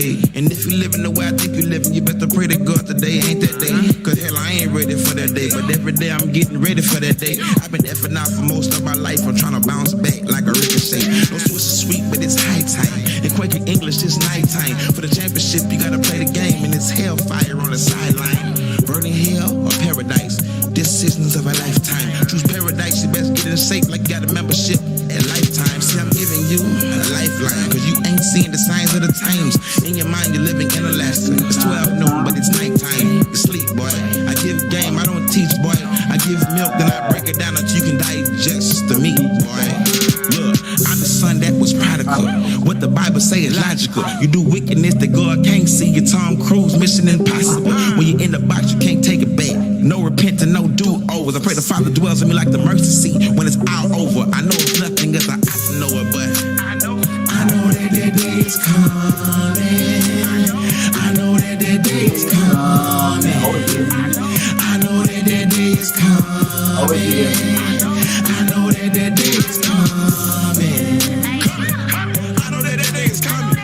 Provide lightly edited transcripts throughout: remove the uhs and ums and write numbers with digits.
day. And if you living the way I think you living, you better pray to God today ain't that day. Cause hell, I ain't ready for that day, but every day I'm getting ready for that day. I've been effing out for most of my life. I'm trying to bounce back like a ricochet. No Swiss is sweet, but it's high time. In Quaker English, it's nighttime. For the championship, you gotta play the game, and it's hellfire on the sideline. Burning hell or paradise, decisions of a lifetime. Choose paradise, you best get in shape like you got a membership at Lifetime. See, I'm giving you a lifeline, cause you ain't seeing the signs of the times. In your mind, you're living everlasting. It's 12 noon, but it's nighttime. You sleep, boy. I give game, I don't teach, boy. I give milk, then I break it down until you can digest the meat, boy. Look, I'm the son that was prodigal. What the Bible say is logical. You do wickedness that God can't see. Your Tom Cruise mission impossible. When you're in the box, you can't take it back. No repenting, no do-overs. I pray the Father dwells in me like the mercy seat when it's all over. I know it's nothing as I ought to know it, but I know that day is coming. I know that day is coming. I know that day is coming. I know that day is coming. I know that day is coming.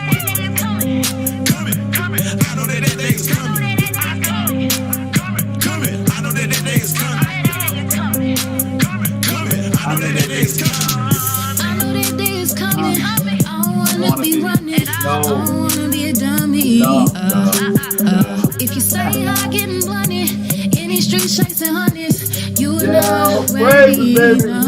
Coming. I know that day is coming. Coming. I know that day is coming. Coming. I know that day is coming. I know that day is coming. I don't wanna be running. I don't wanna be a dummy. If you say I'm getting money in these streets chasing honeys, you know where baby. We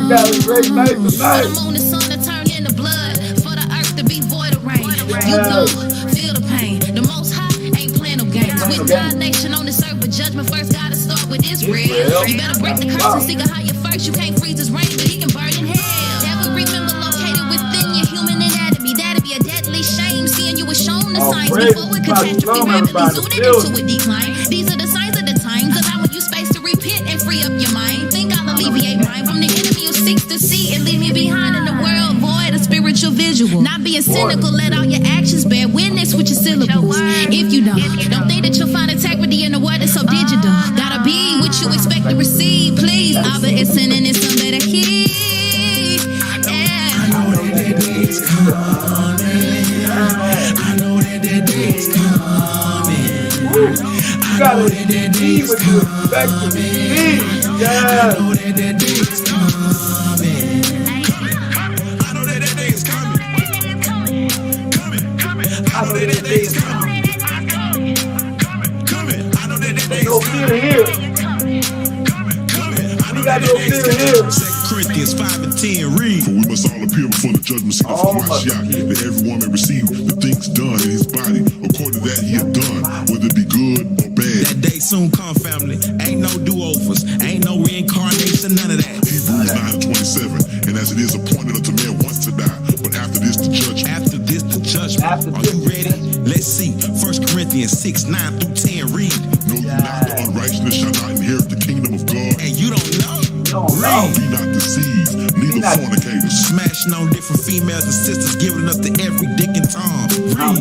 got a great night tonight. I'm on the sun to turn into blood for the earth to be void of rain. You gon' feel the pain. The Most High ain't playing no games. With God nation on this earth, but judgment first gotta start with Israel. You better break the curse and seek a higher first. You can't freeze his rain, but he can burn in hell. Every member located within your human anatomy. That'd be a deadly shame. Seeing you was shown the signs before it catastrophe rapidly zooted into a decline. These are the signs of the times, allowing you space to repent and free up your mind. Think I'll alleviate mine from the enemy who seeks to see and leave me behind in the world void of spiritual visual. Not being cynical, let all your actions bear witness with your syllables. If you don't think that you'll find integrity in the word that's so digital. Gotta be what you expect to receive, please. Abba is sending in some better key. I know that day is coming. I know that day is coming. I know that day is coming. I know that day is coming. I know that day is coming. I know that day is coming. I know that day is No fear here. We got no fear here. 2 Corinthians 5 and 10 read. For we must all appear before the judgment seat of Yitschaq, that everyone may receive the things done in his body according to that he had done, whether it be good or bad. That day soon come, family. Ain't no do-overs, ain't no reincarnation, none of that. Hebrews 9 and 27. And as it is appointed unto man once to die, but after this the judgment. After this the judgment. Are you ready? Let's see. 1 Corinthians 6, 9 through 10 read. Know ye not the unrighteous shall not inherit the kingdom of God? And you don't know? Be not deceived, neither fornicators, Smashing on different females and sisters, giving up to every dick and Tom.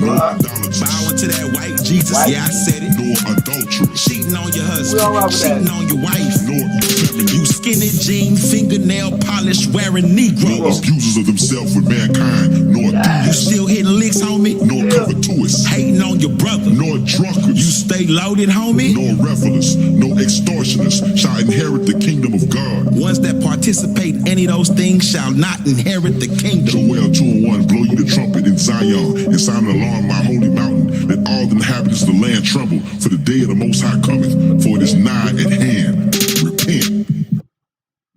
nor idolaters, Bowing to that white Jesus, yeah, I said it. nor adulterers, Cheating on your husband, with cheating that. on your wife. nor effeminate, You skinny jean, fingernail polish wearing nor Negroes. abusers of themselves with mankind, nor You thieves, still hitting licks, homie? nor covetous, Hating on your brother. nor You drunkards, stay loaded, homie? nor revelers, nor extortioners shall inherit the kingdom of God. Ones that participate in any of those things shall not inherit the kingdom. Joel 2:1, blow ye the trumpet in Zion, and sound an alarm in my holy mountain, that all the inhabitants of the land tremble, for the day of the Most High cometh, for it is nigh at hand. Repent.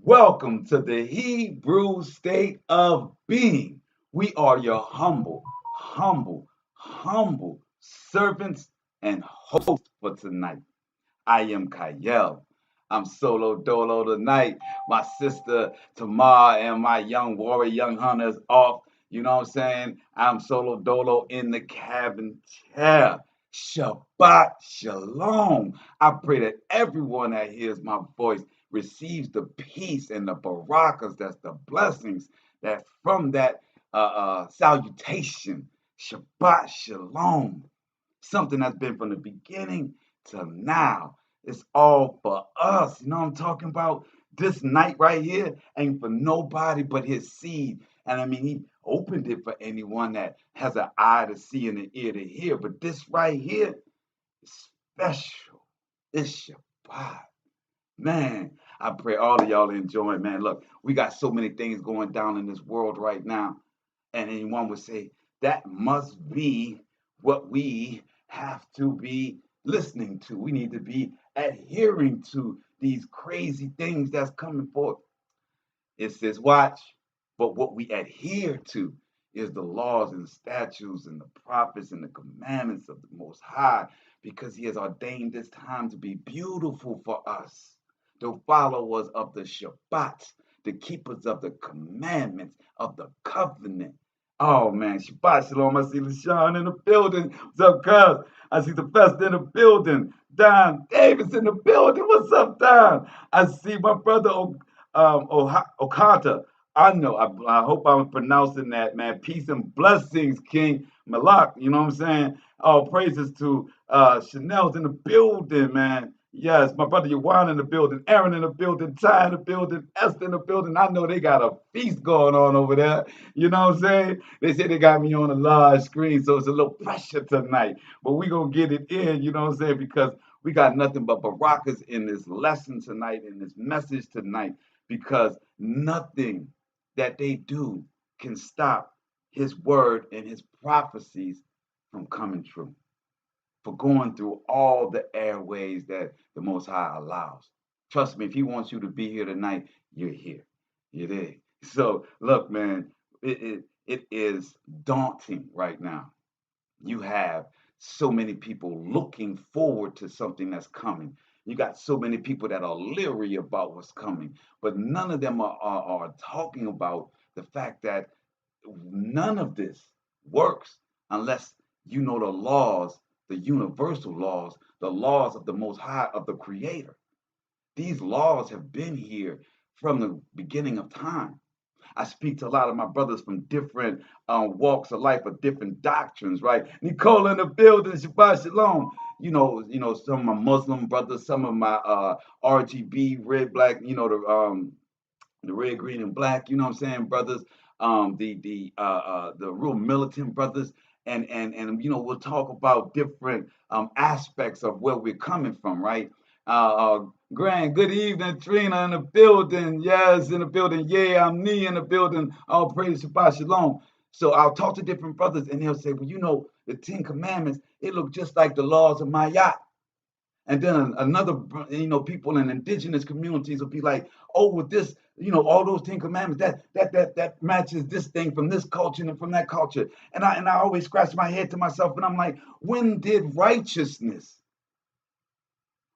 Welcome to the Hebrew state of being. We are your humble servants and hosts for tonight. I am Kayel. I'm solo dolo tonight. My sister Tamar and my young warrior, young hunter is off. You know what I'm saying? I'm solo dolo in the cabin chair. Shabbat Shalom. I pray that everyone that hears my voice receives the peace and the barakas, that's the blessings that from that salutation. Shabbat Shalom. Something that's been from the beginning to now. It's all for us. You know what I'm talking about? This night right here ain't for nobody but his seed. And I mean, he opened it for anyone that has an eye to see and an ear to hear. But this right here is special. It's Shabbat. Man, I pray all of y'all enjoy it, man. Look, we got so many things going down in this world right now. And anyone would say, that must be what we have to be listening to. We need to be adhering to these crazy things that's coming forth. It says, watch, but what we adhere to is the laws and statutes and the prophets and the commandments of the Most High, because he has ordained this time to be beautiful for us, the followers of the Shabbat, the keepers of the commandments of the covenant. Oh man, Shabbat Shalom. I see LaShawn in the building. What's up, cuz? I see the best in the building. Don Davis in the building. What's up, Don? I see my brother Okata. I know. I hope I'm pronouncing that, man. Peace and blessings, King Malak. You know what I'm saying? All praises to Chanel's in the building, man. Yes, my brother Yawan in the building, Aaron in the building, Ty in the building, Esther in the building. I know they got a feast going on over there. You know what I'm saying? They say they got me on a large screen, so it's a little pressure tonight. But we going to get it in, you know what I'm saying? Because we got nothing but barakas in this lesson tonight, in this message tonight, because nothing that they do can stop his word and his prophecies from coming true, for going through all the airways that the Most High allows. Trust me, if he wants you to be here tonight, you're here. You're there. So look, man, it is daunting right now. You have so many people looking forward to something that's coming. You got so many people that are leery about what's coming, but none of them are talking about the fact that none of this works unless you know the laws, the universal laws, the laws of the Most High, of the Creator. These laws have been here from the beginning of time. I speak to a lot of my brothers from different walks of life, or different doctrines, right? Nicole in the building, Shabbat Shalom. You know, some of my Muslim brothers, some of my RGB, red, black, you know, the red, green, and black, you know what I'm saying, brothers, the real militant brothers, and you know, we'll talk about different aspects of where we're coming from, right? Grand, good evening, Trina in the building. Yes, in the building. Yeah, I'm Nee in the building. All praise Shabbat Shalom. So I'll talk to different brothers, and they'll say, well, you know, the 10 Commandments, it look just like the laws of Mayat. And then another, you know, people in indigenous communities will be like, oh, with this, you know, all those 10 Commandments, that matches this thing from this culture and from that culture. And I always scratch my head to myself, and I'm like, when did righteousness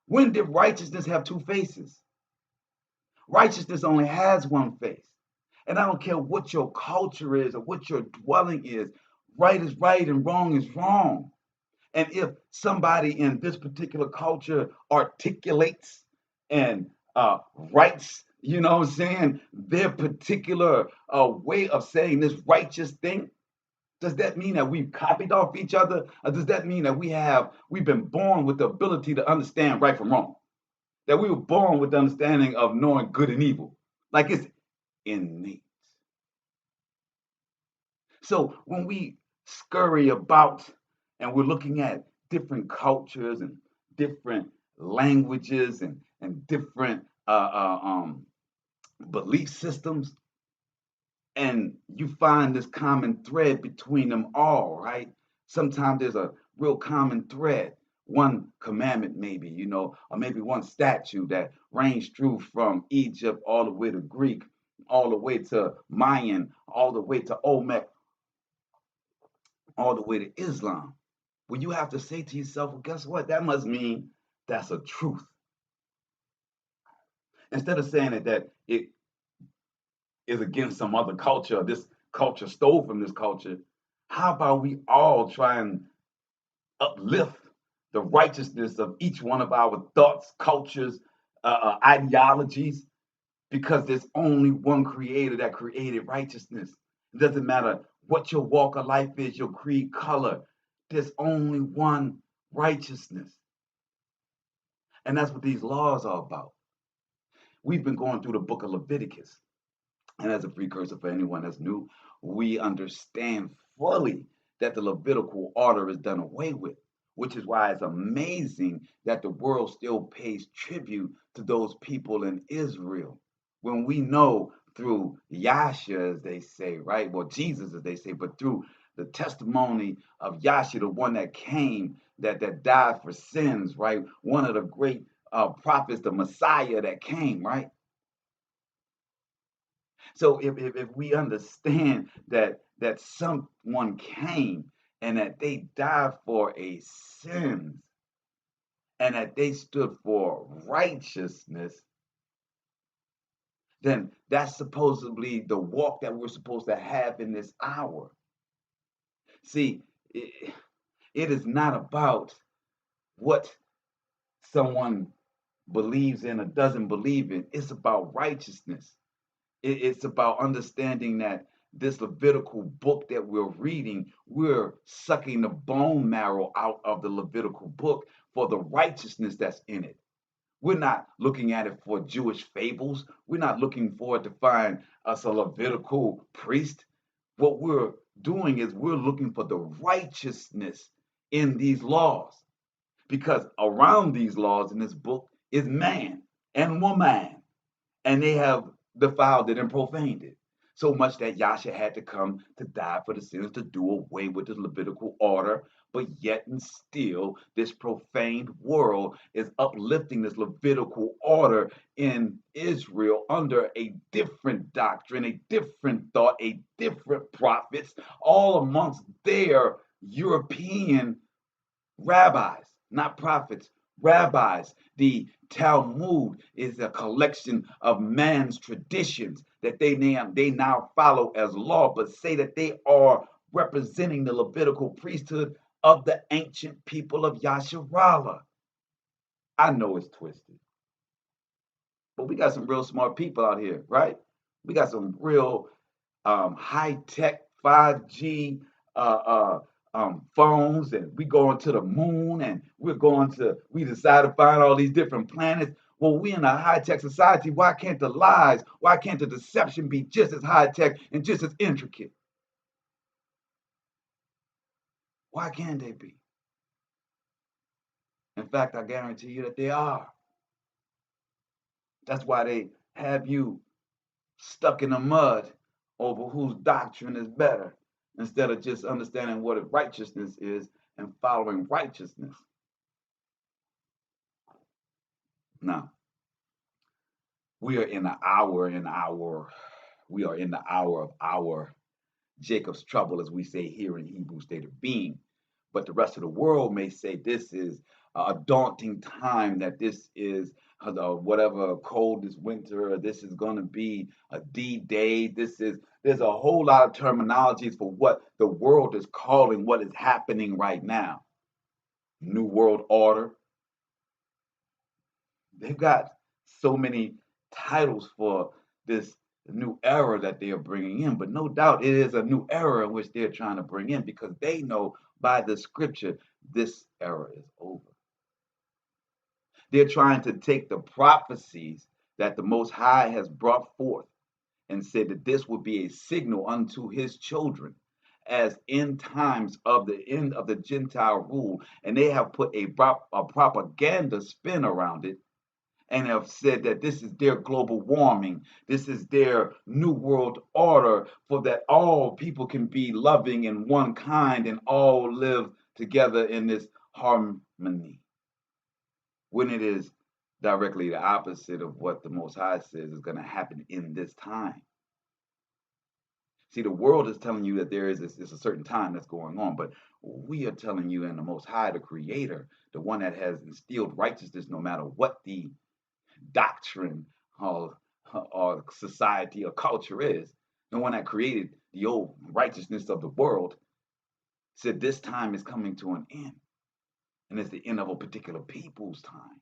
have two faces? Righteousness only has one face. And I don't care what your culture is or what your dwelling is. Right is right and wrong is wrong. And if somebody in this particular culture articulates and writes, you know what I'm saying, their particular way of saying this righteous thing, does that mean that we've copied off each other? Or does that mean that we've been born with the ability to understand right from wrong? That we were born with the understanding of knowing good and evil? Like it's innate. So when we scurry about and we're looking at different cultures and different languages and different belief systems, and you find this common thread between them all, right? Sometimes there's a real common thread, one commandment maybe, you know, or maybe one statue that ranged through from Egypt all the way to Greek, all the way to Mayan, all the way to Olmec, all the way to Islam. Well, you have to say to yourself, well, guess what? That must mean that's a truth. Instead of saying that it is against some other culture, or this culture stole from this culture, how about we all try and uplift the righteousness of each one of our thoughts, cultures, ideologies, because there's only one creator that created righteousness. It doesn't matter what your walk of life is, your creed, color. There's only one righteousness. And that's what these laws are about. We've been going through the book of Leviticus. And as a precursor for anyone that's new, we understand fully that the Levitical order is done away with, which is why it's amazing that the world still pays tribute to those people in Israel. When we know through Yasha, as they say, right? Well, Jesus, as they say, but through the testimony of Yasha, the one that came, that died for sins, right? One of the great prophets, the Messiah that came, right? So if we understand that someone came and that they died for a sins and that they stood for righteousness, then that's supposedly the walk that we're supposed to have in this hour. See, it is not about what someone believes in or doesn't believe in. It's about righteousness. It's about understanding that this Levitical book that we're reading, we're sucking the bone marrow out of the Levitical book for the righteousness that's in it. We're not looking at it for Jewish fables. We're not looking for it to find us a Levitical priest. What we're doing is we're looking for the righteousness in these laws. Because around these laws in this book is man and woman, and they have defiled it and profaned it. So much that Yasha had to come to die for the sins, to do away with the Levitical order. But yet and still, this profaned world is uplifting this Levitical order in Israel under a different doctrine, a different thought, a different prophets, all amongst their European rabbis, not prophets, rabbis. The Talmud is a collection of man's traditions that they now follow as law, but say that they are representing the Levitical priesthood of the ancient people of Yasharale. I know it's twisted, but we got some real smart people out here, right? We got some real high-tech 5G phones, and we going to the moon, and we decide to find all these different planets. Well, we in a high-tech society. Why can't the lies, why can't the deception be just as high-tech and just as intricate? Why can't they be? In fact, I guarantee you that they are. That's why they have you stuck in the mud over whose doctrine is better, instead of just understanding what righteousness is and following righteousness. Now, we are in the hour of our Jacob's trouble, as we say here in Hebrew state of being. But the rest of the world may say this is a daunting time, that this is whatever coldest winter, this is going to be a D-Day. There's a whole lot of terminologies for what the world is calling what is happening right now. New World Order. They've got so many titles for this new era that they are bringing in, but no doubt it is a new era in which they're trying to bring in, because they know by the scripture this era is over. They're trying to take the prophecies that the Most High has brought forth and said that this would be a signal unto his children as end times of the end of the Gentile rule, and they have put a propaganda spin around it, and have said that this is their global warming, this is their new world order, for that all people can be loving and one kind and all live together in this harmony, when it is directly the opposite of what the Most High says is going to happen in this time. See, the world is telling you that there is a certain time that's going on, but we are telling you, in the Most High, the Creator, the one that has instilled righteousness no matter what the doctrine or society or culture is, the one that created the old righteousness of the world, said this time is coming to an end, and it's the end of a particular people's time.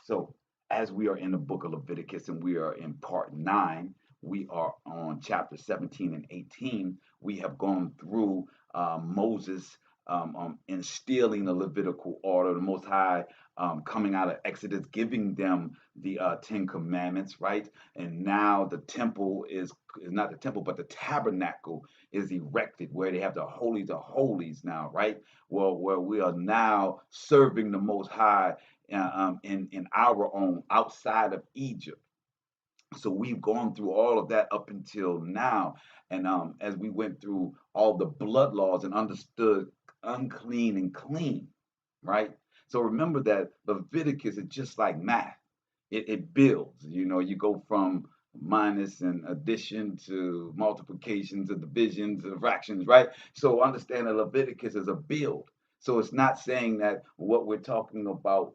So as we are in the book of Leviticus and we are in part 9, we are on chapter 17 and 18. We have gone through Moses instilling the Levitical order, the Most High coming out of Exodus, giving them the 10 commandments, right? And now the temple is not the temple, but the tabernacle is erected where they have the holies of holies now, right? Well, where we are now serving the Most High in our own outside of Egypt. So we've gone through all of that up until now. And as we went through all the blood laws and understood unclean and clean, right? So remember that Leviticus is just like math. It builds, you go from minus and addition to multiplication to division to fractions, right? So understand that Leviticus is a build. So it's not saying that what we're talking about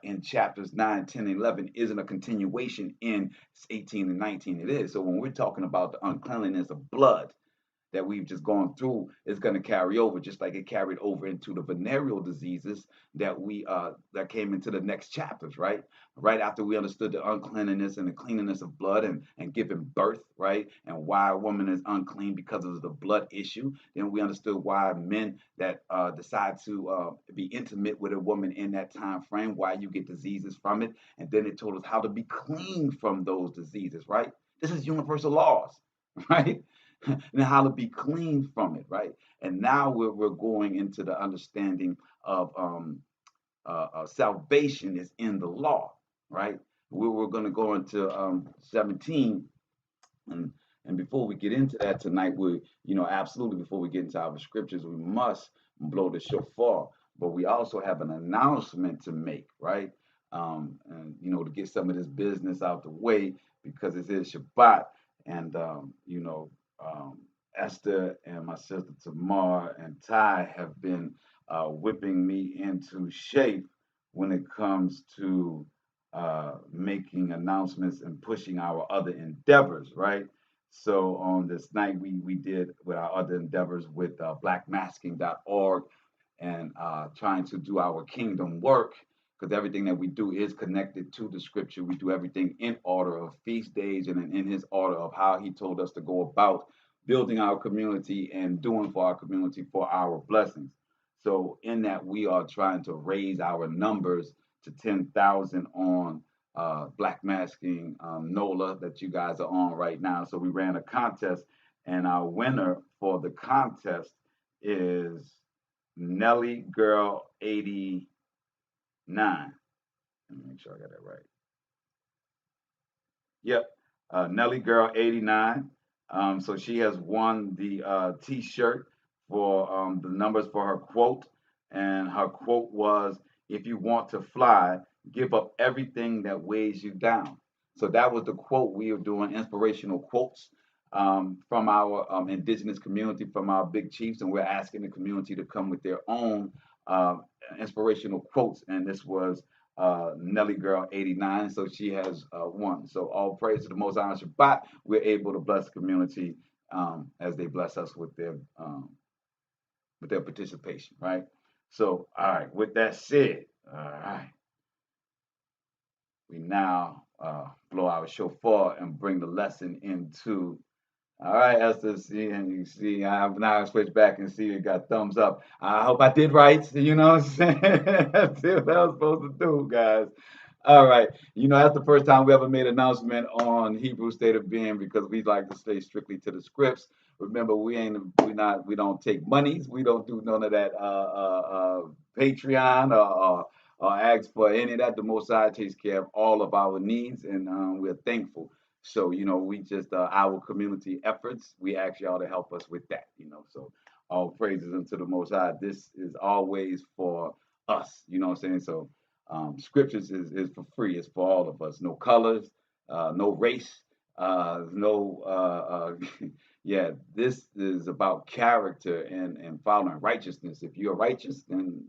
in chapters 9, 10, and 11 isn't a continuation in 18 and 19. It is. So when we're talking about the uncleanliness of blood that we've just gone through, is going to carry over, just like it carried over into the venereal diseases that that came into the next chapters, right? Right after we understood the uncleanliness and the cleanliness of blood and giving birth, right? And why a woman is unclean because of the blood issue. Then we understood why men that decide to be intimate with a woman in that time frame, why you get diseases from it. And then it told us how to be clean from those diseases, right? This is universal laws, right? And how to be clean from it, right? And now we're going into the understanding of salvation is in the law, right? We're going to go into 17, and before we get into that tonight, absolutely before we get into our scriptures, we must blow the shofar, but we also have an announcement to make, right? And to get some of this business out the way because it is Shabbat, and Esther and my sister Tamar and Ty have been whipping me into shape when it comes to making announcements and pushing our other endeavors, right? So on this night, we did with our other endeavors with blackmasking.org and trying to do our kingdom work, because everything that we do is connected to the scripture. We do everything in order of feast days and in his order of how he told us to go about building our community and doing for our community for our blessings. So in that, we are trying to raise our numbers to 10,000 on Black Masking NOLA that you guys are on right now. So we ran a contest, and our winner for the contest is Nelly Girl 89. Let me make sure I got that right. Yep, Nelly Girl 89. So she has won the T-shirt for the numbers for her quote, and her quote was, "If you want to fly, give up everything that weighs you down." So that was the quote. We are doing inspirational quotes from our indigenous community, from our big chiefs, and we're asking the community to come with their own inspirational quotes. And this was Nelly Girl 89, so she has won. So all praise to the Most High on Shabbat. We're able to bless the community as they bless us with their participation, right? So, all right, with that said, all right, we now blow our shofar and bring the lesson into. All right, Esther, see, and you see, I'm now switch back and see you got thumbs up. I hope I did right. You know what I'm saying? That's what I was supposed to do, guys. All right. That's the first time we ever made an announcement on Hebrew State of Being, because we like to stay strictly to the scripts. Remember, we don't take monies. We don't do none of that Patreon or ask for any of that. The Most High takes care of all of our needs, and we're thankful. So, we just, our community efforts, we ask y'all to help us with that, So all praises unto the Most High. This is always for us, you know what I'm saying? So scriptures is for free. It's for all of us. No colors, no race, yeah, this is about character and following righteousness. If you're righteous, then,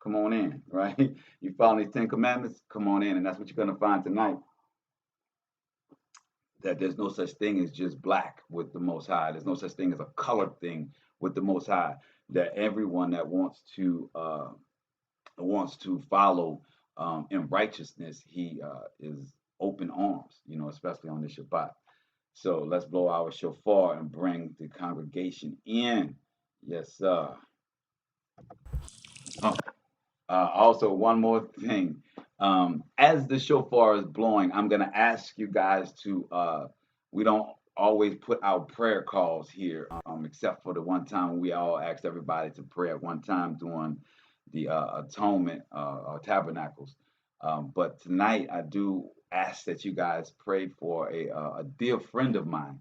come on in, right? You follow these 10 commandments, come on in. And that's what you're going to find tonight. That there's no such thing as just black with the Most High. There's no such thing as a colored thing with the Most High. That everyone that wants to follow in righteousness, he is open arms, especially on the Shabbat. So let's blow our shofar and bring the congregation in. Yes, sir. Also, one more thing. As the shofar is blowing, I'm going to ask you guys to, we don't always put out prayer calls here, except for the one time we all asked everybody to pray at one time during the atonement or tabernacles. But tonight, I do ask that you guys pray for a dear friend of mine,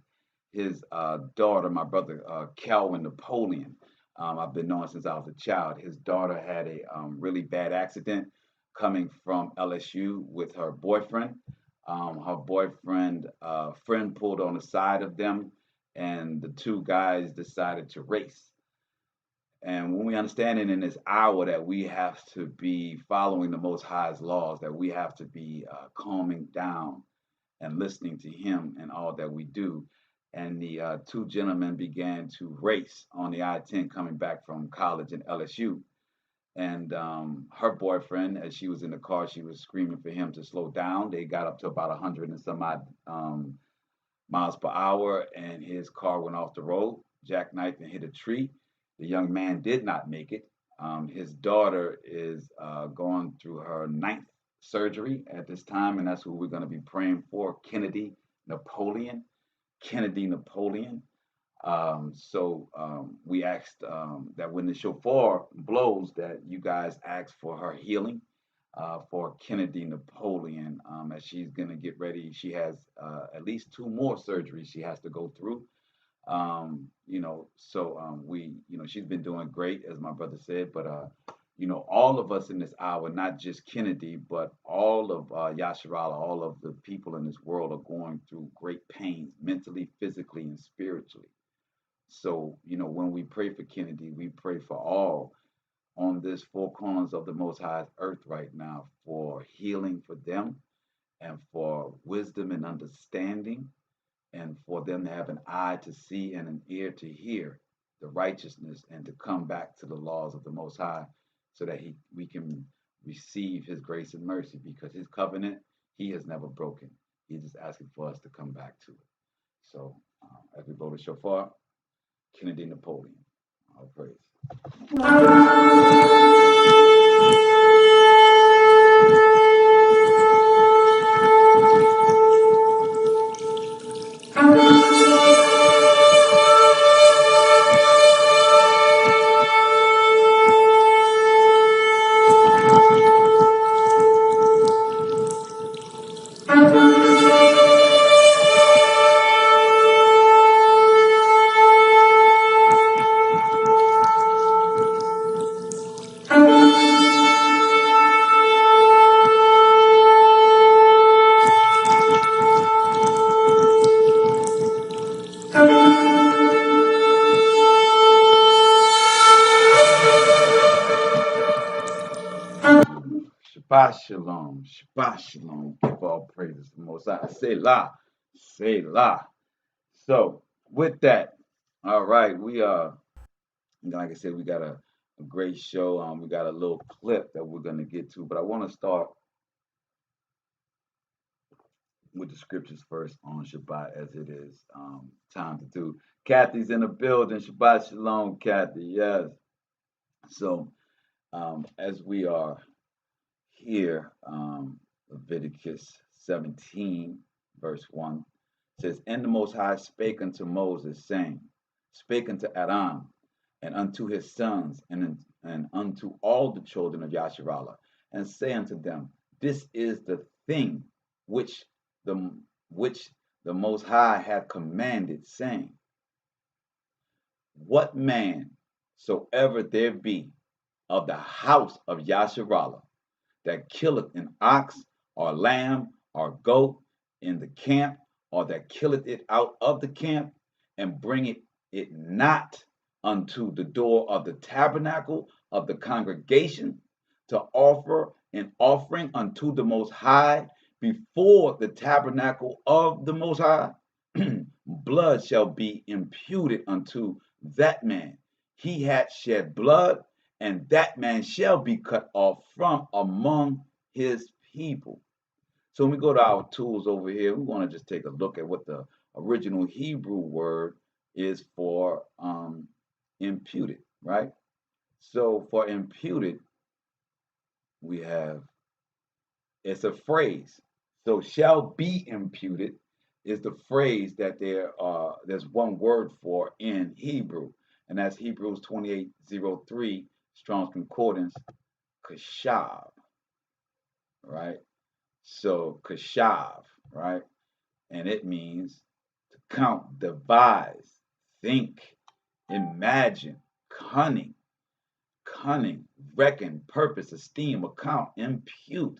his daughter, my brother Calvin Napoleon. I've been knowing since I was a child. His daughter had a really bad accident coming from LSU with her boyfriend. Her boyfriend friend pulled on the side of them, and the two guys decided to race. And when we understand it in this hour that we have to be following the Most High's laws, that we have to be calming down and listening to Him in all that we do. And the two gentlemen began to race on the I-10 coming back from college in LSU. And her boyfriend, as she was in the car, she was screaming for him to slow down. They got up to about 100 and some odd miles per hour, and his car went off the road, jackknifed and hit a tree. The young man did not make it. His daughter is going through her 9th surgery at this time, and that's who we're going to be praying for, Kennedy Napoleon. So we asked that when the shofar blows, that you guys ask for her healing for Kennedy Napoleon, as she's going to get ready. She has at least 2 more surgeries she has to go through. She's been doing great, as my brother said, but all of us in this hour, not just Kennedy, but all of Yasharale, all of the people in this world are going through great pains, mentally, physically, and spiritually. So, when we pray for Kennedy, we pray for all on this 4 corners of the Most High's earth right now for healing for them and for wisdom and understanding, and for them to have an eye to see and an ear to hear the righteousness and to come back to the laws of the Most High, so that we can receive His grace and mercy, because His covenant He has never broken. He's just asking for us to come back to it. So as we blow the shofar, Kennedy Napoleon, all praise. Shabbat Shalom, Shabbat Shalom. Give all praises to the Most High. Selah, Selah. So, with that, all right, we like I said, we got a great show. We got a little clip that we're going to get to, but I want to start with the scriptures first on Shabbat, as it is time to do. Kathy's in the building. Shabbat Shalom, Kathy. Yes. So, as we are here, Leviticus 17, verse 1 says, And the Most High spake unto Moses, saying, Spake unto Aaron, and unto his sons, and unto all the children of Yasharale, and say unto them, This is the thing which the Most High hath commanded, saying, What man soever there be of the house of Yasharale that killeth an ox or lamb or goat in the camp, or that killeth it out of the camp, and bringeth it not unto the door of the tabernacle of the congregation, to offer an offering unto the Most High before the tabernacle of the Most High, blood shall be imputed unto that man. He hath shed blood, and that man shall be cut off from among his people. So when we go to our tools over here, we want to just take a look at what the original Hebrew word is for imputed, right? So for imputed, we have, it's a phrase. So shall be imputed is the phrase that there's one word for in Hebrew, and that's Hebrews 28:03, Strong's Concordance, kashav, right? So kashav, right? And it means to count, devise, think, imagine, cunning, reckon, purpose, esteem, account, impute.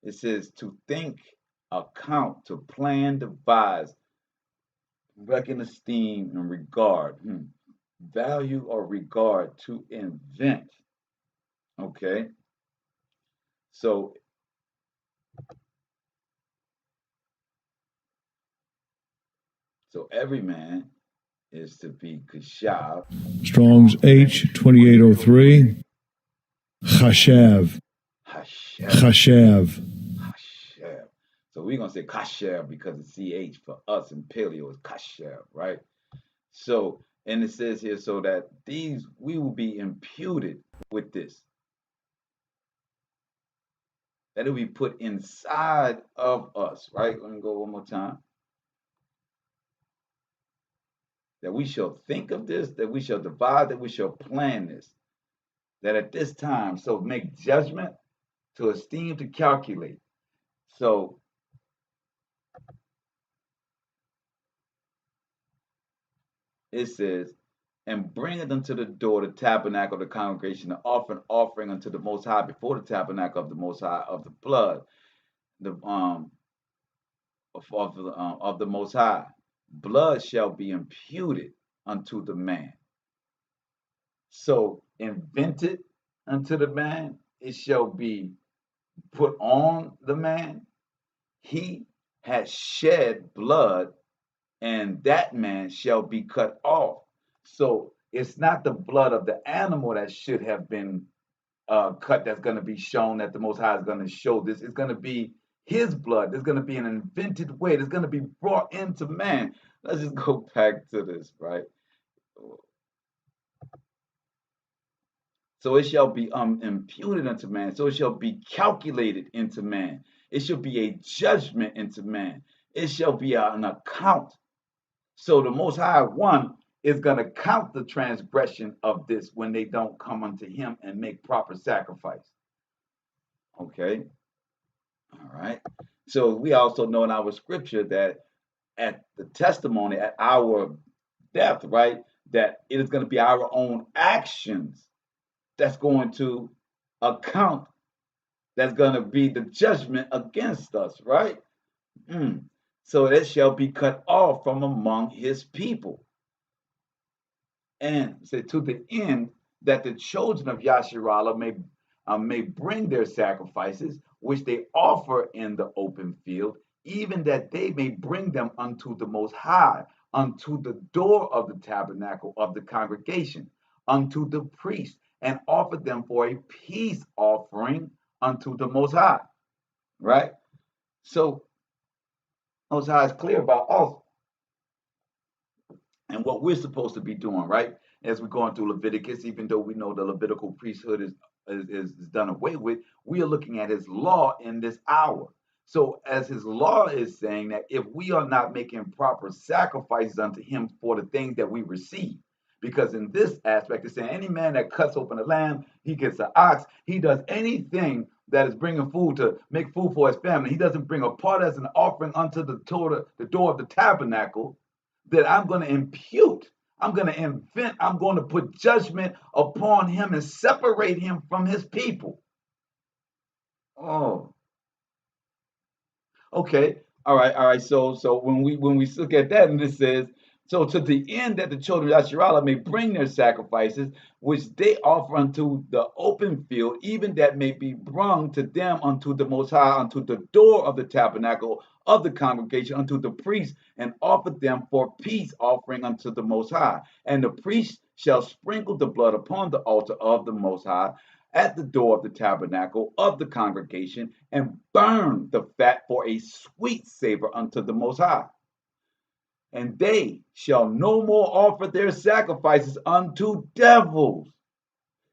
It says to think, account, to plan, devise, reckon, esteem, and regard. Value or regard, to invent. Okay. So every man is to be kashav. Strong's H 2803. Chashav. Chashav. So we're gonna say kasher because it's CH for us in paleo is kasher, right? So, and it says here, so that we will be imputed with this. That it will be put inside of us, right? Let me go one more time. That we shall think of this, that we shall divide, that we shall plan this. That at this time, so make judgment, to esteem, to calculate. So it says, and bring it unto the door, the tabernacle of the congregation, to offer an offering unto the Most High before the tabernacle of the Most High of the blood, of the Most High. Blood shall be imputed unto the man. So invented unto the man, it shall be put on the man. He has shed blood, and that man shall be cut off. So it's not the blood of the animal that should have been cut that's going to be shown, that the Most High is going to show this. It's going to be his blood. There's going to be an invented way. It's going to be brought into man. Let's just go back to this, right? So it shall be imputed unto man. So it shall be calculated into man. It shall be a judgment into man. It shall be an account. So the Most High One is going to count the transgression of this when they don't come unto him and make proper sacrifice. Okay. All right. So we also know in our scripture that at the testimony, at our death, right, that it is going to be our own actions that's going to account, that's going to be the judgment against us, right? So it shall be cut off from among his people. And say to the end that the children of Yasharale may bring their sacrifices, which they offer in the open field, even that they may bring them unto the Most High, unto the door of the tabernacle of the congregation, unto the priest, and offer them for a peace offering unto the Most High, right? So Most High is clear about us and what we're supposed to be doing, right? As we're going through Leviticus, even though we know the Levitical priesthood is done away with, we are looking at his law in this hour. So as his law is saying that if we are not making proper sacrifices unto him for the things that we receive, because in this aspect, it's saying any man that cuts open a lamb, he gets an ox, he does anything that is bringing food to make food for his family. He doesn't bring a part as an offering unto the door of the tabernacle, that I'm going to impute, I'm going to invent, I'm going to put judgment upon him and separate him from his people. Oh, okay, all right. So when we look at that, and it says, so to the end that the children of Yasharale may bring their sacrifices, which they offer unto the open field, even that may be brung to them unto the Most High, unto the door of the tabernacle of the congregation, unto the priest, and offer them for peace offering unto the Most High. And the priest shall sprinkle the blood upon the altar of the Most High at the door of the tabernacle of the congregation, and burn the fat for a sweet savor unto the Most High. And they shall no more offer their sacrifices unto devils.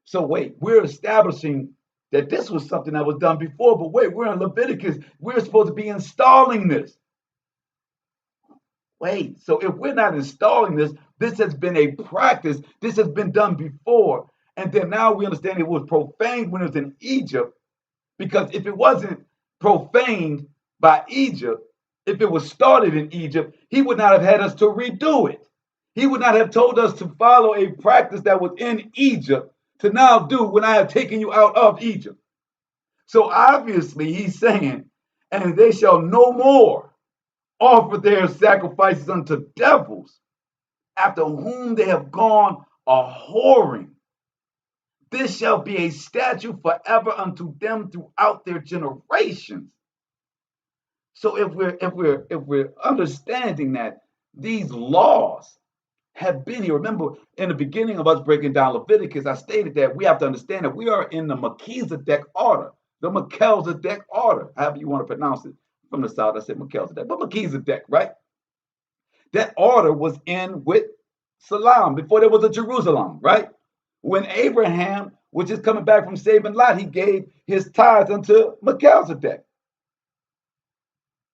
So wait, we're establishing that this was something that was done before, but wait, we're in Leviticus. We're supposed to be installing this. Wait, so if we're not installing this, this has been a practice. This has been done before. And then now we understand it was profaned when it was in Egypt, because if it wasn't profaned by Egypt, if it was started in Egypt, he would not have had us to redo it. He would not have told us to follow a practice that was in Egypt to now do when I have taken you out of Egypt. So obviously he's saying, and they shall no more offer their sacrifices unto devils, after whom they have gone a whoring. This shall be a statute forever unto them throughout their generations. So if we're understanding that these laws have been here, remember in the beginning of us breaking down Leviticus, I stated that we have to understand that we are in the Melchizedek order, the Melchizedek order, however you want to pronounce it. From the south, I said Melchizedek, but Melchizedek, right? That order was in with Shalom before there was a Jerusalem, right? When Abraham was just coming back from saving Lot, he gave his tithes unto Melchizedek.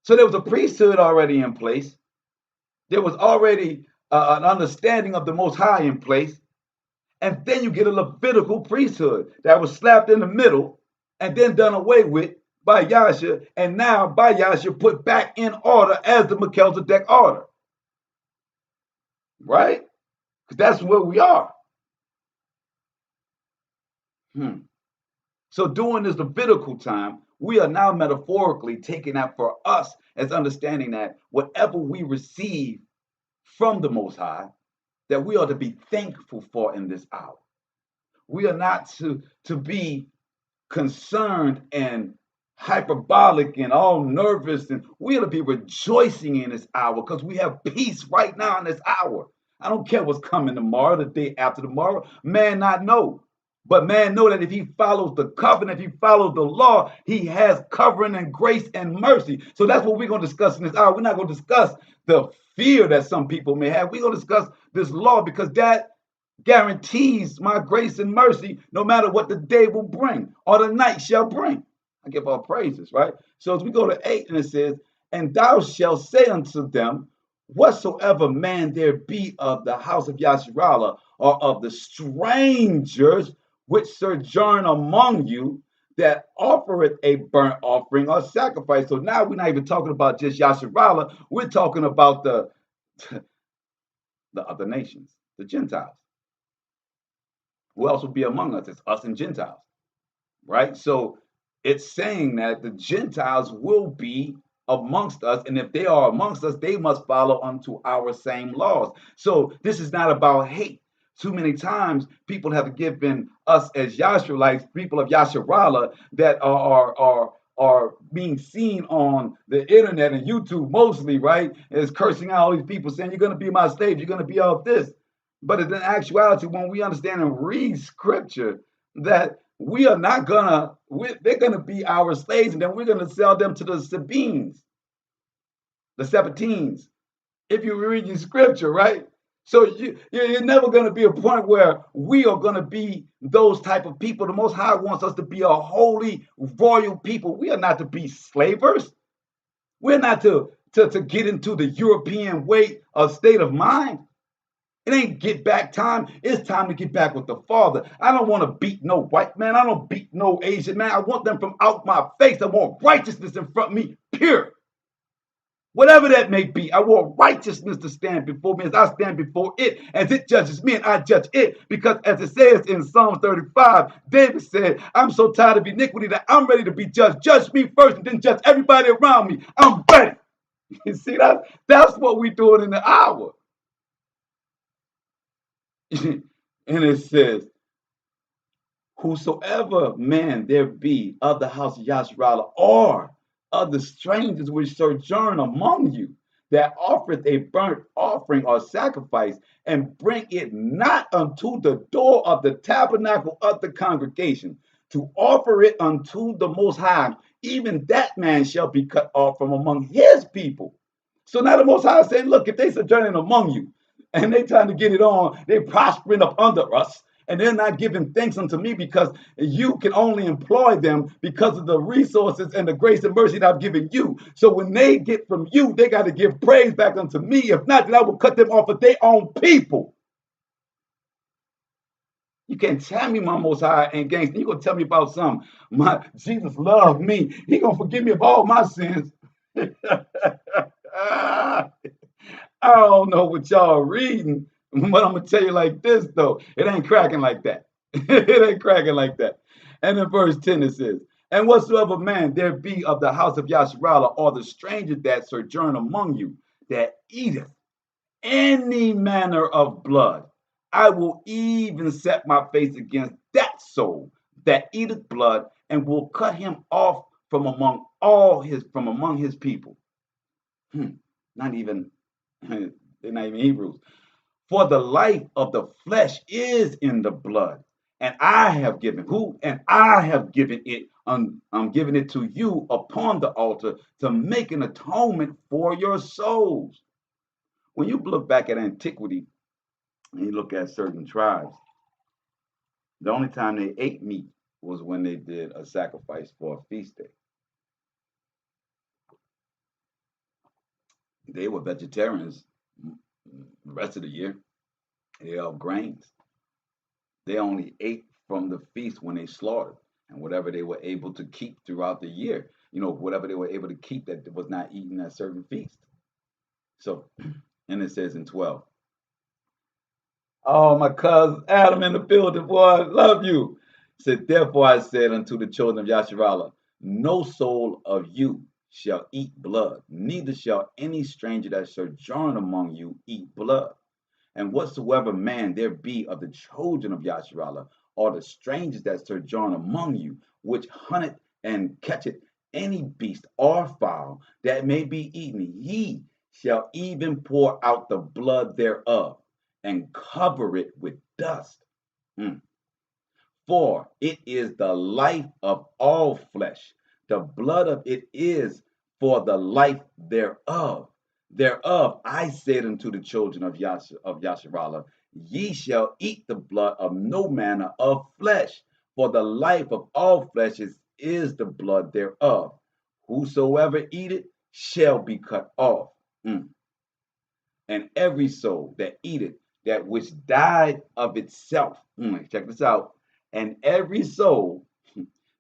So there was a priesthood already in place. There was already an understanding of the Most High in place. And then you get a Levitical priesthood that was slapped in the middle and then done away with by Yasha, and now by Yasha put back in order as the Melchizedek order. Right? Because that's where we are. So during this Levitical time, we are now metaphorically taking that for us as understanding that whatever we receive from the Most High, that we ought to be thankful for in this hour. We are not to be concerned and hyperbolic and all nervous, and we ought to be rejoicing in this hour because we have peace right now in this hour. I don't care what's coming tomorrow, the day after tomorrow. Man not know. But man know that if he follows the covenant, if he follows the law, he has covering and grace and mercy. So that's what we're going to discuss in this hour. We're not going to discuss the fear that some people may have. We're going to discuss this law because that guarantees my grace and mercy no matter what the day will bring or the night shall bring. I give all praises, right? So as we go to 8, and it says, and thou shalt say unto them, whatsoever man there be of the house of Yasharale or of the strangers which sojourn among you, that offereth a burnt offering or sacrifice. So now we're not even talking about just Yasharale. We're talking about the other nations, the Gentiles. Who else will be among us? It's us and Gentiles, right? So it's saying that the Gentiles will be amongst us, and if they are amongst us, they must follow unto our same laws. So this is not about hate. Too many times people have given us as Yasharalites, people of Yasharale, that are being seen on the internet and YouTube mostly, right? Is cursing out all these people saying, you're going to be my slave, you're going to be all this. But in actuality, when we understand and read scripture, that we are not gonna, they're gonna be our slaves, and then we're gonna sell them to the Sabines, the Sabbatines. If you read your scripture, right? So you're never gonna be a point where we are gonna be those type of people. The Most High wants us to be a holy, royal people. We are not to be slavers. We're not to get into the European way of state of mind. It ain't get back time. It's time to get back with the Father. I don't want to beat no white man. I don't beat no Asian man. I want them from out my face. I want righteousness in front of me, pure. Whatever that may be, I want righteousness to stand before me as I stand before it, as it judges me and I judge it. Because as it says in Psalm 35, David said, I'm so tired of iniquity that I'm ready to be judged. Judge me first and then judge everybody around me. I'm ready. You see, that's what we're doing in the hour. And it says, whosoever man there be of the house of Yasharale or of the strangers which sojourn among you, that offereth a burnt offering or sacrifice, and bring it not unto the door of the tabernacle of the congregation, to offer it unto the Most High, even that man shall be cut off from among his people. So now the Most High is saying, look, if they sojourning among you, and they trying to get it on, they prospering up under us, And they're not giving thanks unto me because you can only employ them because of the resources and the grace and mercy that I've given you. So when they get from you, they got to give praise back unto me. If not, then I will cut them off of their own people. You can't tell me my Most High ain't gangster. You gonna tell me about something. My Jesus loved me. He gonna forgive me of all my sins. I don't know what y'all reading, but I'm gonna tell you like this though. It ain't cracking like that. It ain't cracking like that. And in verse 10 it says, and whatsoever man there be of the house of Yasharale, or the stranger that sojourn among you, that eateth any manner of blood, I will even set my face against that soul that eateth blood, and will cut him off from among his people. Not even they're not even Hebrews. For the life of the flesh is in the blood, and I have given who? And I have given it. I'm giving it to you upon the altar to make an atonement for your souls. When you look back at antiquity and you look at certain tribes, the only time they ate meat was when they did a sacrifice for a feast day. They were vegetarians the rest of the year. They ate grains. They only ate from the feast when they slaughtered, and whatever they were able to keep throughout the year, whatever they were able to keep that was not eaten at certain feast. So, and it says in 12, oh, my cousin Adam in the building, boy, I love you. It said, therefore I said unto the children of Yasharale, no soul of you shall eat blood, neither shall any stranger that sojourn among you eat blood. And whatsoever man there be of the children of Yasharale, or the strangers that sojourn among you, which hunteth and catcheth any beast or fowl that may be eaten, he shall even pour out the blood thereof, and cover it with dust. For it is the life of all flesh. The blood of it is for the life thereof. Thereof I said unto the children of Yasharale, ye shall eat the blood of no manner of flesh, for the life of all flesh is the blood thereof. Whosoever eat it shall be cut off. And every soul that eateth that which died of itself. Check this out. And every soul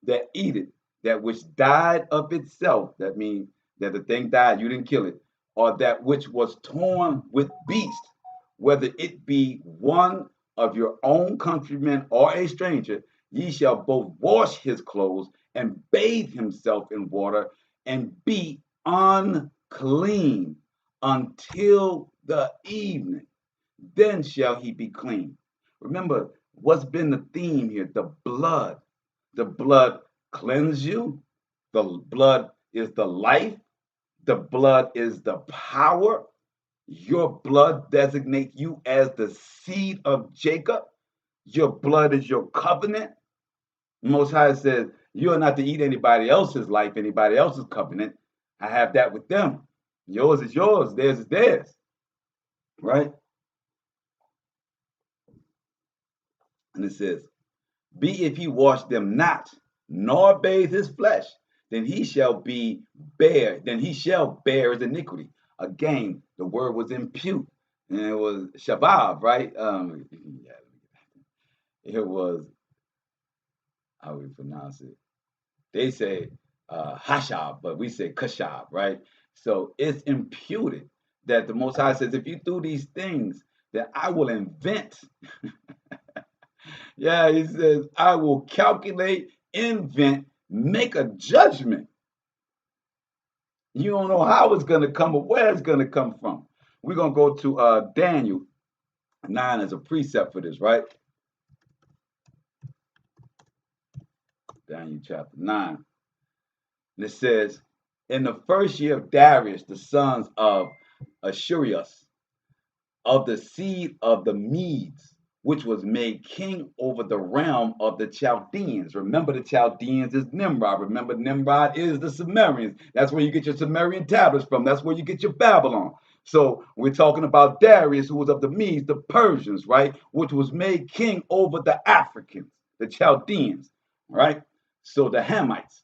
that eateth that which died of itself, that means that the thing died, you didn't kill it, or that which was torn with beast, whether it be one of your own countrymen or a stranger, ye shall both wash his clothes and bathe himself in water, and be unclean until the evening. Then shall he be clean. Remember, what's been the theme here? The blood. The blood cleanses you. The blood is the life. The blood is the power. Your blood designates you as the seed of Jacob. Your blood is your covenant. Most High says, you are not to eat anybody else's life, anybody else's covenant. I have that with them. Yours is yours, theirs is theirs. Right? And it says, be if he wash them not, nor bathe his flesh, then he shall bear his iniquity. Again, the word was impute, and it was shabab, right? It was, how we pronounce it? They say hashab, but we say kashab, right? So it's imputed that the Most High says, if you do these things, then I will invent. Yeah, he says, I will calculate, invent, make a judgment. You don't know how it's going to come or where it's going to come from. We're going to go to Daniel 9 as a precept for this, right? Daniel chapter 9. And it says, in the first year of Darius, the sons of Ashurius, of the seed of the Medes, which was made king over the realm of the Chaldeans. Remember, the Chaldeans is Nimrod. Remember, Nimrod is the Sumerians. That's where you get your Sumerian tablets from. That's where you get your Babylon. So we're talking about Darius, who was of the Medes, the Persians, right? Which was made king over the Africans, the Chaldeans, right? So the Hamites.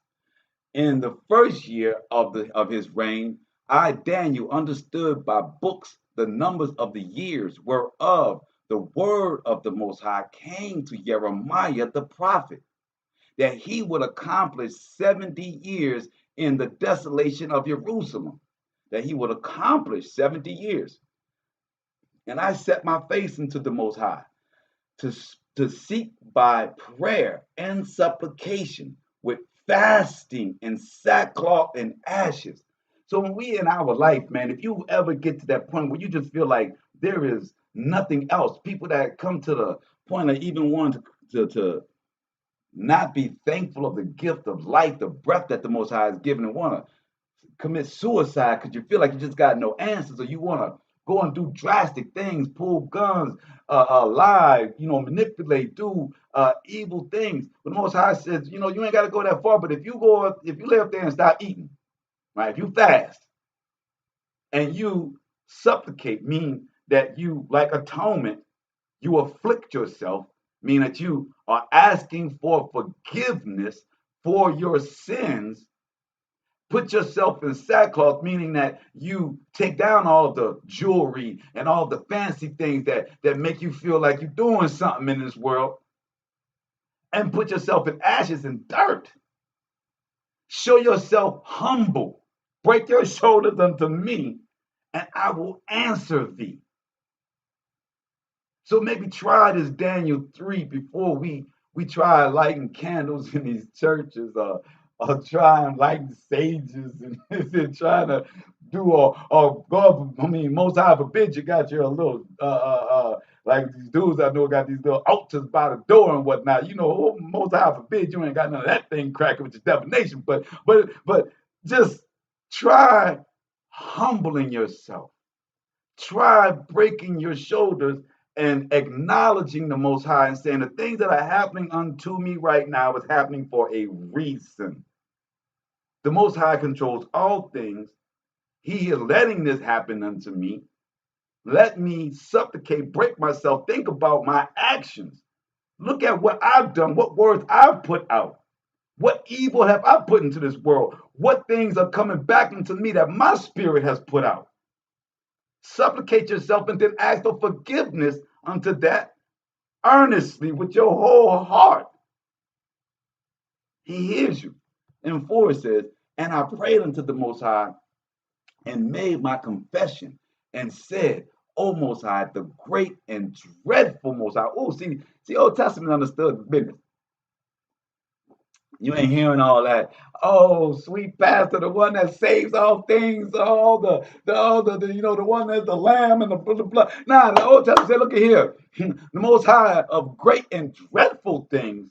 In the first year of his reign, I, Daniel, understood by books the numbers of the years whereof the word of the Most High came to Jeremiah the prophet, that he would accomplish 70 years in the desolation of Jerusalem, that he would accomplish 70 years. And I set my face into the Most High to seek by prayer and supplication with fasting and sackcloth and ashes. So when we in our life, man, if you ever get to that point where you just feel like there is nothing else, people that come to the point of even wanting to not be thankful of the gift of life, the breath that the Most High has given, and want to commit suicide because you feel like you just got no answers, or you want to go and do drastic things, pull guns, lie, manipulate, do evil things. But the Most High says, you ain't got to go that far. But if you lay up there and stop eating, right? If you fast and you supplicate, mean that you, like atonement, you afflict yourself, mean that you are asking for forgiveness for your sins. Put yourself in sackcloth, meaning that you take down all of the jewelry and all the fancy things that make you feel like you're doing something in this world, and put yourself in ashes and dirt. Show yourself humble. Break your shoulders unto me, and I will answer thee. So maybe try this Daniel 3 before we try lighting candles in these churches, or try and light sages and trying to do or God, Most High forbid you got your little like these dudes I know got these little altars by the door and whatnot. Most High forbid you ain't got none of that thing cracking with your divination. But just try humbling yourself. Try breaking your shoulders and acknowledging the Most High and saying the things that are happening unto me right now is happening for a reason. The Most High controls all things. He is letting this happen unto me. Let me supplicate, break myself, think about my actions. Look at what I've done, what words I've put out. What evil have I put into this world? What things are coming back into me that my spirit has put out? Supplicate yourself and then ask for forgiveness unto that earnestly with your whole heart. He hears you. And 4 it says, and I prayed unto the Most High and made my confession and said, O Most High, the great and dreadful Most High. Oh, see, Old Testament understood the business. You ain't hearing all that. Oh, sweet pastor, the one that saves all things, the one that's the lamb and the blood. Nah, the Old Testament said, look at here. The Most High of great and dreadful things,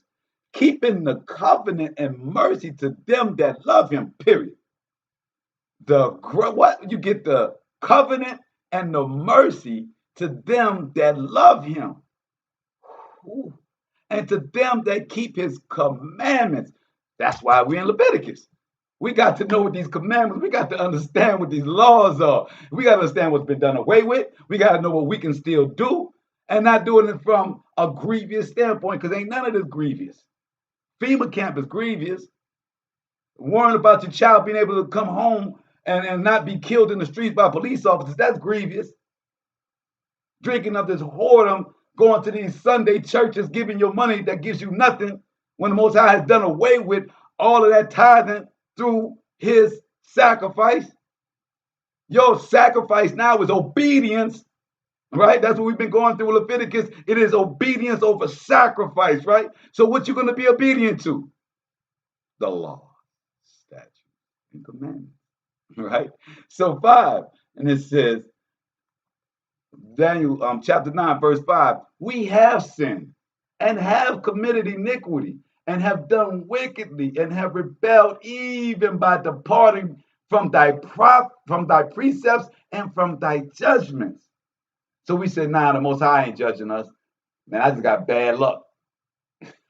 keeping the covenant and mercy to them that love him, period. You get the covenant and the mercy to them that love him. Ooh. And to them that keep his commandments. That's why we're in Leviticus. We got to know what these commandments, we got to understand what these laws are. We got to understand what's been done away with. We got to know what we can still do and not doing it from a grievous standpoint, because ain't none of this grievous. FEMA camp is grievous. Worrying about your child being able to come home and not be killed in the streets by police officers, that's grievous. Drinking of this whoredom, going to these Sunday churches, giving your money that gives you nothing, when the Most High has done away with all of that tithing through his sacrifice. Your sacrifice now is obedience, right? That's what we've been going through Leviticus. It is obedience over sacrifice, right? So what you going to be obedient to? The law, statute, and commandments, right? So 5, and it says, Daniel chapter 9, verse 5, we have sinned and have committed iniquity and have done wickedly and have rebelled even by departing from thy precepts and from thy judgments. So we said, nah, the Most High ain't judging us. Man, I just got bad luck.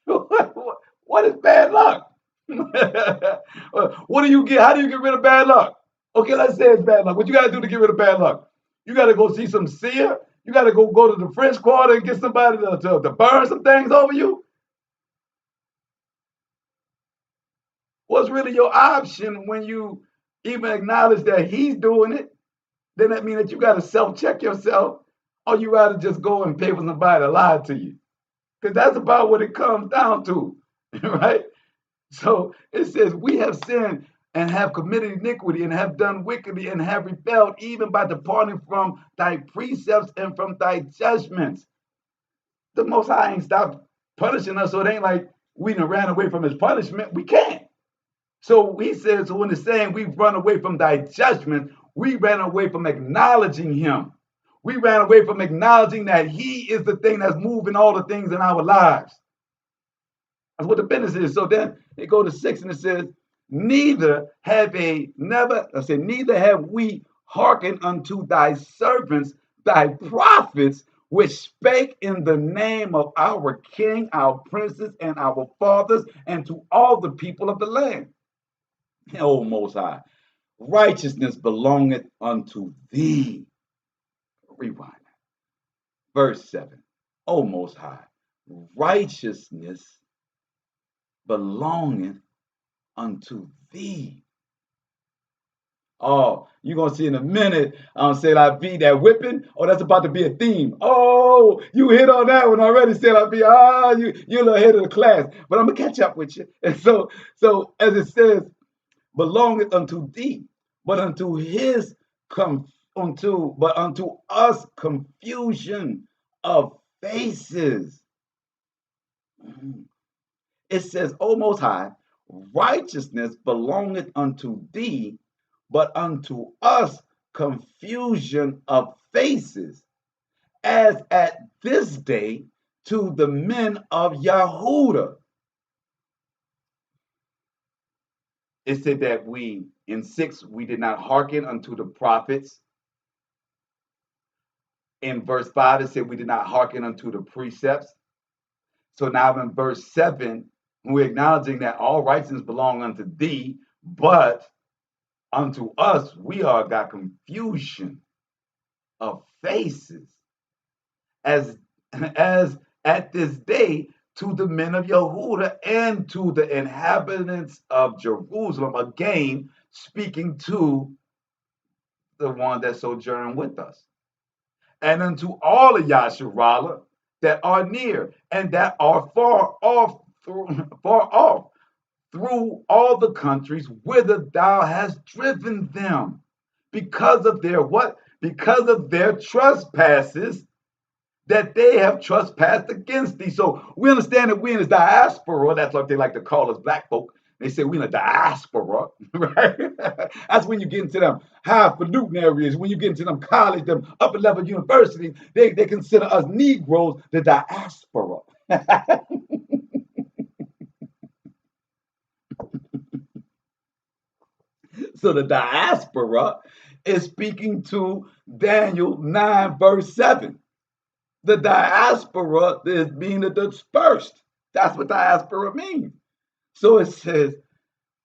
What is bad luck? What do you get? How do you get rid of bad luck? Okay, let's say it's bad luck. What you got to do to get rid of bad luck? You got to go see some seer. You got to go to the French Quarter and get somebody to burn some things over you. What's really your option when you even acknowledge that he's doing it? Then that means that you got to self-check yourself, or you rather just go and pay for somebody to lie to you. Because that's about what it comes down to, right? So it says, we have sinned and have committed iniquity and have done wickedly and have rebelled even by departing from thy precepts and from thy judgments. The Most High ain't stopped punishing us, so it ain't like we done ran away from his punishment. We can't. So he says, so when it's saying we've run away from thy judgment, we ran away from acknowledging him. We ran away from acknowledging that he is the thing that's moving all the things in our lives. That's what the business is. So then it goes to 6 and it says, neither have we hearkened unto thy servants, thy prophets, which spake in the name of our king, our princes, and our fathers, and to all the people of the land. O Most High, righteousness belongeth unto thee. Rewind. Verse 7. O Most High, righteousness belongeth unto thee. Oh, you're going to see in a minute, say I be that whipping. Oh, that's about to be a theme. Oh, you hit on that one already, said I be. You're a little ahead of the class. But I'm going to catch up with you. And so as it says, belongeth unto thee, but unto us confusion of faces. It says, O Most High, righteousness belongeth unto thee, but unto us confusion of faces, as at this day to the men of Yahudah. It said that in 6, we did not hearken unto the prophets. In verse 5, it said we did not hearken unto the precepts. So now in verse 7, we're acknowledging that all righteousness belong unto thee, but unto us we are got confusion of faces, as at this day to the men of Yehuda and to the inhabitants of Jerusalem, again speaking to the one that sojourned with us, and unto all of Yasharale that are near and that are far off through all the countries whither thou hast driven them, because of their what? Because of their trespasses that they have trespassed against thee. So we understand that we in the diaspora, that's what they like to call us black folk. They say we in the diaspora, right? That's when you get into them highfalutin areas, when you get into them college, them upper level universities, they consider us Negroes the diaspora. So the diaspora is speaking to Daniel 9 verse 7. The diaspora is being dispersed. That's what diaspora means. So it says,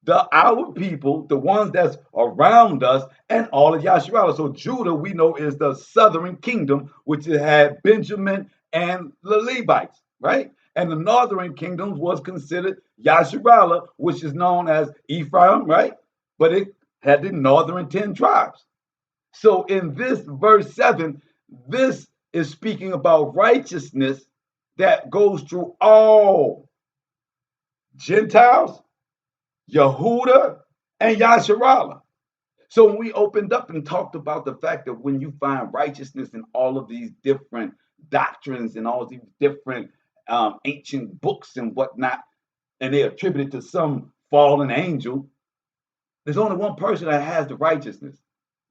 our people, the ones that's around us, and all of Yasharale. So Judah, we know, is the southern kingdom, which had Benjamin and the Levites, right? And the northern kingdom was considered Yasharale, which is known as Ephraim, right? But it had the northern 10 tribes. So in this verse 7, this is speaking about righteousness that goes through all Gentiles, Yehuda, and Yasharale. So when we opened up and talked about the fact that when you find righteousness in all of these different doctrines and all these different ancient books and whatnot, and they attribute it to some fallen angel, there's only one person that has the righteousness.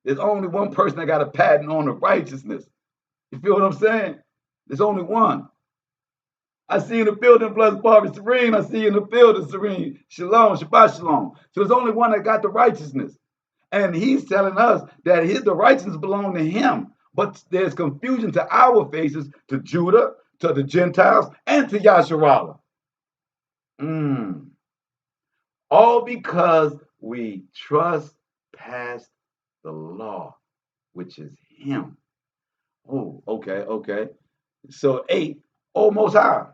There's only one person that got a patent on the righteousness. You feel what I'm saying? There's only one. I see in the building, bless Barbara Serene. I see in the building, Serene. Shalom, Shabbat Shalom. So there's only one that got the righteousness. And he's telling us that the righteousness belong to him. But there's confusion to our faces, to Judah, to the Gentiles, and to Yasharale. All because we trust past the law, which is him. Oh, okay. So 8, O Most High,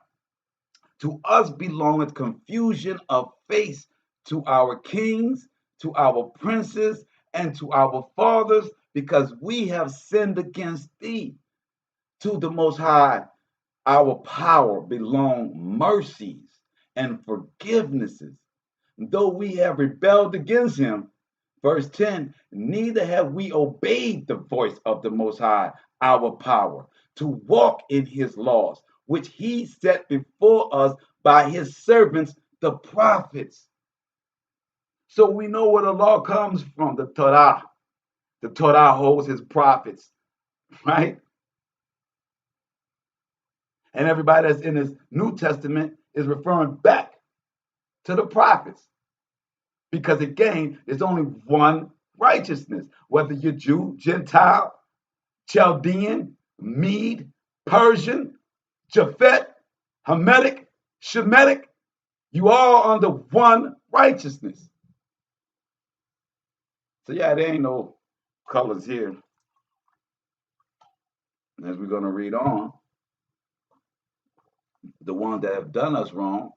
to us belongeth confusion of face, to our kings, to our princes, and to our fathers, because we have sinned against thee. To the Most High, our power belong mercies and forgivenesses, though we have rebelled against him. Verse 10, neither have we obeyed the voice of the Most High, our power, to walk in his laws, which he set before us by his servants, the prophets. So we know where the law comes from, the Torah. The Torah holds his prophets, right? And everybody that's in this New Testament is referring back to the prophets. Because again, there's only one righteousness, whether you're Jew, Gentile, Chaldean, Mede, Persian, Japhet, Hamitic, Shemitic, you all under one righteousness. So yeah, there ain't no colors here. As we're going to read on, the ones that have done us wrong,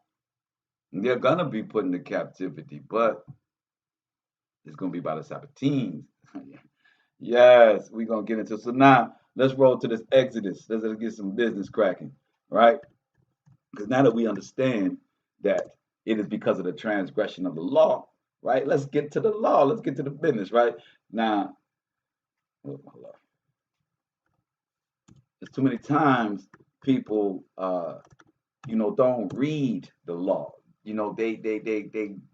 they're going to be put into captivity, but it's going to be by the Sabbateens. Yes, we're going to get into it. So now, let's roll to this Exodus. Let's get some business cracking, right? Because now that we understand that it is because of the transgression of the law, right? Let's get to the law. Let's get to the business, right? Now, hold on. There's too many times people, don't read the law. They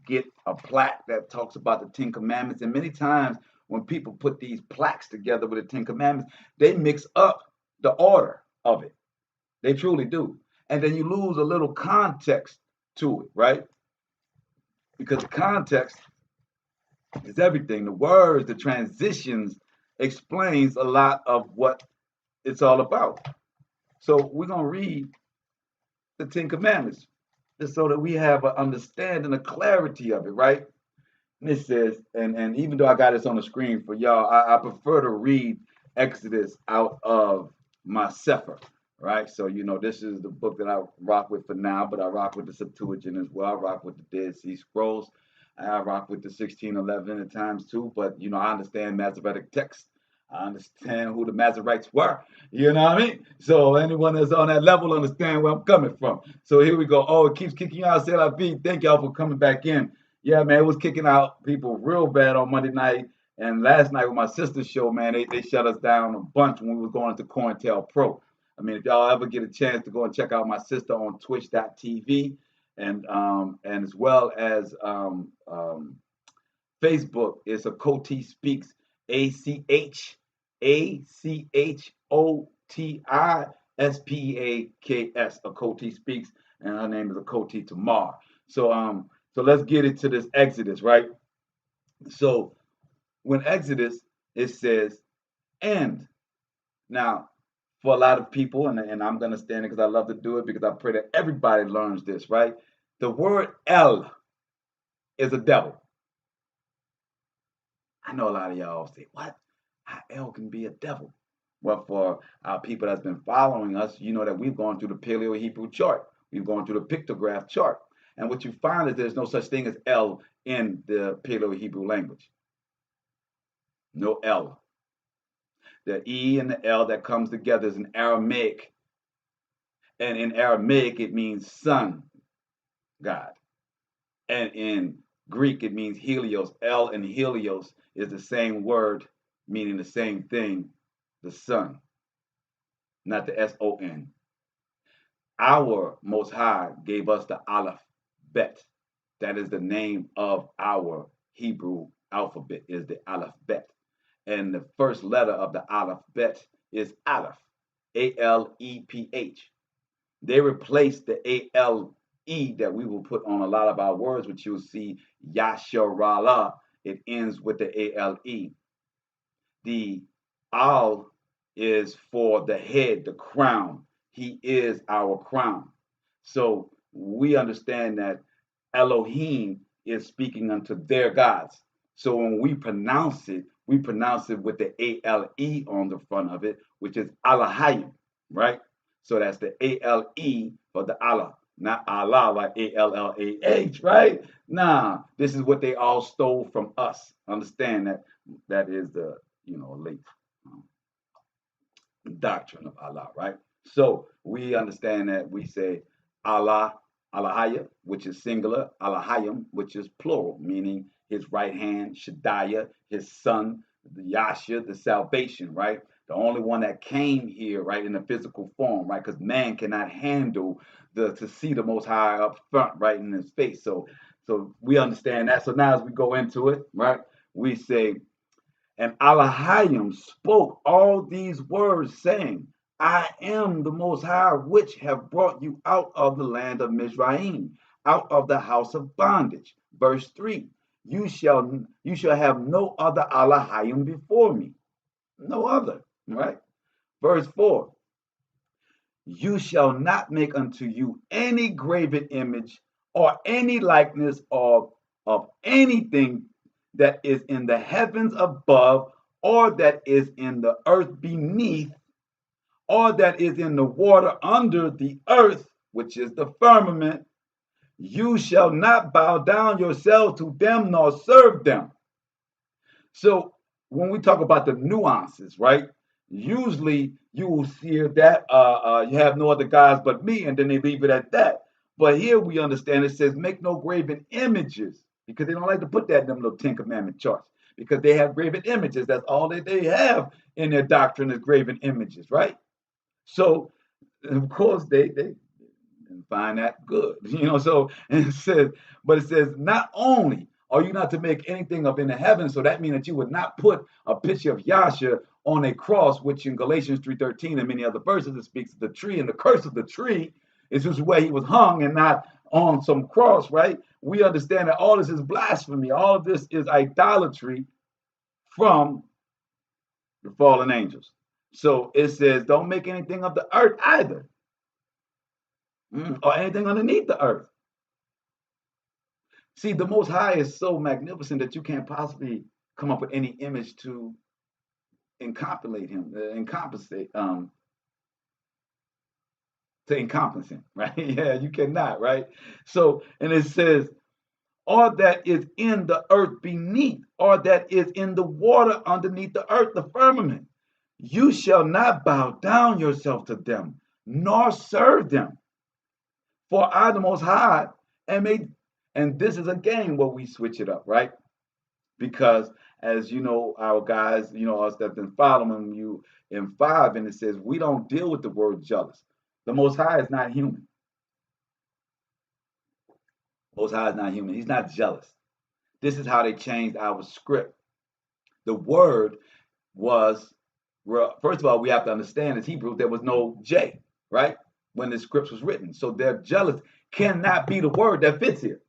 get a plaque that talks about the Ten Commandments, and many times when people put these plaques together with the Ten Commandments, they mix up the order of it. They truly do. And then you lose a little context to it, right? Because the context is everything. The words, the transitions explains a lot of what it's all about. So we're going to read the Ten Commandments just so that we have an understanding, a clarity of it, right? And it says, and even though I got this on the screen for y'all, I prefer to read Exodus out of my Sefer, right? So, this is the book that I rock with for now, but I rock with the Septuagint as well. I rock with the Dead Sea Scrolls. I rock with the 1611 at times too, but, I understand Masoretic text. I understand who the Masoretes were. You know what I mean? So anyone that's on that level understand where I'm coming from. So here we go. Oh, it keeps kicking out. C'est la vie. Thank y'all for coming back in. Yeah, man, it was kicking out people real bad on Monday night. And last night with my sister's show, man, they shut us down a bunch when we were going to COINTELPRO. I mean, if y'all ever get a chance to go and check out my sister on twitch.tv and as well as Facebook, it's a Koti Speaks, ACHACHOTISPAKS, a Koti Speaks, and her name is a Koti Tamar. So let's get into this Exodus, right? So when Exodus, it says, and. Now, for a lot of people, and I'm going to stand it because I love to do it because I pray that everybody learns this, right? The word El is a devil. I know a lot of y'all say, what? How El can be a devil? Well, for our people that's been following us, you know that we've gone through the Paleo-Hebrew chart. We've gone through the pictograph chart. And what you find is there's no such thing as El in the Paleo-Hebrew language. No El. The E and the L that comes together is in Aramaic. And in Aramaic, it means sun, God. And in Greek, it means Helios. El and Helios is the same word, meaning the same thing, the sun, not the S-O-N. Our Most High gave us the Aleph Bet. That is the name of our Hebrew alphabet, is the Aleph Bet. And the first letter of the Aleph Bet is Aleph, A-L-E-P-H. They replaced the A-L-E that we will put on a lot of our words, which you'll see Yasharale. It ends with the A-L-E. The Al is for the head, the crown. He is our crown. So we understand that Elohim is speaking unto their gods. So when we pronounce it, we pronounce it with the A-L-E on the front of it, which is Alahayim, right? So that's the A-L-E for the Allah, not Allah like A-L-L-A-H, right? Nah, this is what they all stole from us. Understand that that is the, late doctrine of Allah, right? So we understand that we say Allah, Alahaya, which is singular, Alahayim, which is plural, meaning his right hand, Shadiah, his son, the Yasha, the salvation, right? The only one that came here, right, in the physical form, right? Because man cannot handle to see the Most High up front, right, in his face. So we understand that. So now as we go into it, right, we say, and Alahayim spoke all these words, saying, I am the Most High, which have brought you out of the land of Mizraim, out of the house of bondage. Verse 3, you shall have no other Alahayim before me. No other, right? Verse 4, you shall not make unto you any graven image or any likeness of anything that is in the heavens above, or that is in the earth beneath, or that is in the water under the earth, which is the firmament. You shall not bow down yourselves to them nor serve them. So when we talk about the nuances, right? Usually you will hear that you have no other gods but me, and then they leave it at that. But here we understand it says, make no graven images, because they don't like to put that in them little 10 commandment charts, because they have graven images. That's all that they have in their doctrine is graven images, right? So, of course, they find that good, So and it says, but it says, not only are you not to make anything up in the heavens, so that means that you would not put a picture of Yasha on a cross, which in Galatians 3:13 and many other verses it speaks of the tree, and the curse of the tree is just where he was hung and not on some cross, right? We understand that all this is blasphemy. All of this is idolatry from the fallen angels. So it says, don't make anything of the earth either, or anything underneath the earth. See, the Most High is so magnificent that you can't possibly come up with any image to encompass him, to encompass him, right? Yeah, you cannot, right? So, and it says, or that is in the earth beneath, or that is in the water underneath the earth, the firmament. You shall not bow down yourself to them, nor serve them. For I, the Most High, and this is again where we switch it up, right? Because as you know, our guys, us that been following you in 5, and it says, we don't deal with the word jealous. The Most High is not human. Most High is not human. He's not jealous. This is how they changed our script. The word was, first of all, we have to understand as Hebrew, there was no J, right? When the script was written. So their jealous cannot be the word that fits here.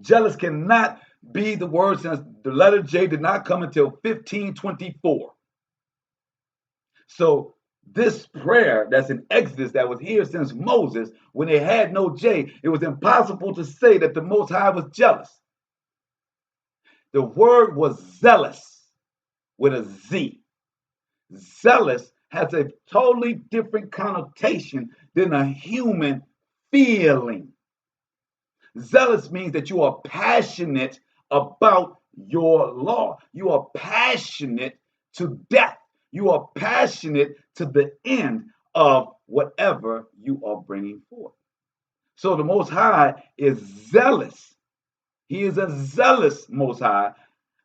Jealous cannot be the word, since the letter J did not come until 1524. So this prayer that's in Exodus that was here since Moses, when they had no J, it was impossible to say that the Most High was jealous. The word was zealous with a Z. Zealous has a totally different connotation than a human feeling. Zealous means that you are passionate about your law. You are passionate to death. You are passionate to the end of whatever you are bringing forth. So the Most High is zealous. He is a zealous Most High,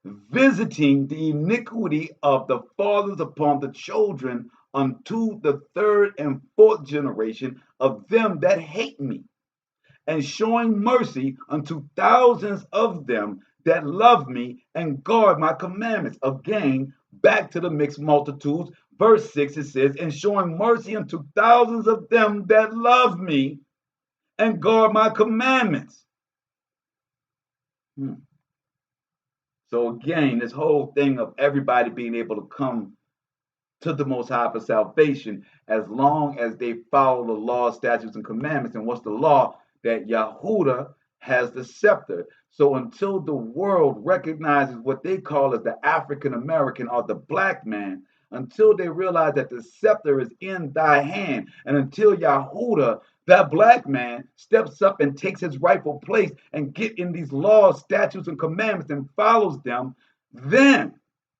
visiting the iniquity of the fathers upon the children unto the 3rd and 4th generation of them that hate me, and showing mercy unto thousands of them that love me and guard my commandments. Again, back to the mixed multitudes. Verse 6, it says, and showing mercy unto thousands of them that love me and guard my commandments. So again, this whole thing of everybody being able to come to the Most High for salvation, as long as they follow the law, statutes, and commandments. And what's the law? That Yahudah has the scepter. So until the world recognizes what they call as the African American or the black man, until they realize that the scepter is in thy hand, and until Yahudah, that black man, steps up and takes his rightful place and get in these laws, statutes, and commandments and follows them, then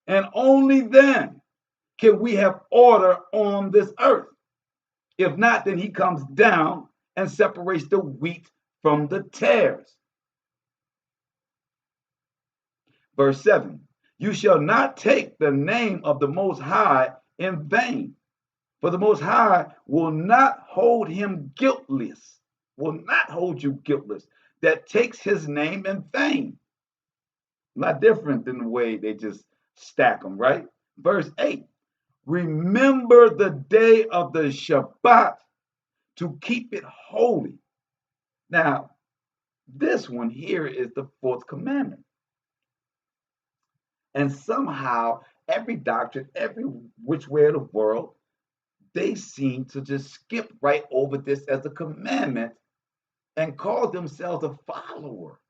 and only then can we have order on this earth. If not, then he comes down and separates the wheat from the tares. Verse 7, you shall not take the name of the Most High in vain, for the Most High will not hold him guiltless, will not hold you guiltless, that takes his name in vain. Not different than the way they just stack them, right? Verse 8, remember the day of the Shabbat to keep it holy. Now, this one here is the fourth commandment. And somehow, every doctrine, every which way of the world, they seem to just skip right over this as a commandment and call themselves a follower.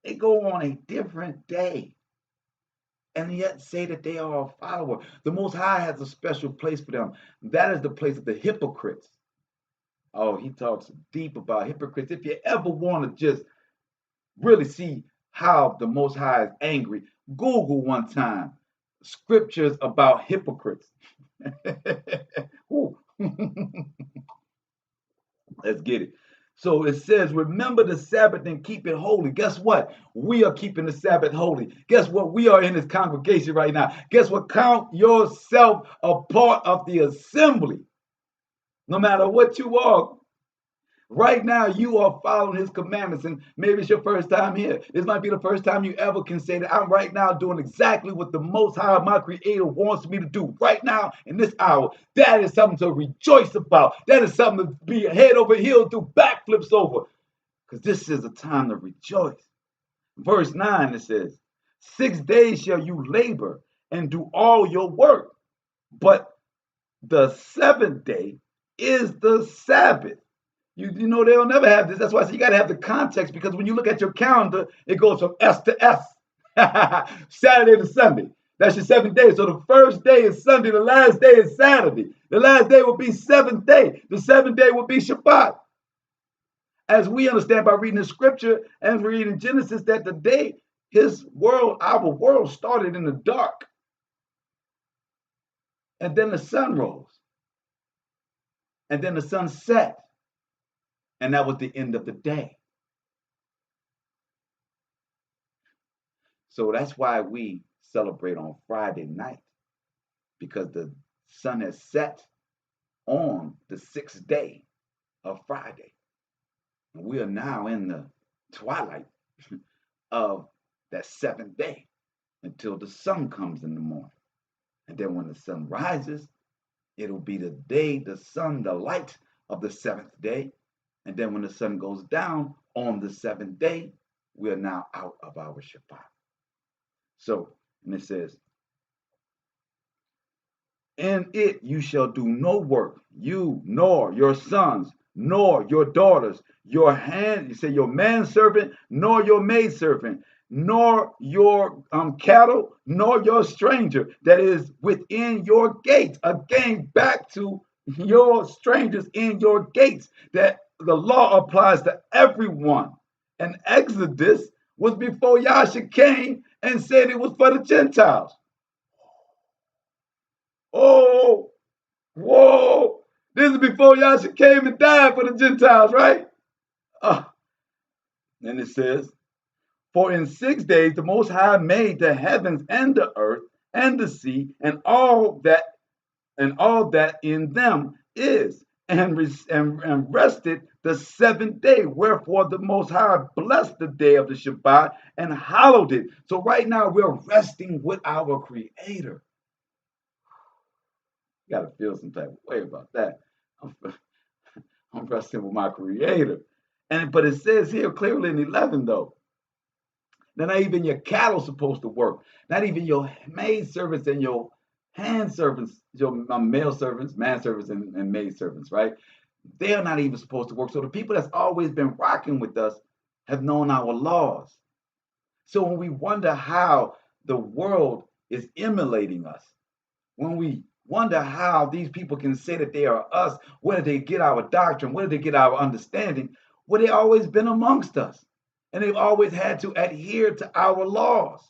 They go on a different day and yet say that they are a follower. The Most High has a special place for them. That is the place of the hypocrites. Oh, he talks deep about hypocrites. If you ever want to just really see how the Most High is angry, Google one time scriptures about hypocrites. Let's get it. So it says, remember the Sabbath and keep it holy. Guess what? We are keeping the Sabbath holy. Guess what? We are in this congregation right now. Guess what? Count yourself a part of the assembly. No matter what you are, right now you are following his commandments. And maybe it's your first time here. This might be the first time you ever can say that I'm right now doing exactly what the Most High, my Creator, wants me to do right now in this hour. That is something to rejoice about. That is something to be head over heels, do backflips over. Because this is a time to rejoice. Verse 9, it says, 6 days shall you labor and do all your work, but the seventh day is the Sabbath. You know, they'll never have this. That's why I say you got to have the context, because when you look at your calendar, it goes from S to S. Saturday to Sunday. That's your 7 days. So the first day is Sunday. The last day is Saturday. The last day will be seventh day. The seventh day will be Shabbat. As we understand by reading the scripture and reading Genesis, that the day his world, our world, started in the dark. And then the sun rose. And then the sun set. And that was the end of the day. So that's why we celebrate on Friday night, because the sun has set on the 6th day of Friday. And we are now in the twilight of that 7th day until the sun comes in the morning. And then when the sun rises, it'll be the day, the sun, the light of the 7th day. And then when the sun goes down on the 7th day, we are now out of our Shabbat. So, and it says, in it you shall do no work, you nor your sons, nor your daughters, your manservant, nor your maidservant, nor your cattle, nor your stranger that is within your gates. Again, back to your strangers in your gates, that the law applies to everyone. And Exodus was before Yasha came and said it was for the Gentiles. Oh, whoa. This is before Yasha came and died for the Gentiles, right? And it says, for in 6 days the Most High made the heavens and the earth and the sea and all that in them is, and rested the 7th day. Wherefore the Most High blessed the day of the Shabbat and hallowed it. So right now we're resting with our Creator. You got to feel some type of way about that. I'm resting with my Creator. But it says here clearly in 11 though, that not even your cattle supposed to work. Not even your maid servants and your hand servants, your male servants, manservants, and maid servants, right? They're not even supposed to work. So the people that's always been rocking with us, have known our laws. So when we wonder how the world is emulating us, when we wonder how these people can say that they are us, where did they get our doctrine, where did they get our understanding? Well, they've always been amongst us, and they've always had to adhere to our laws.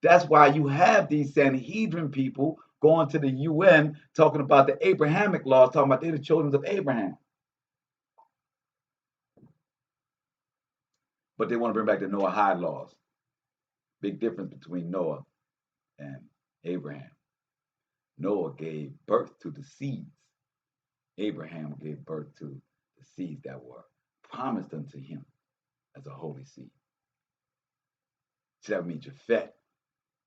That's why you have these Sanhedrin people going to the UN talking about the Abrahamic laws, talking about they're the children of Abraham. But they want to bring back the Noahide laws. Big difference between Noah and Abraham. Noah gave birth to the seeds. Abraham gave birth to the seeds that were promised unto him as a holy seed. So that means Japhet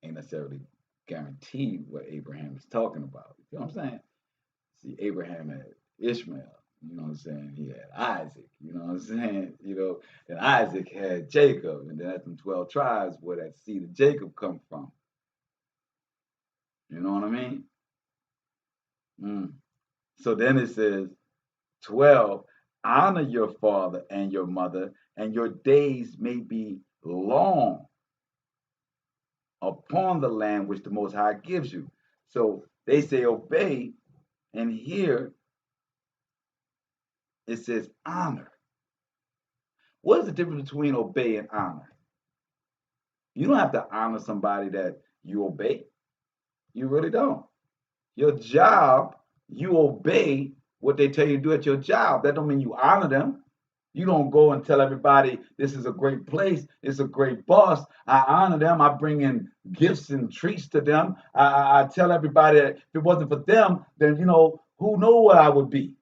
ain't necessarily guaranteed what Abraham is talking about. You know what I'm saying? See, Abraham had Ishmael. You know what I'm saying? He had Isaac. You know what I'm saying? You know, and Isaac had Jacob, and then that's them 12 tribes where that seed of Jacob come from. You know what I mean? So then it says, 12, honor your father and your mother, and your days may be long upon the land which the Most High gives you. So they say obey, and here it says honor. What is the difference between obey and honor? You don't have to honor somebody that you obey. You really don't. Your job, you obey what they tell you to do at your job. That don't mean you honor them. You don't go and tell everybody this is a great place, it's a great boss. I honor them. I bring in gifts and treats to them. I tell everybody that if it wasn't for them, then who know where I would be.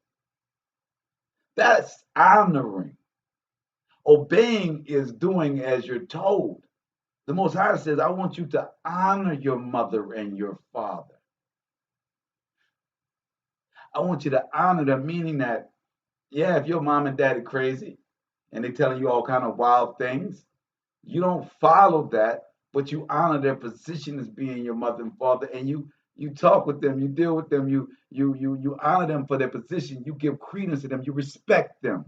That's honoring. Obeying is doing as you're told. The Most High says, I want you to honor your mother and your father. I want you to honor them, meaning that, yeah, if your mom and dad are crazy and they're telling you all kind of wild things, you don't follow that, but you honor their position as being your mother and father, and you talk with them, you deal with them, you honor them for their position, you give credence to them, you respect them.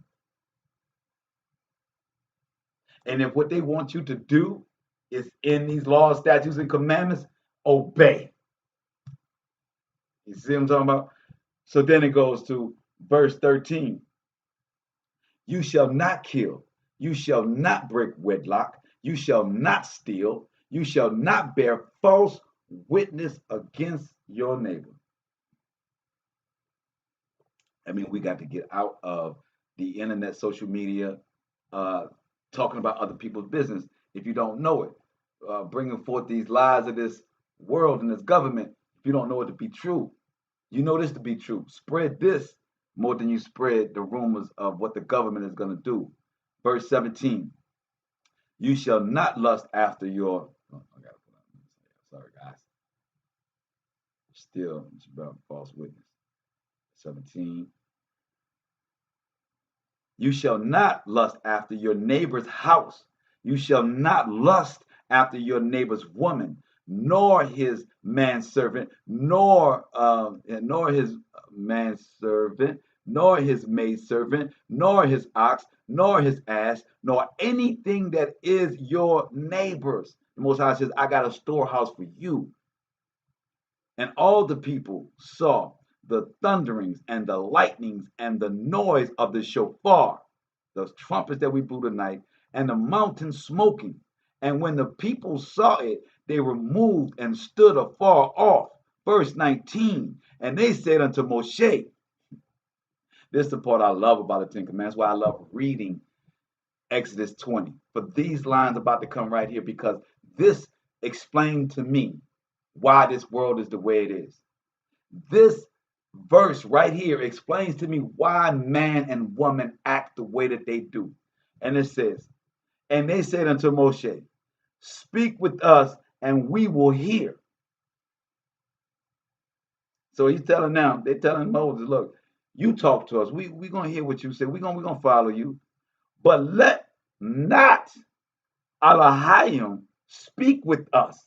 And if what they want you to do is in these laws, statutes, and commandments, obey. You see what I'm talking about? So then it goes to verse 13. You shall not kill. You shall not break wedlock. You shall not steal. You shall not bear false witness against your neighbor. I mean, we got to get out of the internet, social media, talking about other people's business if you don't know it. Bringing forth these lies of this world and this government if you don't know it to be true. You know this to be true. Spread this more than you spread the rumors of what the government is going to do. Verse 17. You shall not lust after your... Sorry, guys. Still, it's about false witness. 17. You shall not lust after your neighbor's house. You shall not lust after your neighbor's woman, nor his manservant, nor his manservant, nor his maidservant, nor his ox, nor his ass, nor anything that is your neighbor's. The Most High says, I got a storehouse for you. And all the people saw the thunderings and the lightnings and the noise of the shofar, those trumpets that we blew tonight, and the mountain smoking. And when the people saw it, they were moved and stood afar off. Verse 19, and they said unto Moshe, this is the part I love about the Ten Commandments, why I love reading Exodus 20. But these lines about to come right here, because this explained to me why this world is the way it is. This verse right here explains to me why man and woman act the way that they do. And it says, and they said unto Moshe, speak with us and we will hear. So he's telling them, they're telling Moses, look, you talk to us. We're going to hear what you say. We're going to follow you. But let not Elohim speak with us.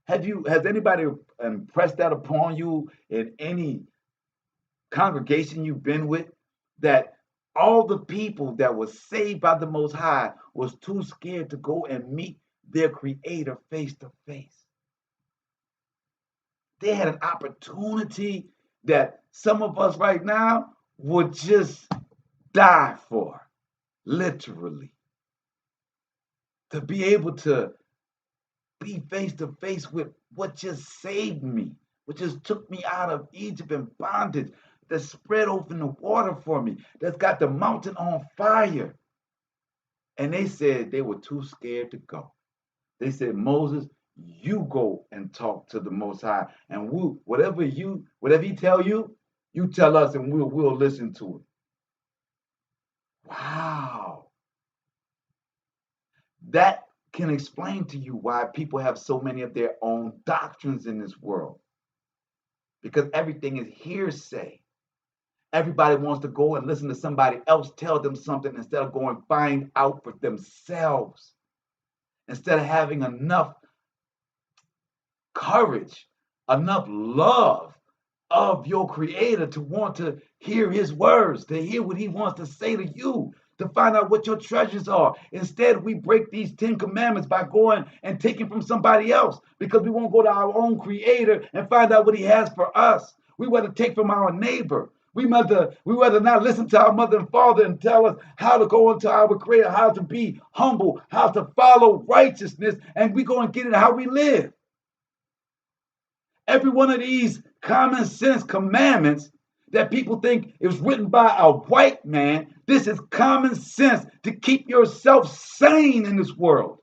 Has anybody impressed that upon you in any congregation you've been with? that all the people that were saved by the Most High was too scared to go and meet their Creator face to face. They had an opportunity that some of us right now would just die for, literally. To be able to be face to face with what just saved me, what just took me out of Egypt and bondage, that spread open the water for me, that's got the mountain on fire. And they said they were too scared to go. They said, Moses, you go and talk to the Most High, and whatever he tell you, you tell us, and we'll listen to it. Wow. That can explain to you why people have so many of their own doctrines in this world. Because everything is hearsay. Everybody wants to go and listen to somebody else tell them something instead of going and find out for themselves. Instead of having enough courage, enough love of your Creator to want to hear His words, to hear what He wants to say to you, to find out what your treasures are. Instead, we break these 10 commandments by going and taking from somebody else because we won't go to our own Creator and find out what He has for us. We want to take from our neighbor. We rather not listen to our mother and father and tell us how to go into our Creator, how to be humble, how to follow righteousness, and we go and get it how we live. Every one of these common sense commandments that people think is written by a white man, this is common sense to keep yourself sane in this world.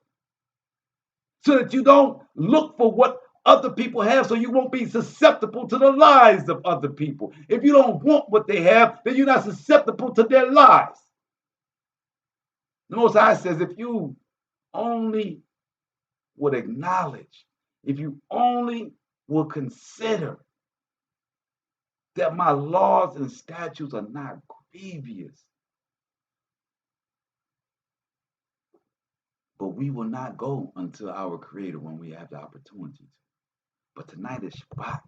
So that you don't look for what other people have, so you won't be susceptible to the lies of other people. If you don't want what they have, then you're not susceptible to their lies. The Most High says, if you only would acknowledge, if you only will consider that my laws and statutes are not grievous, but we will not go unto our Creator when we have the opportunity to. But tonight is Shabbat.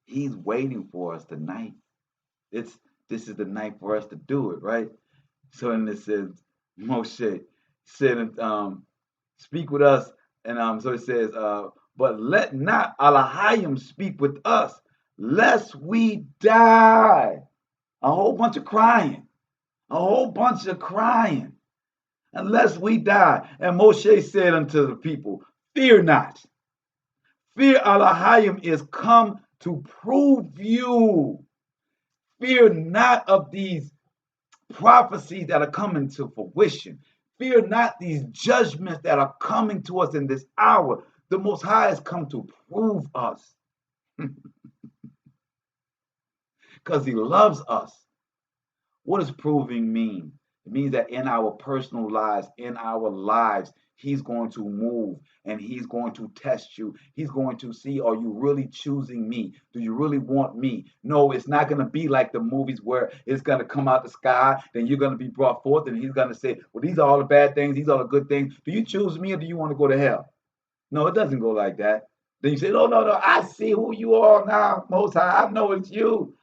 He's waiting for us tonight. This is the night for us to do it, right? So then it says, Moshe said, speak with us. And so it says, but let not Alahayim speak with us, lest we die. A whole bunch of crying. Unless we die. And Moshe said unto the people, fear not. Fear Alahayim is come to prove you. Fear not of these prophecies that are coming to fruition. Fear not these judgments that are coming to us in this hour. The Most High has come to prove us. Because He loves us. What does proving mean? It means that in our personal lives, He's going to move and He's going to test you. He's going to see, are you really choosing me? Do you really want me? No, it's not going to be like the movies where it's going to come out the sky, then you're going to be brought forth and He's going to say, well, these are all the bad things, these are the good things. Do you choose me or do you want to go to hell? No, it doesn't go like that. Then you say, no, I see who you are now, Most High. I know it's you.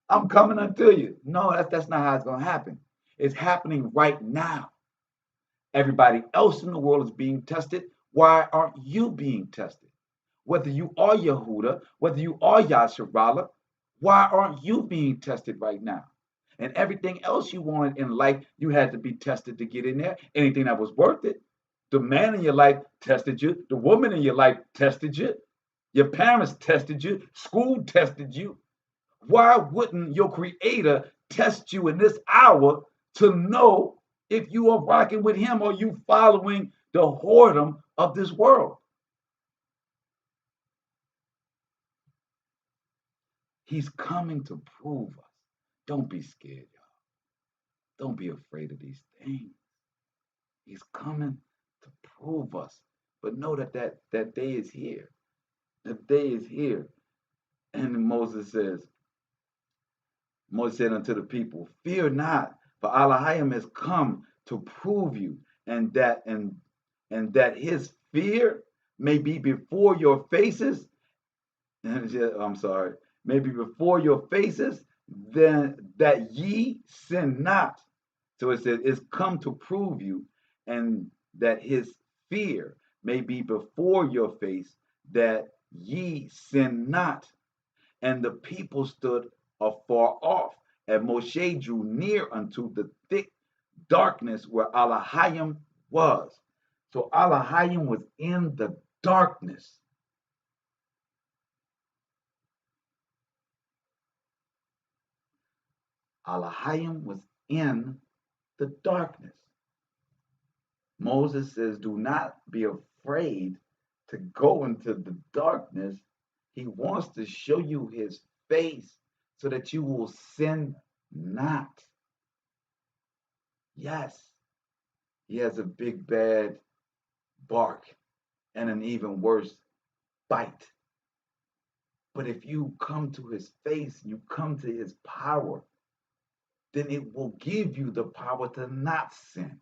I'm coming unto you. No, that's not how it's going to happen. It's happening right now. Everybody else in the world is being tested. Why aren't you being tested? Whether you are Yehuda, whether you are Yasharale, why aren't you being tested right now? And everything else you wanted in life, you had to be tested to get in there. Anything that was worth it. The man in your life tested you. The woman in your life tested you. Your parents tested you. School tested you. Why wouldn't your Creator test you in this hour to know if you are rocking with Him or you following the whoredom of this world? He's coming to prove us. Don't be scared, y'all. Don't be afraid of these things. He's coming to prove us. But know that day is here. The day is here. And Moses said unto the people, fear not, for Alahayim has come to prove you, and that His fear may be before your faces. May be before your faces, then that ye sin not. So it says, it's come to prove you, and that his fear may be before your face, that ye sin not. And the people stood afar off, and Moshe drew near unto the thick darkness where Elohim was. So Elohim was in the darkness. Elohim was in the darkness. Moses says, do not be afraid to go into the darkness. He wants to show you his face so that you will sin not. Yes, he has a big bad bark and an even worse bite. But if you come to his face, you come to his power, then it will give you the power to not sin.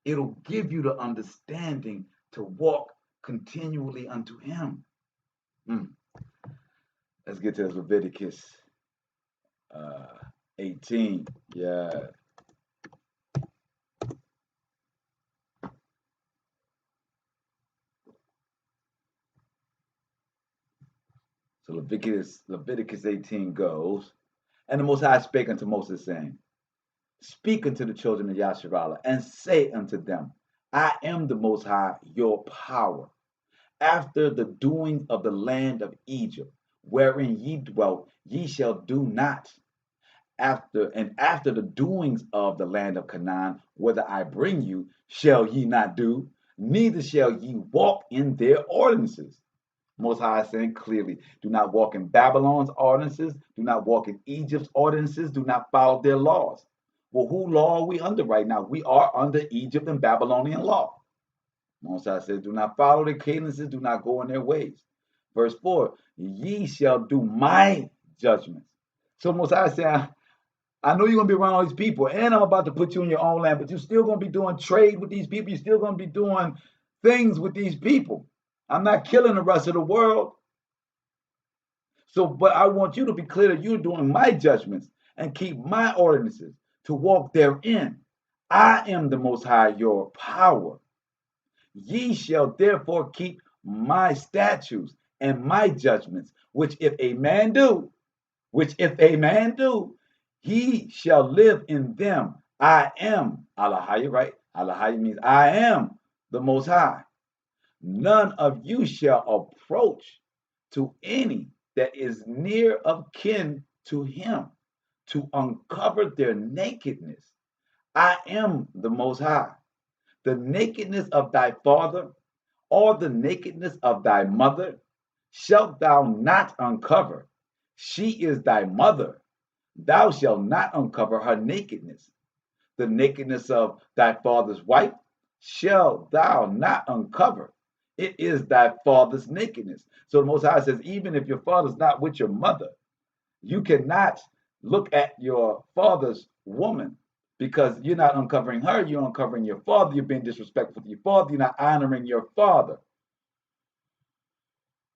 It'll give you the understanding to walk continually unto him. Let's get to Leviticus 18. Yeah. So Leviticus 18 goes, and the Most High spake unto Moses, saying, speak unto the children of Yasharale, and say unto them, I am the Most High, your power. After the doing of the land of Egypt, wherein ye dwelt, ye shall do not. After the doings of the land of Canaan, whither I bring you, shall ye not do, neither shall ye walk in their ordinances. Most High is saying clearly, do not walk in Babylon's ordinances, do not walk in Egypt's ordinances, do not follow their laws. Well, whose law are we under right now? We are under Egypt and Babylonian law. Most High says, do not follow their cadences, do not go in their ways. Verse 4, ye shall do my judgments. So Most High said, I know you're going to be around all these people, and I'm about to put you in your own land, but you're still going to be doing trade with these people. You're still going to be doing things with these people. I'm not killing the rest of the world. So, but I want you to be clear that you're doing my judgments and keep my ordinances to walk therein. I am the Most High, your power. Ye shall therefore keep my statutes and my judgments, which if a man do, he shall live in them. I am Elohim, right? Elohim means I am the Most High. None of you shall approach to any that is near of kin to him to uncover their nakedness. I am the Most High. The nakedness of thy father or the nakedness of thy mother shalt thou not uncover. She is thy mother. Thou shalt not uncover her nakedness. The nakedness of thy father's wife shalt thou not uncover. It is thy father's nakedness. So the Most High says, even if your father's not with your mother, you cannot look at your father's woman because you're not uncovering her, you're uncovering your father, you're being disrespectful to your father, you're not honoring your father.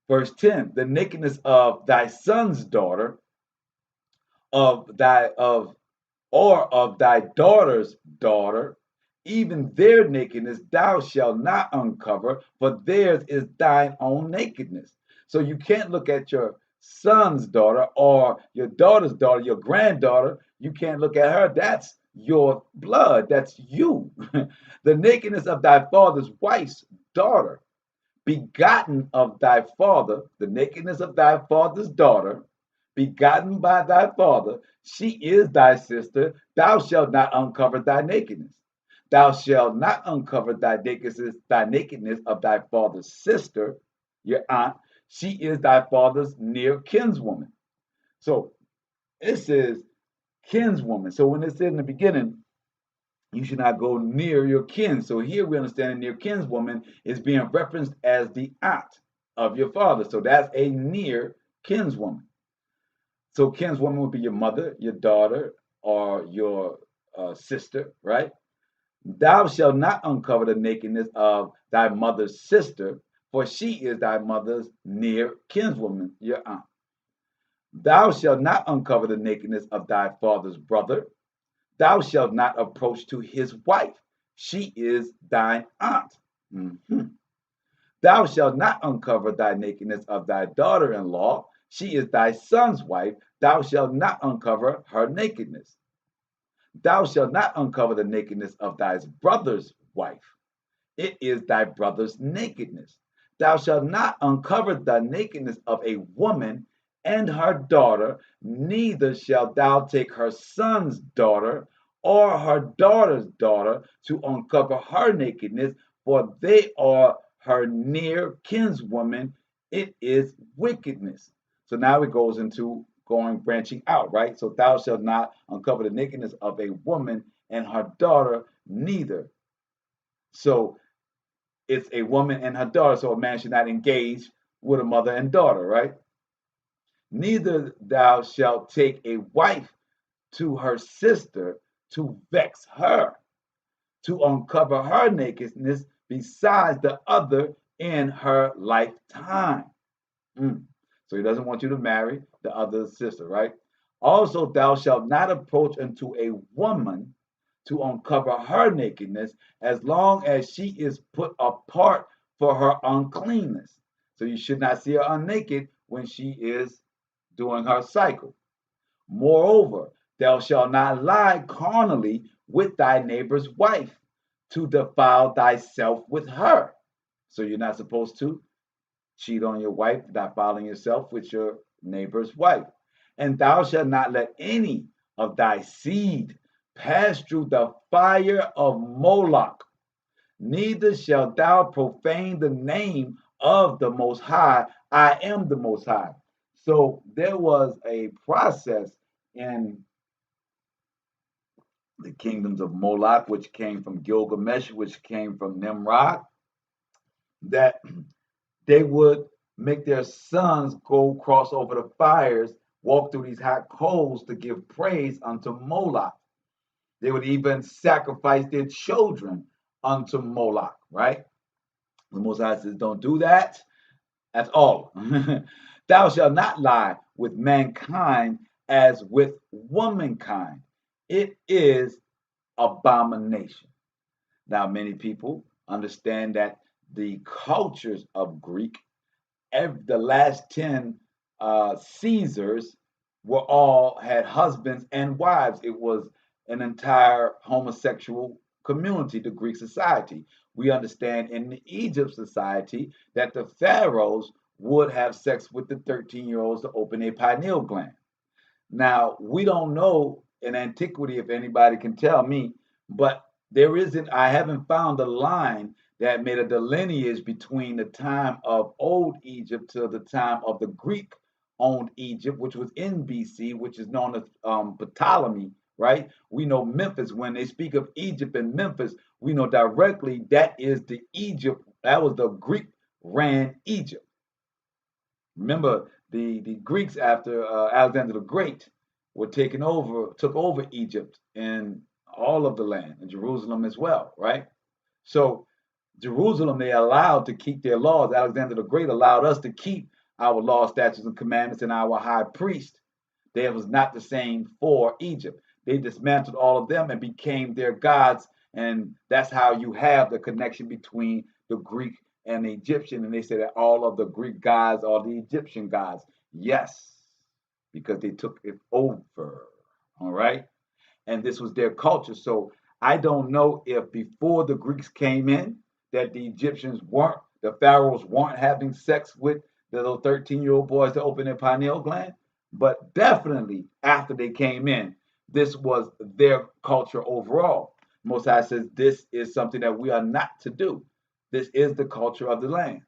Verse 10, the nakedness of thy son's daughter, of thy daughter's daughter, even their nakedness thou shalt not uncover, for theirs is thine own nakedness. So you can't look at your son's daughter or your daughter's daughter, your granddaughter. You can't look at her. That's your blood. That's you. The nakedness of thy father's wife's daughter, begotten of thy father, the nakedness of thy father's daughter, begotten by thy father, she is thy sister. Thou shalt not uncover thy nakedness. Thou shalt not uncover thy nakedness of thy father's sister, your aunt. She is thy father's near kinswoman. So it says kinswoman. So when it said in the beginning, you should not go near your kin. So here we understand near kinswoman is being referenced as the aunt of your father. So that's a near kinswoman. So kinswoman would be your mother, your daughter, or your sister, right? Thou shalt not uncover the nakedness of thy mother's sister, for she is thy mother's near kinswoman, your aunt. Thou shalt not uncover the nakedness of thy father's brother. Thou shalt not approach to his wife. She is thine aunt. Mhm. Thou shalt not uncover thy nakedness of thy daughter-in-law. She is thy son's wife. Thou shalt not uncover her nakedness. Thou shalt not uncover the nakedness of thy brother's wife. It is thy brother's nakedness. Thou shalt not uncover the nakedness of a woman and her daughter, neither shalt thou take her son's daughter or her daughter's daughter to uncover her nakedness, for they are her near kinswoman. It is wickedness. So now it goes into branching out, right? So thou shalt not uncover the nakedness of a woman and her daughter, neither. So it's a woman and her daughter, so a man should not engage with a mother and daughter, right? Neither thou shalt take a wife to her sister to vex her, to uncover her nakedness besides the other in her lifetime. So he doesn't want you to marry the other sister, right? Also, thou shalt not approach unto a woman to uncover her nakedness as long as she is put apart for her uncleanness. So you should not see her naked when she is doing her cycle. Moreover, thou shalt not lie carnally with thy neighbor's wife to defile thyself with her. So you're not supposed to cheat on your wife, defiling yourself with your neighbor's wife. And thou shalt not let any of thy seed pass through the fire of Moloch, neither shalt thou profane the name of the Most High. I am the Most High. So there was a process in the kingdoms of Moloch, which came from Gilgamesh, which came from Nimrod, that they would make their sons go cross over the fires, walk through these hot coals to give praise unto Moloch. They would even sacrifice their children unto Moloch, right? The Most High says, don't do that at all. Thou shalt not lie with mankind as with womankind. It is abomination. Now, many people understand that the cultures of Greek, the last 10 Caesars were all had husbands and wives. It was an entire homosexual community, the Greek society. We understand in the Egypt society that the pharaohs would have sex with the 13-year-olds to open a pineal gland. Now, we don't know in antiquity, if anybody can tell me, but I haven't found a line that made a lineage between the time of old Egypt to the time of the Greek-owned Egypt, which was in BC, which is known as Ptolemy, right? We know Memphis. When they speak of Egypt and Memphis, we know directly that is the Egypt, that was the Greek ran Egypt. Remember, the Greeks after Alexander the Great took over Egypt and all of the land, and Jerusalem as well, right? So Jerusalem, they allowed to keep their laws. Alexander the Great allowed us to keep our laws, statutes, and commandments, and our high priest. That was not the same for Egypt. They dismantled all of them and became their gods, and that's how you have the connection between the Greek and the Egyptian. And they say that all of the Greek gods are the Egyptian gods. Yes, because they took it over. All right. And this was their culture. So I don't know if before the Greeks came in that the pharaohs weren't having sex with the little 13-year-old boys to open their pineal gland, but definitely after they came in, this was their culture overall. Most High says this is something that we are not to do. This is the culture of the land.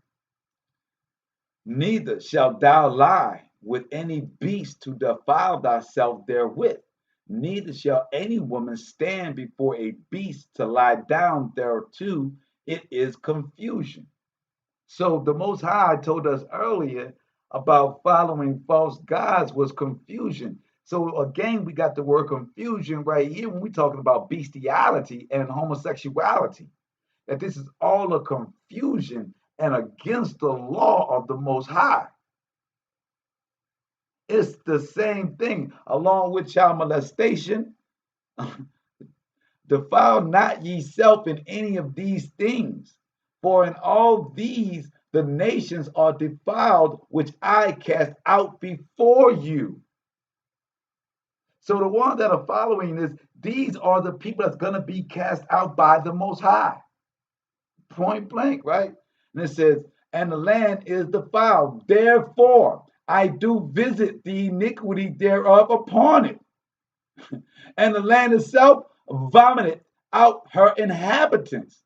Neither shalt thou lie with any beast to defile thyself therewith. Neither shall any woman stand before a beast to lie down thereto. It is confusion. So the Most High told us earlier about following false gods was confusion. So again, we got the word confusion right here when we're talking about bestiality and homosexuality. That this is all a confusion and against the law of the Most High. It's the same thing, along with child molestation. Defile not ye self in any of these things, for in all these the nations are defiled, which I cast out before you. So the ones that are following this, these are the people that's going to be cast out by the Most High. Point blank, right? And it says, and the land is defiled. Therefore, I do visit the iniquity thereof upon it. And the land itself vomited out her inhabitants.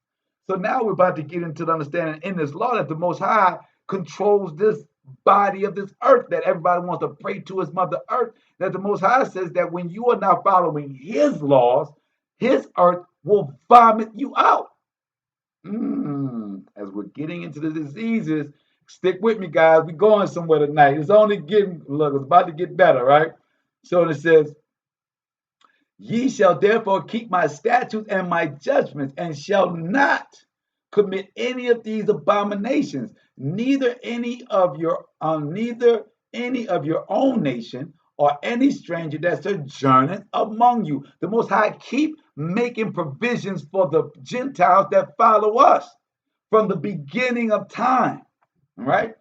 So now we're about to get into the understanding in this law that the Most High controls this body of this earth, that everybody wants to pray to his mother earth, that the Most High says that when you are not following his laws, his earth will vomit you out. As we're getting into the diseases, stick with me, guys. We're going somewhere tonight. It's only getting, look, it's about to get better, right? So it says, ye shall therefore keep my statutes and my judgments, and shall not commit any of these abominations, neither any of your own nation, or any stranger that sojourneth among you. The Most High keep making provisions for the Gentiles that follow us from the beginning of time, right?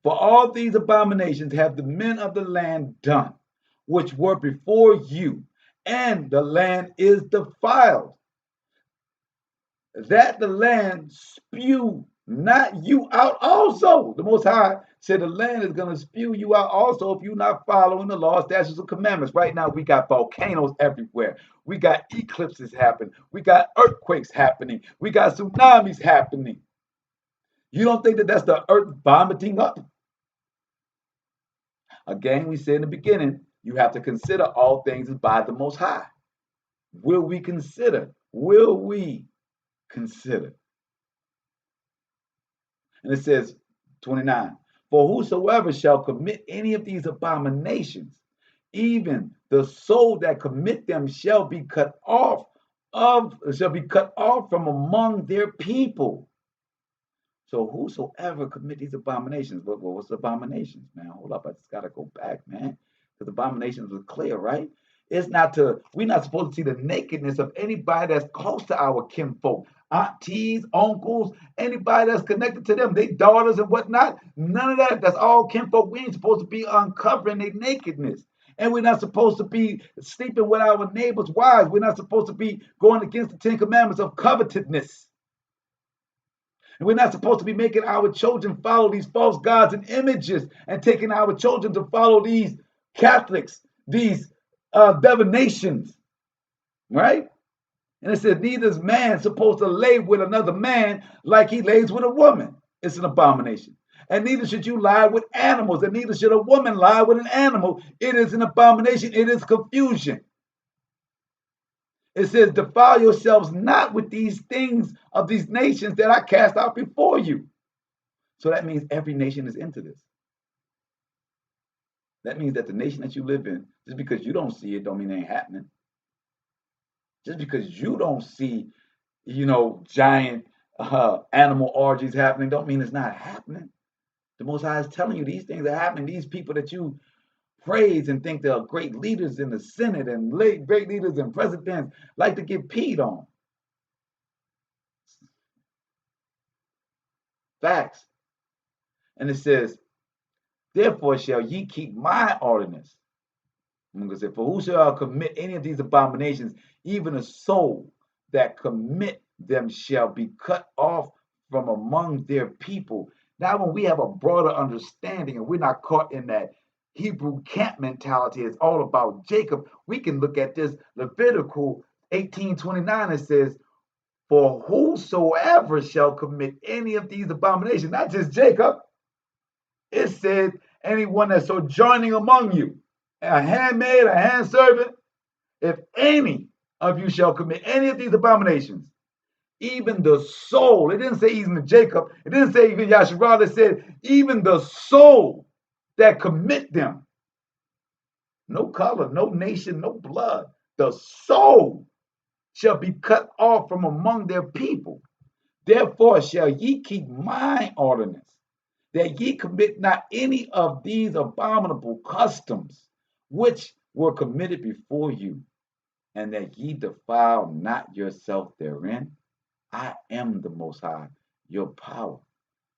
For all these abominations have the men of the land done, which were before you, and the land is defiled, that the land spew not you out also. The Most High said the land is going to spew you out also if you're not following the law, statutes, and commandments. Right now, we got volcanoes everywhere. We got eclipses happening. We got earthquakes happening. We got tsunamis happening. You don't think that that's the earth vomiting up? Again, we said in the beginning, you have to consider all things by the Most High. Will we consider? Will we consider? And it says, 29, for whosoever shall commit any of these abominations, even the soul that commit them shall be cut off from among their people. So whosoever commit these abominations, what's abominations, man? Hold up, I just gotta go back, man. Because abominations was clear, right? We're not supposed to see the nakedness of anybody that's close to our kinfolk. Aunties, uncles, anybody that's connected to them, they daughters and whatnot. None of that. That's all kinfolk. We ain't supposed to be uncovering their nakedness. And we're not supposed to be sleeping with our neighbors' wives. We're not supposed to be going against the 10 commandments of covetousness. And we're not supposed to be making our children follow these false gods and images and taking our children to follow these Catholics, these divinations, right? And it says, neither is man supposed to lay with another man like he lays with a woman. It's an abomination. And neither should you lie with animals, and neither should a woman lie with an animal. It is an abomination. It is confusion. It says, defile yourselves not with these things of these nations that I cast out before you. So that means every nation is into this. That means that the nation that you live in, just because you don't see it, don't mean it ain't happening. Just because you don't see, giant animal orgies happening, don't mean it's not happening. The Most High is telling you these things are happening. These people that you praise and think they're great leaders in the Senate and great leaders and presidents like to get peed on. Facts. And it says, therefore shall ye keep my ordinance. I'm going to say, for who shall commit any of these abominations, even a soul that commit them shall be cut off from among their people. Now, when we have a broader understanding and we're not caught in that Hebrew camp mentality, it's all about Jacob, we can look at this Levitical 18:29. It says, for whosoever shall commit any of these abominations, not just Jacob, it said anyone that's sojourning among you, a handmaid, a handservant, if any of you shall commit any of these abominations, even the soul, it didn't say even Jacob, it didn't say even Yasharale, it said even the soul that commit them. No color, no nation, no blood. The soul shall be cut off from among their people. Therefore shall ye keep my ordinance that ye commit not any of these abominable customs which were committed before you, and that ye defile not yourself therein. I am the Most High, your power.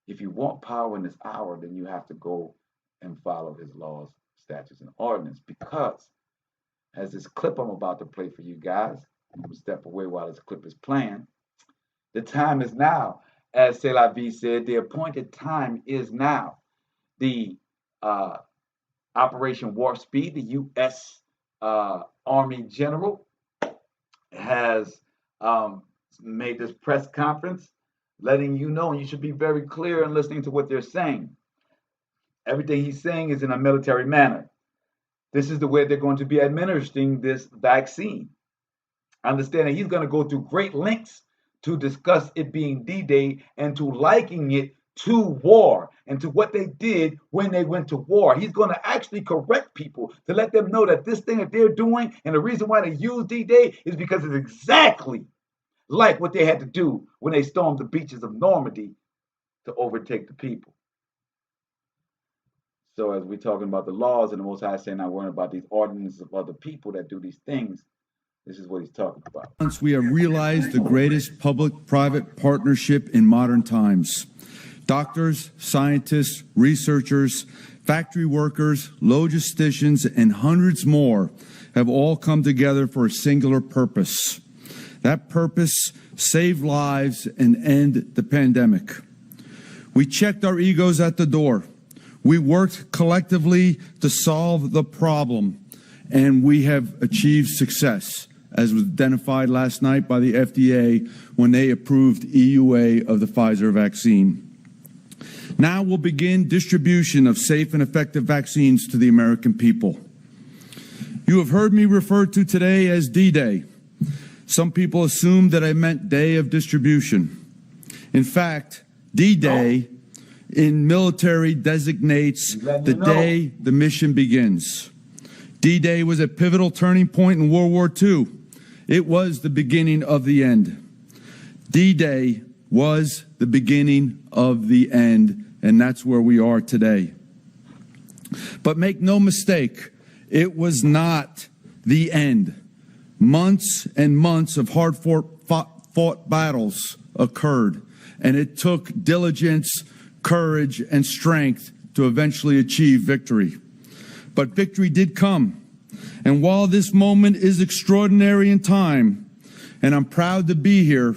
If you want power in this hour, then you have to go and follow his laws, statutes, and ordinance. Because, as this clip I'm about to play for you guys, I'm going to step away while this clip is playing. The time is now. As Selavi said, the appointed time is now. The Operation Warp Speed, the U.S. Army General, has made this press conference letting you know, and you should be very clear in listening to what they're saying. Everything he's saying is in a military manner. This is the way they're going to be administering this vaccine. Understand that he's going to go through great lengths to discuss it being D-Day and to liking it to war and to what they did when they went to war. He's going to actually correct people to let them know that this thing that they're doing and the reason why they use D-Day is because it's exactly like what they had to do when they stormed the beaches of Normandy to overtake the people. So as we're talking about the laws and the Most High saying not worrying about these ordinances of other people that do these things, this is what he's talking about. Once we have realized the greatest public-private partnership in modern times. Doctors, scientists, researchers, factory workers, logisticians, and hundreds more have all come together for a singular purpose. That purpose, save lives and end the pandemic. We checked our egos at the door. We worked collectively to solve the problem, and we have achieved success, as was identified last night by the FDA when they approved EUA of the Pfizer vaccine. Now we'll begin distribution of safe and effective vaccines to the American people. You have heard me refer to today as D-Day. Some people assumed that I meant day of distribution. In fact, D-Day in military designates the day the mission begins. D-Day was a pivotal turning point in World War II. It was the beginning of the end. D-Day was the beginning of the end, and that's where we are today. But make no mistake, it was not the end. Months and months of hard-fought battles occurred, and it took diligence, courage, and strength to eventually achieve victory. But victory did come. And while this moment is extraordinary in time, and I'm proud to be here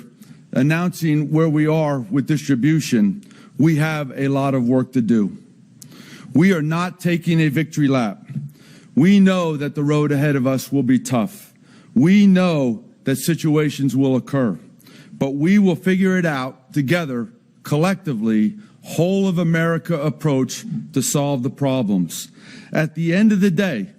announcing where we are with distribution, we have a lot of work to do. We are not taking a victory lap. We know that the road ahead of us will be tough. We know that situations will occur, but we will figure it out together, collectively, whole of America approach to solve the problems. At the end of the day,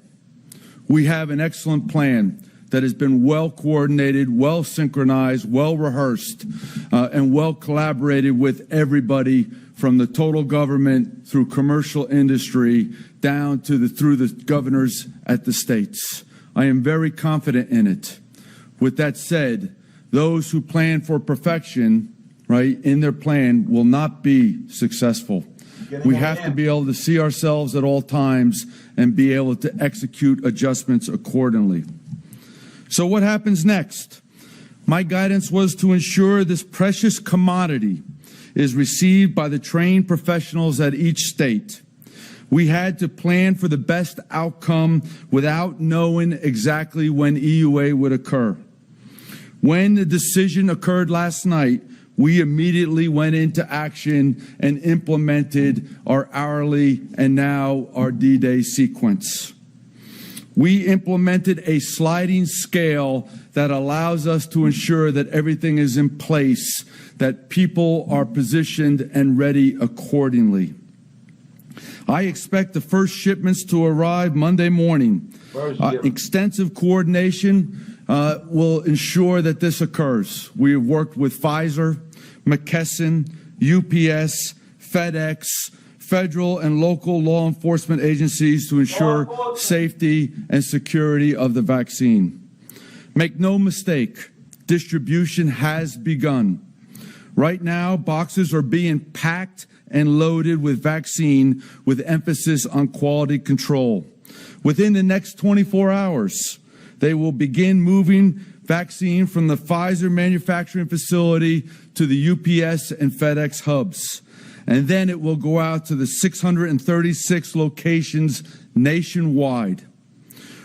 we have an excellent plan that has been well coordinated, well synchronized, well rehearsed, and well collaborated with everybody from the total government through commercial industry down to through the governors at the states. I am very confident in it. With that said, those who plan for perfection, right, in their plan will not be successful. We have to be able to see ourselves at all times and be able to execute adjustments accordingly. So what happens next? My guidance was to ensure this precious commodity is received by the trained professionals at each state. We had to plan for the best outcome without knowing exactly when EUA would occur. When the decision occurred last night, we immediately went into action and implemented our hourly and now our D-Day sequence. We implemented a sliding scale that allows us to ensure that everything is in place, that people are positioned and ready accordingly. I expect the first shipments to arrive Monday morning. Extensive coordination will ensure that this occurs. We have worked with Pfizer, McKesson, UPS, FedEx, federal and local law enforcement agencies to ensure safety and security of the vaccine. Make no mistake, distribution has begun. Right now, boxes are being packed and loaded with vaccine with emphasis on quality control. Within the next 24 hours, they will begin moving vaccine from the Pfizer manufacturing facility to the UPS and FedEx hubs. And then it will go out to the 636 locations nationwide,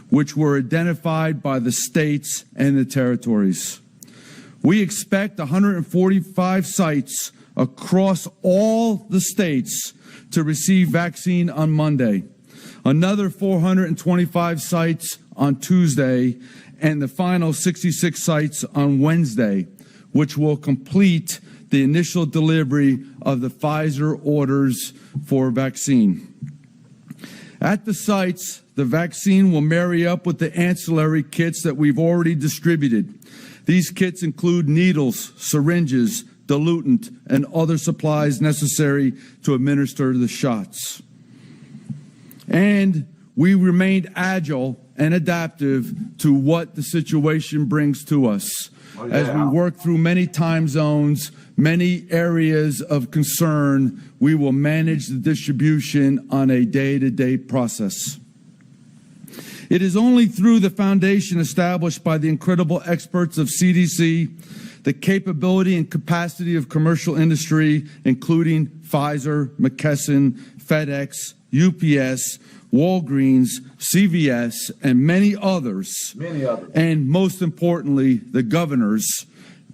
which were identified by the states and the territories. We expect 145 sites across all the states to receive vaccine on Monday, another 425 sites on Tuesday, and the final 66 sites on Wednesday, which will complete the initial delivery of the Pfizer orders for vaccine. At the sites, the vaccine will marry up with the ancillary kits that we've already distributed. These kits include needles, syringes, diluent, and other supplies necessary to administer the shots. And we remained agile and adaptive to what the situation brings to us. As we work through many time zones, many areas of concern, we will manage the distribution on a day-to-day process. It is only through the foundation established by the incredible experts of CDC, the capability and capacity of commercial industry, including Pfizer, McKesson, FedEx, UPS, Walgreens, CVS, and many others, and most importantly, the governors,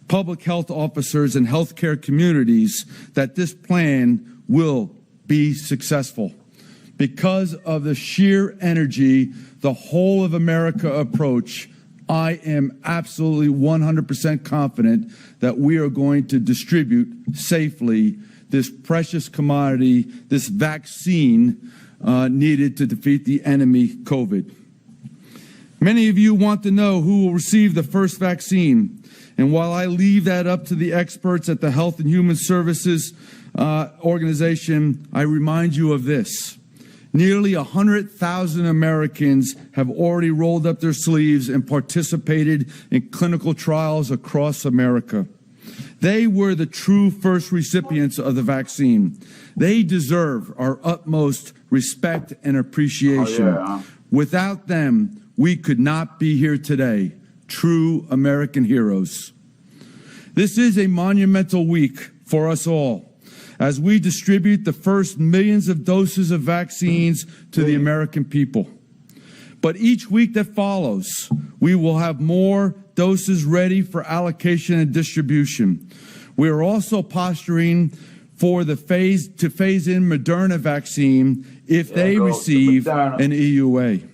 public health officers, and healthcare communities, that this plan will be successful. Because of the sheer energy, the whole of America approach, I am absolutely 100% confident that we are going to distribute safely this precious commodity, this vaccine needed to defeat the enemy, COVID. Many of you want to know who will receive the first vaccine. And while I leave that up to the experts at the Health and Human Services organization, I remind you of this. Nearly 100,000 Americans have already rolled up their sleeves and participated in clinical trials across America. They were the true first recipients of the vaccine. They deserve our utmost respect and appreciation. Without them, we could not be here today. True American heroes. This is a monumental week for us all as we distribute the first millions of doses of vaccines to the American people. But each week that follows, we will have more doses ready for allocation and distribution. We are also posturing for the phase in Moderna vaccine if they receive an EUA.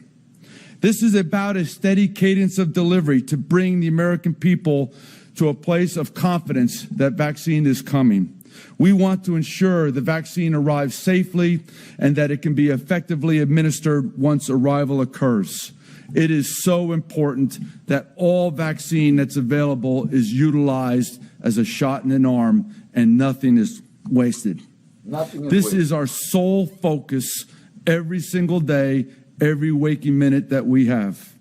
This is about a steady cadence of delivery to bring the American people to a place of confidence that vaccine is coming. We want to ensure the vaccine arrives safely and that it can be effectively administered once arrival occurs. It is so important that all vaccine that's available is utilized as a shot in an arm and nothing is wasted. This is our sole focus every single day, every waking minute that we have.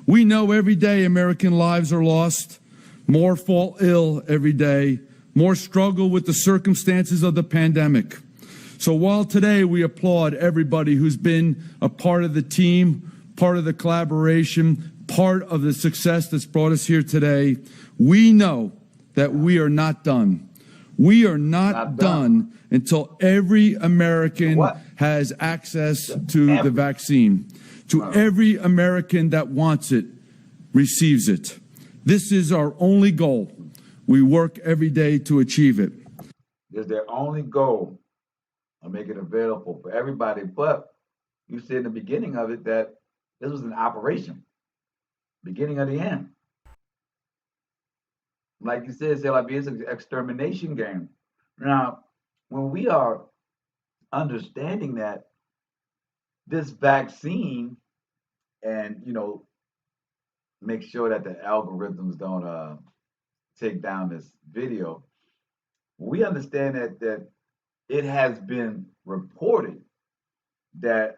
We know every day American lives are lost, more fall ill every day, more struggle with the circumstances of the pandemic. So while today we applaud everybody who's been a part of the team, part of the collaboration, part of the success that's brought us here today, we know that we are not done. We are not done until every American has access to the vaccine. To every American that wants it, receives it. This is our only goal. We work every day to achieve it. It's their only goal to make it available for everybody. But you said in the beginning of it that this was an operation, beginning of the end. Like you said, it's an extermination game. Now, when we are understanding that this vaccine and, make sure that the algorithms don't take down this video, we understand that it has been reported that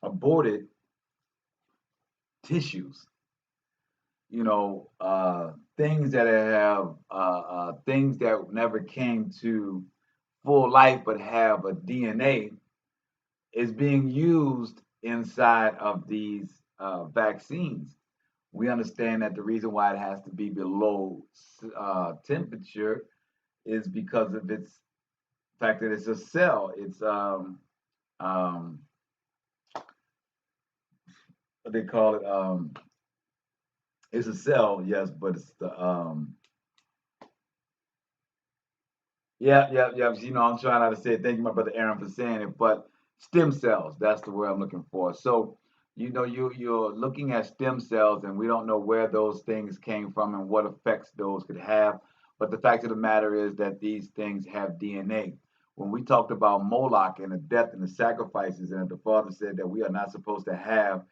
aborted tissues things that have things that never came to full life but have a DNA is being used inside of these vaccines. We understand that the reason why it has to be below temperature is because of its fact that it's a cell. It's what they call it. It's a cell, yes, but it's the yeah. I'm trying not to say it. Thank you, my brother Aaron, for saying it. But stem cells, that's the word I'm looking for. So, you're looking at stem cells, and we don't know where those things came from and what effects those could have. But the fact of the matter is that these things have DNA. When we talked about Moloch and the death and the sacrifices, and the Father said that we are not supposed to have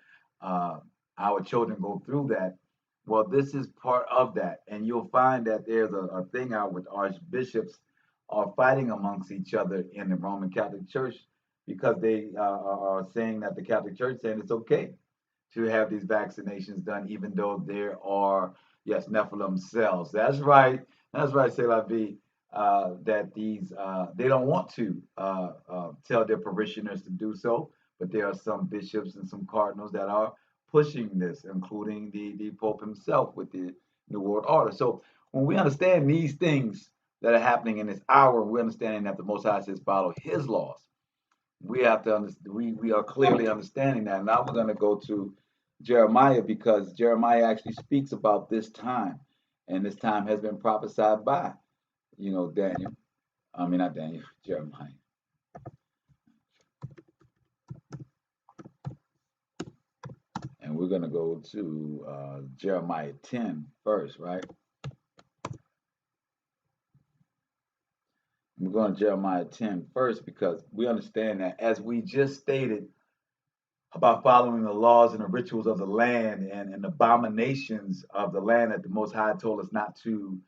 our children go through that. Well, this is part of that. And you'll find that there's a thing out with archbishops are fighting amongst each other in the Roman Catholic Church because they are saying that the Catholic Church saying it's okay to have these vaccinations done, even though there are, yes, Nephilim cells. That's right, C'est la vie. That these they don't want to tell their parishioners to do so, but there are some bishops and some cardinals that are pushing this, including the Pope himself with the New World Order. So when we understand these things that are happening in this hour, we're understanding that the Most High says follow His laws. We have to understand. We are clearly understanding that. Now we're going to go to Jeremiah because Jeremiah actually speaks about this time, and this time has been prophesied by, Daniel. I mean, not Daniel, Jeremiah. And we're going to go to Jeremiah 10 first, right? We're going to Jeremiah 10 first because we understand that as we just stated about following the laws and the rituals of the land and abominations of the land that the Most High told us not to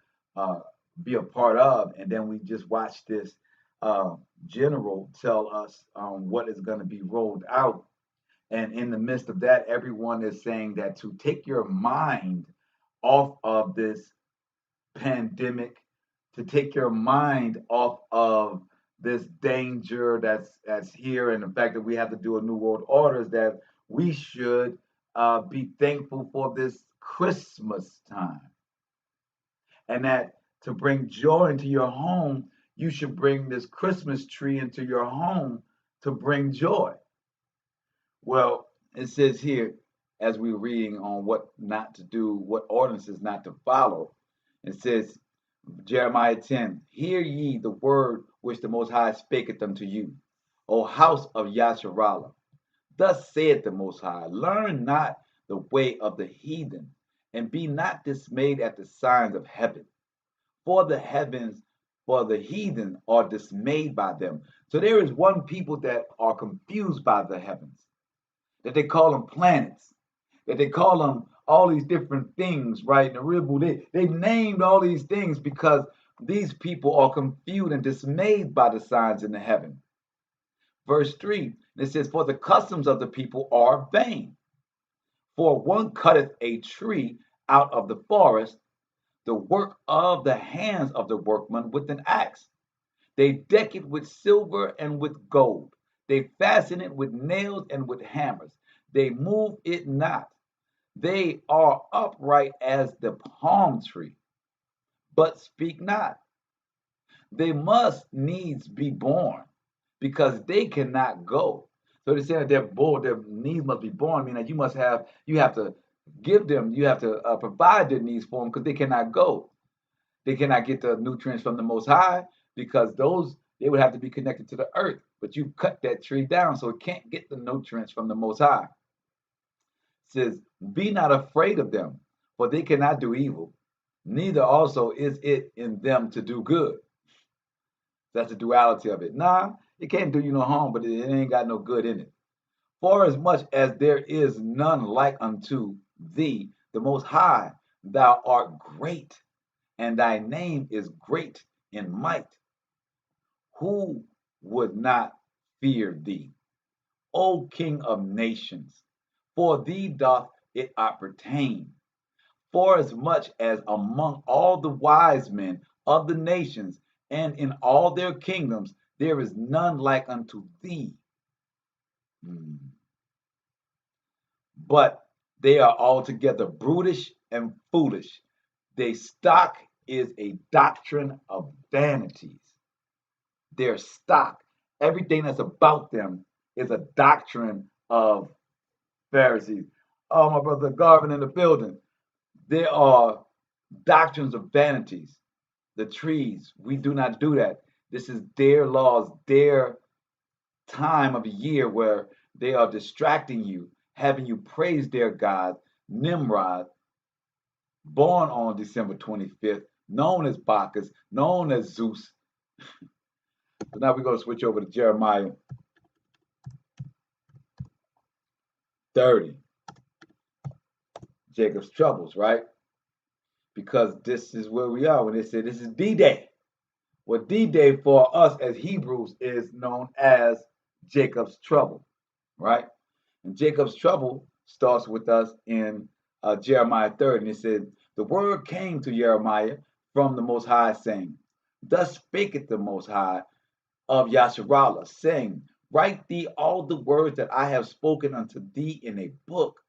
be a part of. And then we just watched this general tell us what is going to be rolled out. And in the midst of that, everyone is saying that to take your mind off of this pandemic, to take your mind off of this danger that's here, and the fact that we have to do a new world order, is that we should be thankful for this Christmas time, and that to bring joy into your home, you should bring this Christmas tree into your home to bring joy. Well, it says here, as we're reading on what not to do, what ordinances not to follow, it says, Jeremiah 10, hear ye the word which the Most High spaketh unto you, O house of Yasharale. Thus saith the Most High, learn not the way of the heathen, and be not dismayed at the signs of heaven. For the heavens, for the heathen are dismayed by them. So there is one people that are confused by the heavens, that they call them planets, that they call them all these different things, right? In the Ribu, they named all these things because these people are confused and dismayed by the signs in the heaven. Verse 3, it says, for the customs of the people are vain. For one cutteth a tree out of the forest, the work of the hands of the workman with an axe. They deck it with silver and with gold. They fasten it with nails and with hammers. They move it not. They are upright as the palm tree, but speak not. They must needs be born, because they cannot go. So they say that their needs must be born, meaning that you have to give them, you have to provide their needs for them because they cannot go. They cannot get the nutrients from the Most High because they would have to be connected to the earth. But you cut that tree down so it can't get the nutrients from the Most High. It says, be not afraid of them, for they cannot do evil. Neither also is it in them to do good. That's the duality of it. Nah, it can't do you no harm, but it ain't got no good in it. For as much as there is none like unto thee, the Most High, thou art great, and thy name is great in might. Who would not fear thee, O King of nations? For thee doth it appertain. For as much as among all the wise men of the nations and in all their kingdoms, there is none like unto thee. But they are altogether brutish and foolish. Their stock is a doctrine of vanities. Their stock, everything that's about them, is a doctrine of Pharisees. Oh, my brother Garvin in the building. There are doctrines of vanities. The trees, we do not do that. This is their laws, their time of year where they are distracting you, having you praise their God, Nimrod, born on December 25th, known as Bacchus, known as Zeus. So now we're going to switch over to Jeremiah 30. Jacob's troubles, right? Because this is where we are when they say this is D-Day. Well, D-Day for us as Hebrews is known as Jacob's trouble, right? And Jacob's trouble starts with us in Jeremiah 30. And it said, the word came to Jeremiah from the Most High, saying, thus spaketh the Most High of Yasharale, saying, write thee all the words that I have spoken unto thee in a book.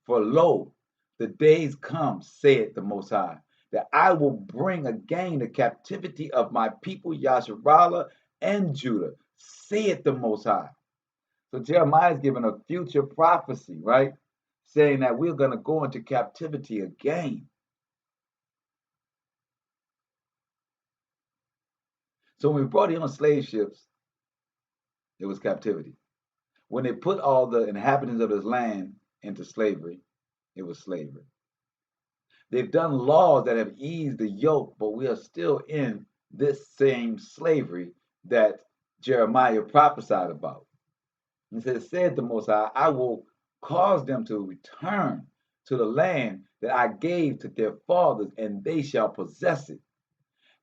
For lo, the days come, saith the Most High, that I will bring again the captivity of my people Yasharale and Judah, saith the Most High. So Jeremiah is giving a future prophecy, right? Saying that we're going to go into captivity again. So when we brought in on slave ships, it was captivity. When they put all the inhabitants of this land into slavery, it was slavery. They've done laws that have eased the yoke, but we are still in this same slavery that Jeremiah prophesied about. He said the Most High, I will cause them to return to the land that I gave to their fathers, and they shall possess it.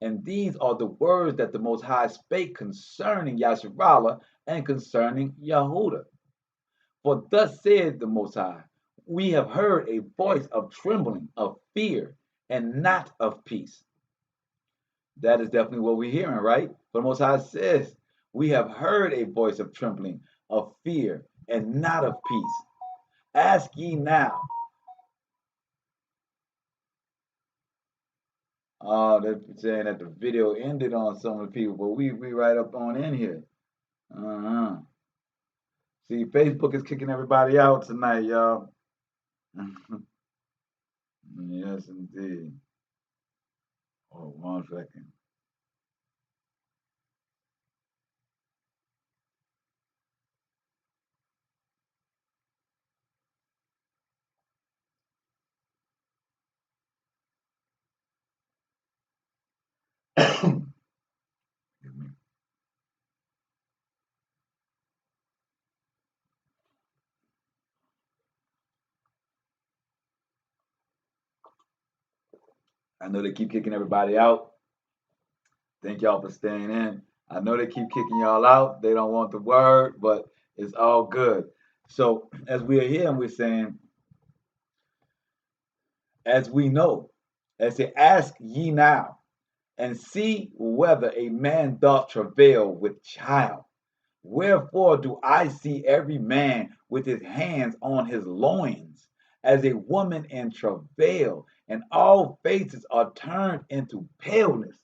And these are the words that the Most High spake concerning Yasharale and concerning Yehuda. For thus said the Most High, we have heard a voice of trembling, of fear, and not of peace. That is definitely what we're hearing, right? But the Most High says, we have heard a voice of trembling, of fear, and not of peace. Ask ye now. Oh, they're saying that the video ended on some of the people, but we right up on in here. See, Facebook is kicking everybody out tonight, y'all. Yes, indeed. Oh, 1 second. Excuse me. I know they keep kicking everybody out. Thank y'all for staying in. I know they keep kicking y'all out. They don't want the word, but it's all good. So as we are here and we're saying, as we know, as they ask ye now, and see whether a man doth travail with child. Wherefore do I see every man with his hands on his loins, as a woman in travail, and all faces are turned into paleness.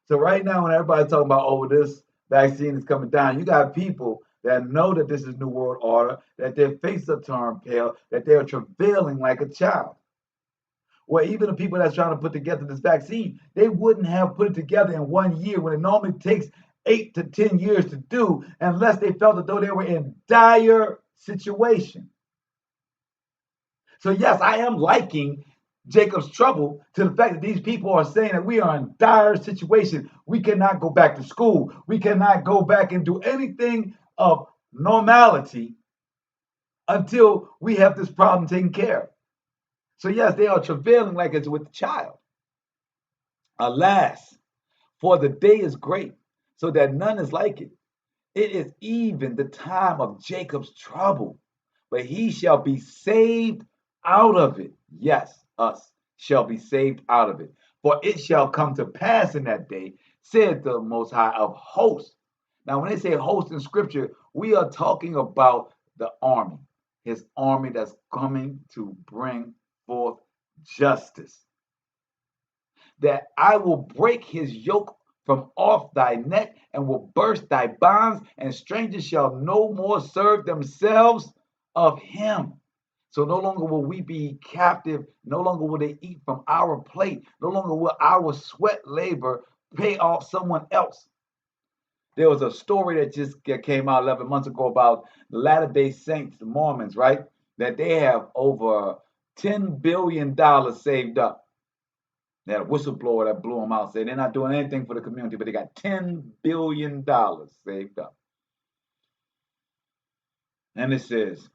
So right now, when everybody's talking about, oh, this vaccine is coming down, you got people that know that this is New World Order, that their faces are turned pale, that they're travailing like a child. Well, even the people that's trying to put together this vaccine, they wouldn't have put it together in 1 year when it normally takes 8 to 10 years to do, unless they felt as though they were in dire situation. So yes, I am liking Jacob's trouble to the fact that these people are saying that we are in dire situation. We cannot go back to school. We cannot go back and do anything of normality until we have this problem taken care of. So yes, they are travailing like it's with the child. Alas, for the day is great, so that none is like it. It is even the time of Jacob's trouble, but he shall be saved out of it. Yes, us. shall be saved out of it. For it shall come to pass in that day, said the Most High of hosts. Now, when they say host in scripture, we are talking about the army, his army that's coming to bring forth justice. That I will break his yoke from off thy neck and will burst thy bonds, and strangers shall no more serve themselves of him. So no longer will we be captive. No longer will they eat from our plate. No longer will our sweat labor pay off someone else. There was a story that just came out 11 months ago about the Latter-day Saints, the Mormons, right? That they have over $10 billion saved up. They had a whistleblower that blew them out, saying they're not doing anything for the community, but they got $10 billion saved up. And it says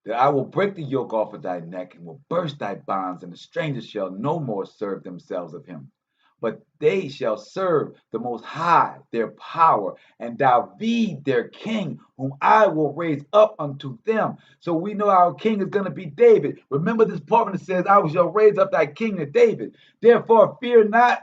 that I will break the yoke off of thy neck and will burst thy bonds, and the strangers shall no more serve themselves of him. But they shall serve the Most High, their power, and David, their king, whom I will raise up unto them. So we know our king is going to be David. Remember this part when it says, I shall raise up thy king to David. Therefore fear not,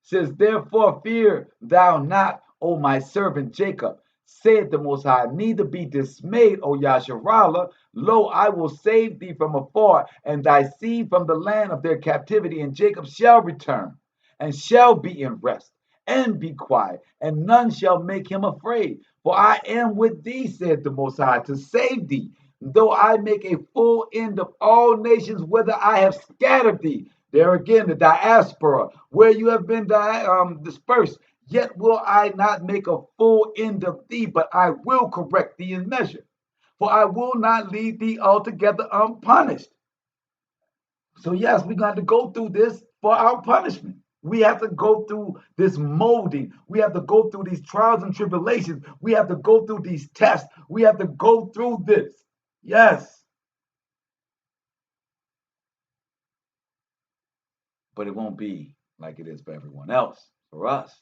says, therefore fear thou not, O my servant Jacob, said the Most High, neither be dismayed, O Yasharale. Lo, I will save thee from afar, and thy seed from the land of their captivity, and Jacob shall return, and shall be in rest, and be quiet, and none shall make him afraid. For I am with thee, said the Most High, to save thee, though I make a full end of all nations, whither I have scattered thee. There again, the diaspora, where you have been dispersed. Yet will I not make a full end of thee, but I will correct thee in measure. For I will not leave thee altogether unpunished. So yes, we're going to go through this for our punishment. We have to go through this molding. We have to go through these trials and tribulations. We have to go through these tests. We have to go through this. Yes. But it won't be like it is for everyone else. For us,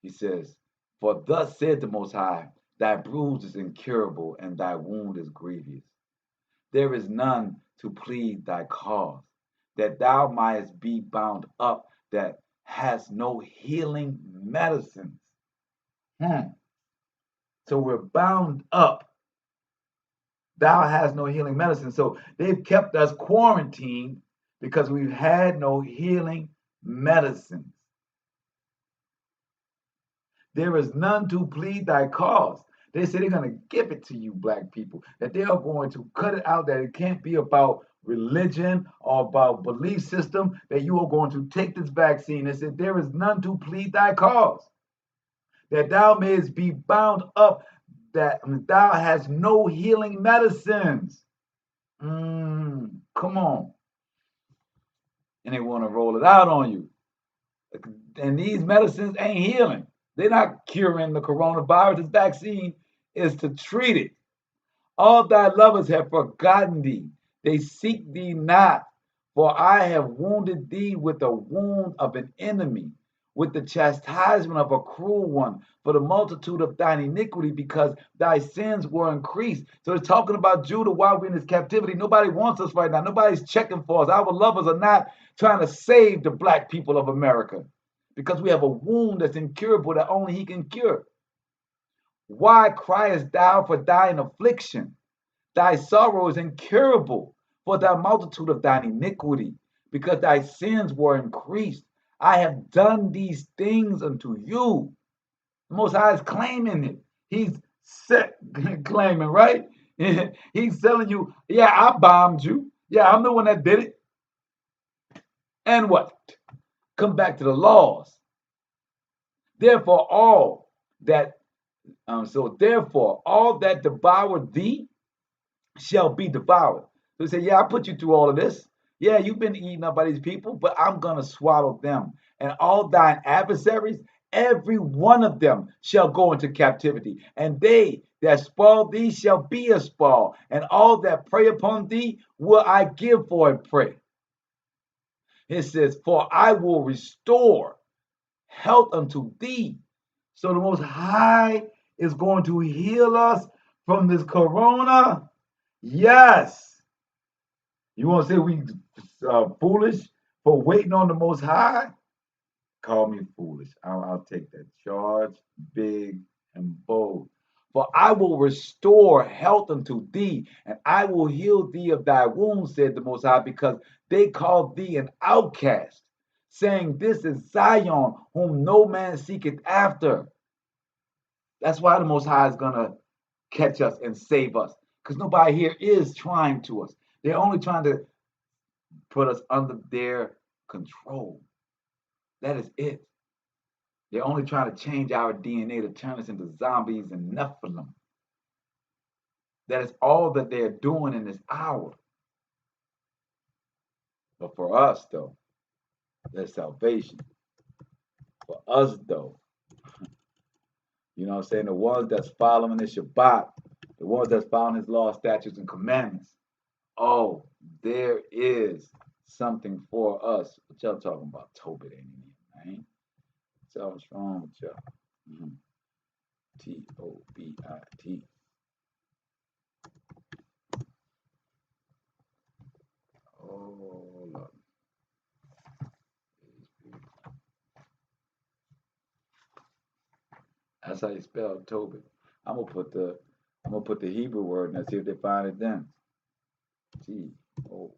he says, for thus said the Most High, thy bruise is incurable and thy wound is grievous. There is none to plead thy cause, that thou mightest be bound up, that has no healing medicines. So we're bound up. Thou has no healing medicine. So they've kept us quarantined because we've had no healing medicines. There is none to plead thy cause. They say they're going to give it to you, black people, that they are going to cut it out, that it can't be about religion or about belief system, that you are going to take this vaccine. They said there is none to plead thy cause, that thou mayest be bound up, that thou hast no healing medicines. Come on. And they want to roll it out on you. And these medicines ain't healing. They're not curing the coronavirus. This vaccine is to treat it. All thy lovers have forgotten thee. They seek thee not. For I have wounded thee with the wound of an enemy, with the chastisement of a cruel one, for the multitude of thine iniquity, because thy sins were increased. So it's talking about Judah while we're in this captivity. Nobody wants us right now. Nobody's checking for us. Our lovers are not trying to save the black people of America, because we have a wound that's incurable that only he can cure. Why criest thou for thine affliction? Thy sorrow is incurable for the multitude of thine iniquity, because thy sins were increased. I have done these things unto you. The Most High is claiming it. He's claiming, right? He's telling you, yeah, I bombed you. Yeah, I'm the one that did it. And what? Come back to the laws. Therefore, all that devour thee shall be devoured. So he said, yeah, I put you through all of this. Yeah, you've been eaten up by these people, but I'm going to swallow them. And all thine adversaries, every one of them shall go into captivity. And they that spoil thee shall be a spoil. And all that prey upon thee will I give for a prey. It says, for I will restore health unto thee. So the Most High is going to heal us from this corona. Yes. You want to say we foolish for waiting on the Most High? Call me foolish. I'll take that charge, big and bold. For I will restore health unto thee, and I will heal thee of thy wounds, said the Most High, because they called thee an outcast, saying, this is Zion, whom no man seeketh after. That's why the Most High is going to catch us and save us, because nobody here is trying to us. They're only trying to put us under their control. That is it. They're only trying to change our DNA to turn us into zombies and Nephilim. That is all that they're doing in this hour. But for us, though, there's salvation. For us, though, you know what I'm saying? The ones that's following the Shabbat, the ones that's following his law, statutes, and commandments. Oh, there is something for us. What y'all talking about? Tobit ain't in here, man. What's wrong with y'all? T-O-B-I-T. Oh, look. That's how you spell Tobit. I'm gonna put the Hebrew word and see if they find it then. T-O-B-I.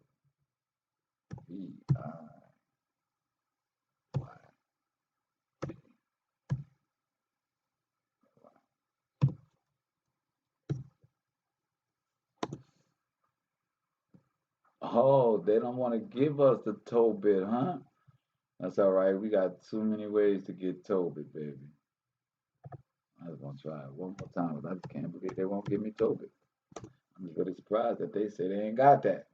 Oh, they don't want to give us the Tobit, huh? That's all right. We got too many ways to get Tobit, baby. I was gonna try it one more time, but I just can't believe they won't give me Tobit. I'm just really surprised that they say they ain't got that.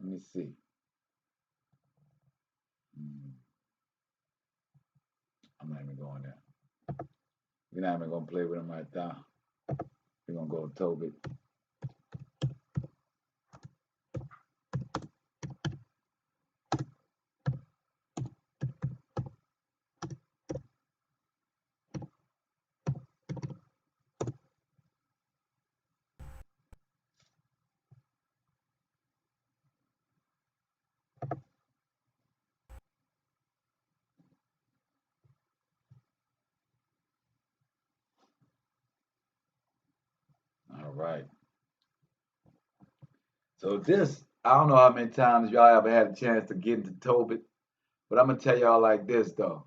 Let me see. I'm not even going there. We're not even gonna play with them right now. We're gonna go with Tobit. All right. So this, I don't know how many times y'all ever had a chance to get into Tobit, but I'm gonna tell y'all like this though.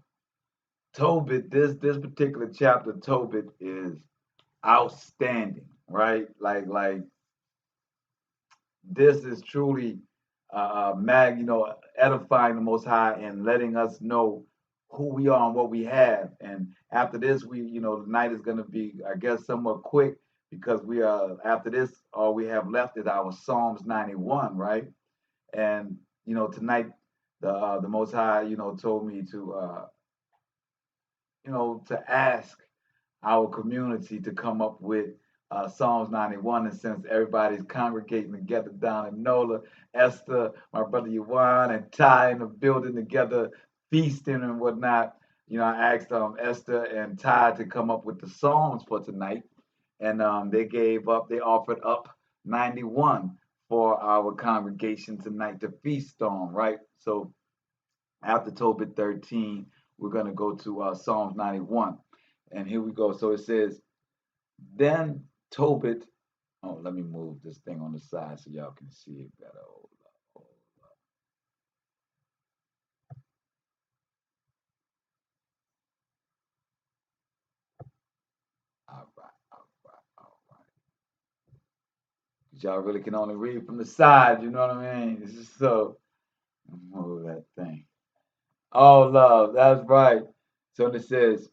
Tobit, this particular chapter, Tobit, is outstanding, right? Like this is truly edifying the Most High and letting us know who we are and what we have. And after this, the night is going to be, I guess, somewhat quick because we are, after this, all we have left is our Psalms 91, right? And, tonight, the Most High, told me to, to ask our community to come up with Psalms 91, and since everybody's congregating together down in NOLA, Esther, my brother Yuan, and Ty in the building together, feasting and whatnot, I asked Esther and Ty to come up with the Psalms for tonight, and they offered up 91 for our congregation tonight to feast on, right? So after Tobit 13, we're going to go to Psalms 91. And here we go. So it says, then Tobit, let me move this thing on the side so y'all can see it better. Hold up. All right. Y'all really can only read from the side, you know what I mean? This is so, move that thing. Oh, love, that's right. So it says,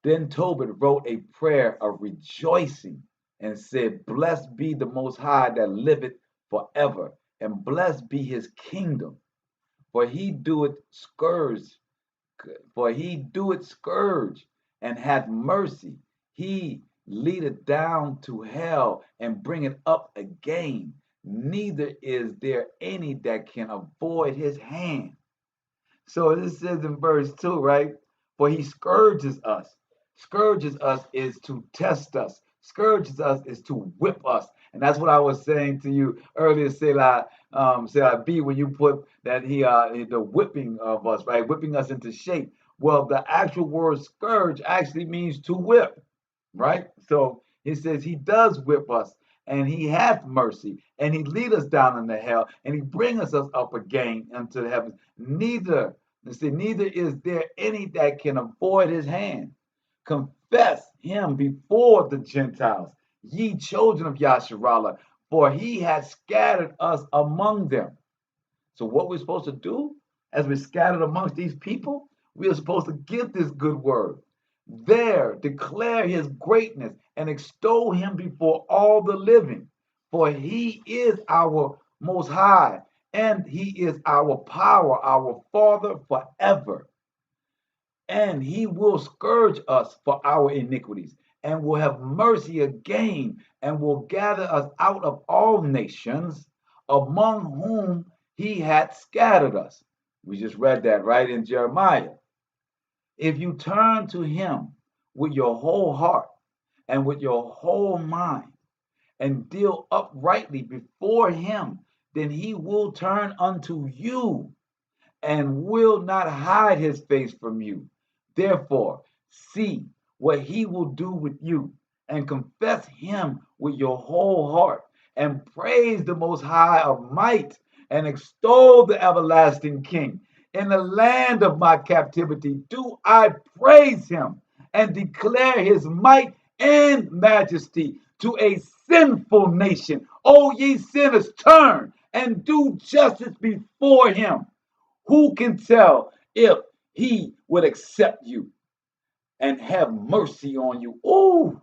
then Tobit wrote a prayer of rejoicing and said, blessed be the Most High that liveth forever, and blessed be his kingdom. For he doeth scourge, and hath mercy. He leadeth down to hell and bringeth up again. Neither is there any that can avoid his hand. So this says in verse 2, right? For he scourges us. Scourges us is to test us, scourges us is to whip us. And that's what I was saying to you earlier, Selah B, when you put that the whipping of us, right? Whipping us into shape. Well, the actual word scourge actually means to whip, right? So he says he does whip us, and he hath mercy, and he lead us down into hell, and he bringeth us up again unto the heavens. Neither is there any that can avoid his hand. Confess him before the Gentiles, ye children of Yasharale, for he has scattered us among them. So what we're supposed to do as we're scattered amongst these people, we are supposed to give this good word. There declare his greatness and extol him before all the living. For he is our Most High, and he is our power, our Father forever. And he will scourge us for our iniquities, and will have mercy again, and will gather us out of all nations, among whom he hath scattered us. We just read that right in Jeremiah. If you turn to him with your whole heart and with your whole mind, and deal uprightly before him, then he will turn unto you and will not hide his face from you. Therefore, see what he will do with you, and confess him with your whole heart, and praise the Most High of might, and extol the everlasting King. In the land of my captivity do I praise him, and declare his might and majesty to a sinful nation. O ye sinners, turn and do justice before him. Who can tell if he would accept you and have mercy on you? Oh,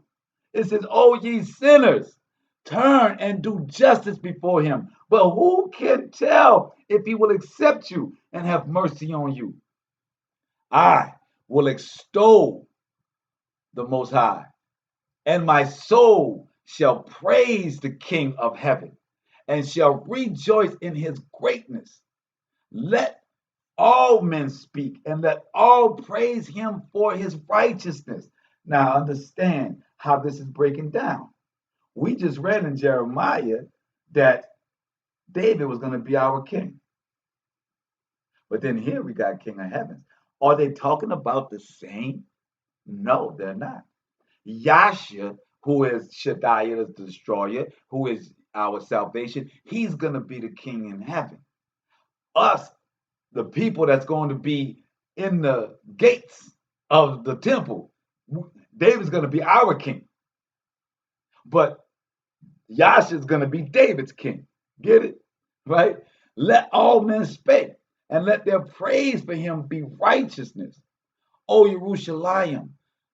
it says, oh, ye sinners, turn and do justice before him. But who can tell if he will accept you and have mercy on you? I will extol the Most High, and my soul shall praise the King of heaven, and shall rejoice in his greatness. Let all men speak, and let all praise him for his righteousness. Now understand how this is breaking down. We just read in Jeremiah that David was going to be our king. But then here we got King of Heaven. Are they talking about the same? No, they're not. Yasha, who is Shaddai, the destroyer, who is our salvation, he's going to be the king in heaven. Us, the people that's going to be in the gates of the temple, David's going to be our king. But Yasha is going to be David's king. Get it? Right? Let all men speak, and let their praise for him be righteousness. O Yerushalayim,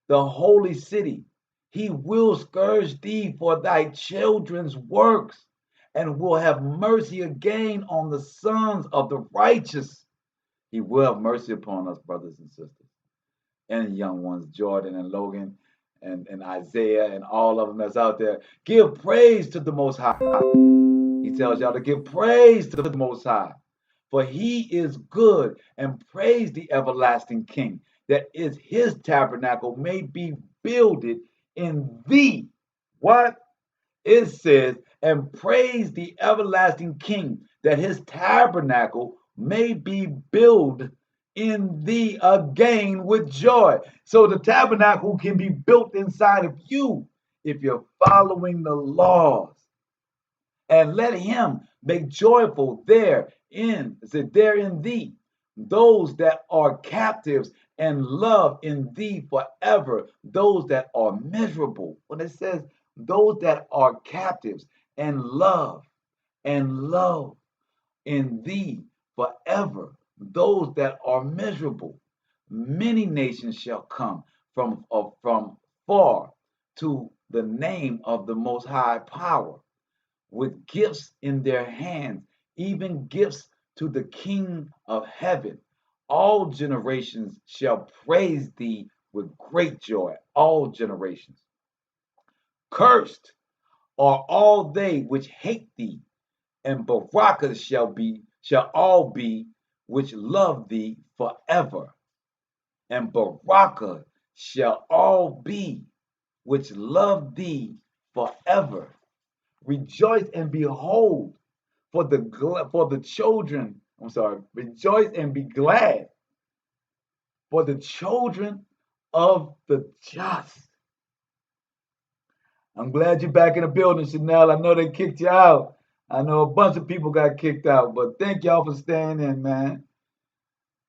the holy city, he will scourge thee for thy children's works, and will have mercy again on the sons of the righteous. He will have mercy upon us, brothers and sisters, and young ones, Jordan and Logan and Isaiah and all of them that's out there. Give praise to the Most High. He tells y'all to give praise to the Most High, for he is good, and praise the everlasting King, that is his tabernacle may be builded in thee. What? It says, and praise the everlasting King, that his tabernacle may be built in thee again with joy. So the tabernacle can be built inside of you if you're following the laws. And let him make joyful therein thee those that are captives, and love in thee forever those that are miserable. When it says those that are captives, and love in thee forever those that are miserable. Many nations shall come from far to the name of the Most High power, with gifts in their hands, even gifts to the King of heaven. All generations shall praise thee with great joy. All generations. Cursed are all they which hate thee, and barakas shall all be which love thee forever. And baraka shall all be which love thee forever. Rejoice and behold, for the children. Rejoice and be glad for the children of the just. I'm glad you're back in the building, Chanel. I know they kicked you out. I know a bunch of people got kicked out, but thank y'all for staying in, man.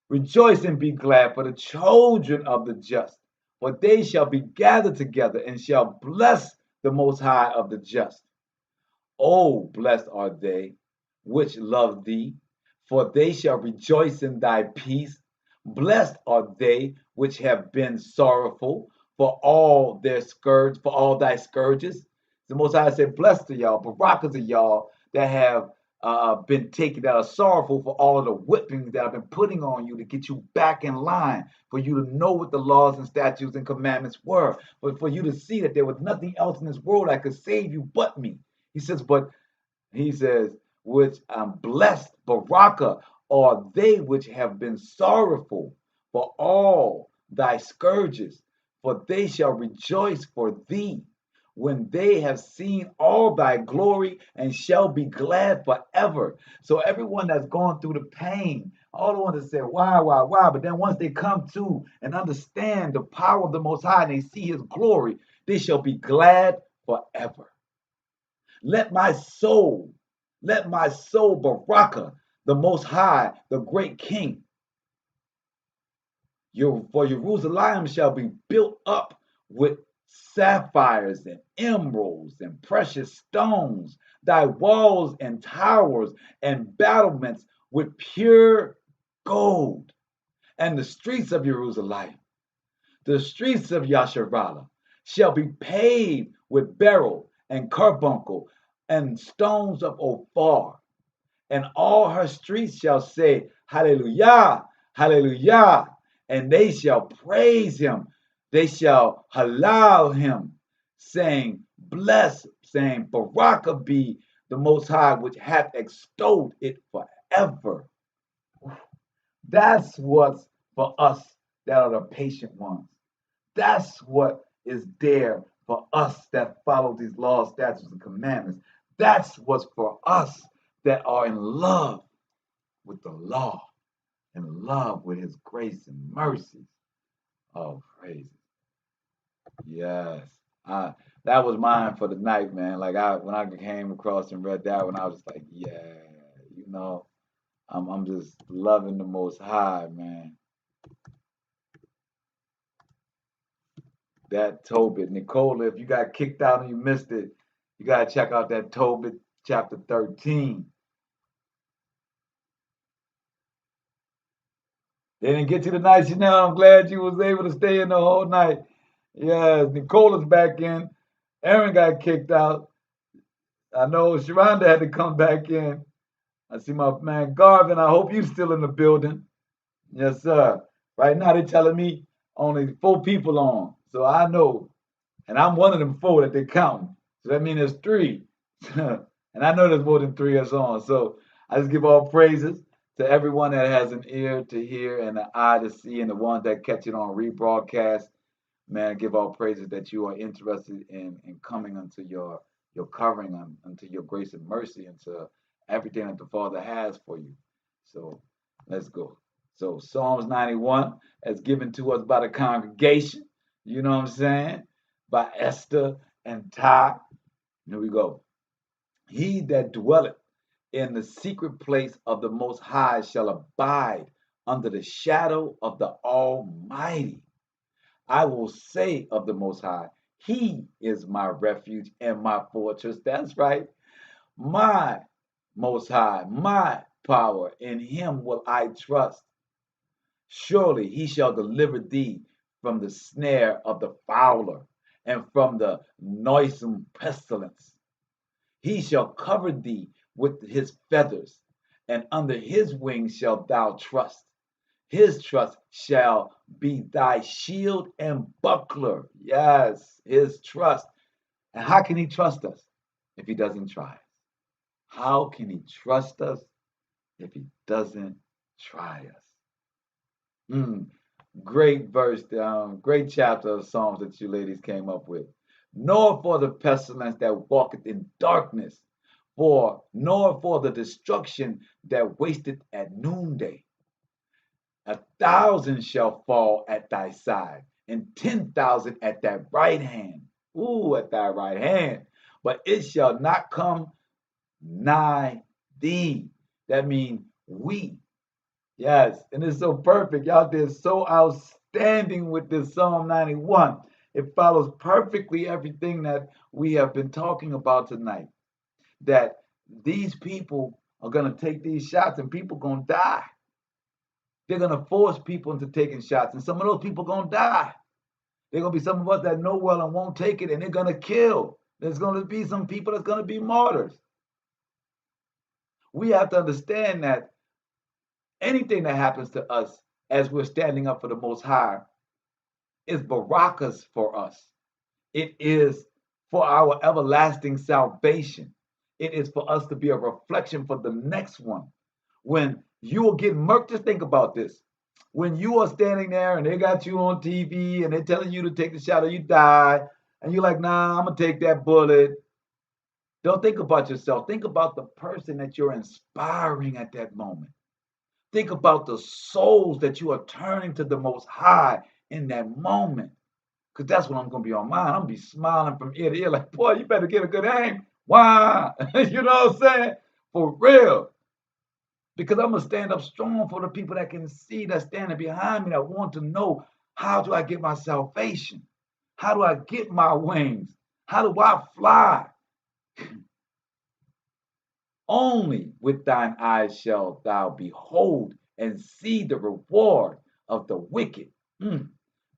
Rejoice and be glad for the children of the just, for they shall be gathered together and shall bless the Most High of the just. Oh, blessed are they which love thee, for they shall rejoice in thy peace. Blessed are they which have been sorrowful for all thy scourges. The Most High said, blessed are y'all, barakas are y'all that have been taken, that are sorrowful for all of the whippings that I've been putting on you to get you back in line, for you to know what the laws and statutes and commandments were, but for you to see that there was nothing else in this world that could save you but me. He says, which I'm blessed, baraka, are they which have been sorrowful for all thy scourges, for they shall rejoice for thee when they have seen all thy glory and shall be glad forever. So everyone that's gone through the pain, all the ones that say, why? But then once they come to and understand the power of the Most High and they see his glory, they shall be glad forever. Let my soul, baraka, the Most High, the great King. For Yerushalayim shall be built up with sapphires and emeralds and precious stones, thy walls and towers and battlements with pure gold. And the streets of Yerushalayim, the streets of Yasharale, shall be paved with beryl and carbuncle and stones of Ophir, and all her streets shall say, Hallelujah, Hallelujah, and they shall praise him. They shall halal him, saying, Baraka be the Most High, which hath extolled it forever. That's what's for us that are the patient ones. That's what is there for us that follow these laws, statutes, and commandments. That's what's for us that are in love with the law, in love with his grace and mercy. Oh, praise. Yes. That was mine for the night, man. Like when I came across and read that one, I was just like, yeah, I'm just loving the Most High, man. That Tobit. Nicola, if you got kicked out and you missed it, you got to check out that Tobit chapter 13. They didn't get you tonight, Chanel. I'm glad you was able to stay in the whole night. Yes, Nicola's back in. Aaron got kicked out. I know Sharonda had to come back in. I see my man Garvin. I hope you're still in the building. Yes, sir. Right now they're telling me only 4 people on. So I know. And I'm one of them 4 that they're counting. So that means there's 3. And I know there's more than 3 that's on. So I just give all praises to everyone that has an ear to hear and an eye to see, and the ones that catch it on rebroadcast. Man, give all praises that you are interested in coming unto your covering, unto your grace and mercy, into everything that the Father has for you. So let's go. So Psalms 91 as given to us by the congregation, you know what I'm saying? By Esther and Ty. Here we go. He that dwelleth in the secret place of the Most High shall abide under the shadow of the Almighty. I will say of the Most High, he is my refuge and my fortress. That's right. My Most High, my power, in him will I trust. Surely he shall deliver thee from the snare of the fowler and from the noisome pestilence. He shall cover thee with his feathers, and under his wings shalt thou trust. His trust shall be thy shield and buckler. Yes, his trust. And how can he trust us if he doesn't try us? How can he trust us if he doesn't try us? Great verse, great chapter of Psalms that you ladies came up with. nor for the pestilence that walketh in darkness, nor for the destruction that wasteth at noonday. 1,000 shall fall at thy side, and 10,000 at thy right hand. Ooh, at thy right hand. But it shall not come nigh thee. That means we. Yes, and it's so perfect. Y'all did so outstanding with this Psalm 91. It follows perfectly everything that we have been talking about tonight. That these people are going to take these shots and people going to die. They're going to force people into taking shots, and some of those people are going to die. There are going to be some of us that know well and won't take it, and they're going to kill. There's going to be some people that's going to be martyrs. We have to understand that anything that happens to us as we're standing up for the Most High is barakas for us. It is for our everlasting salvation. It is for us to be a reflection for the next one. When you will get murked, just think about this. When you are standing there and they got you on TV and they're telling you to take the shot or you die, and you're like, nah, I'm going to take that bullet. Don't think about yourself. Think about the person that you're inspiring at that moment. Think about the souls that you are turning to the Most High in that moment. Because that's what I'm going to be on mine. I'm going to be smiling from ear to ear like, boy, you better get a good aim. Why? You know what I'm saying? For real. Because I'm going to stand up strong for the people that can see, that's standing behind me, that want to know, how do I get my salvation? How do I get my wings? How do I fly? Only with thine eyes shalt thou behold and see the reward of the wicked.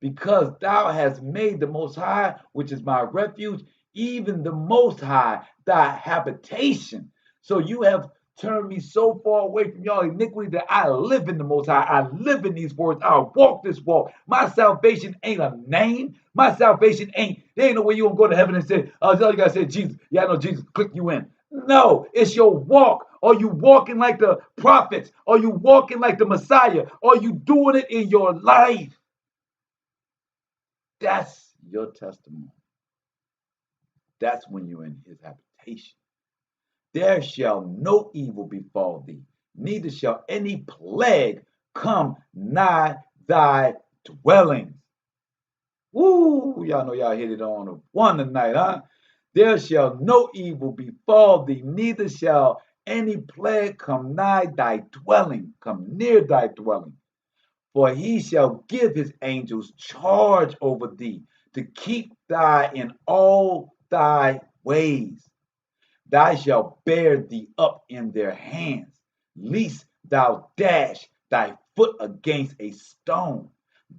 Because thou hast made the Most High, which is my refuge, even the Most High, thy habitation. So you have turned me so far away from y'all iniquity that I live in the Most High. I live in these words. I walk this walk. My salvation ain't a name. My salvation ain't, there ain't no way you gonna go to heaven and say, all you gotta say, Jesus. Yeah, I know Jesus, click you in. No, it's your walk. Are you walking like the prophets? Are you walking like the Messiah? Are you doing it in your life? That's your testimony. That's when you're in his habitation. There shall no evil befall thee, neither shall any plague come nigh thy dwellings. Woo, y'all know y'all hit it on a one tonight, huh? There shall no evil befall thee, neither shall any plague come nigh thy dwelling, come near thy dwelling. For he shall give his angels charge over thee, to keep thee in all thy ways. Thou shalt bear thee up in their hands, lest thou dash thy foot against a stone.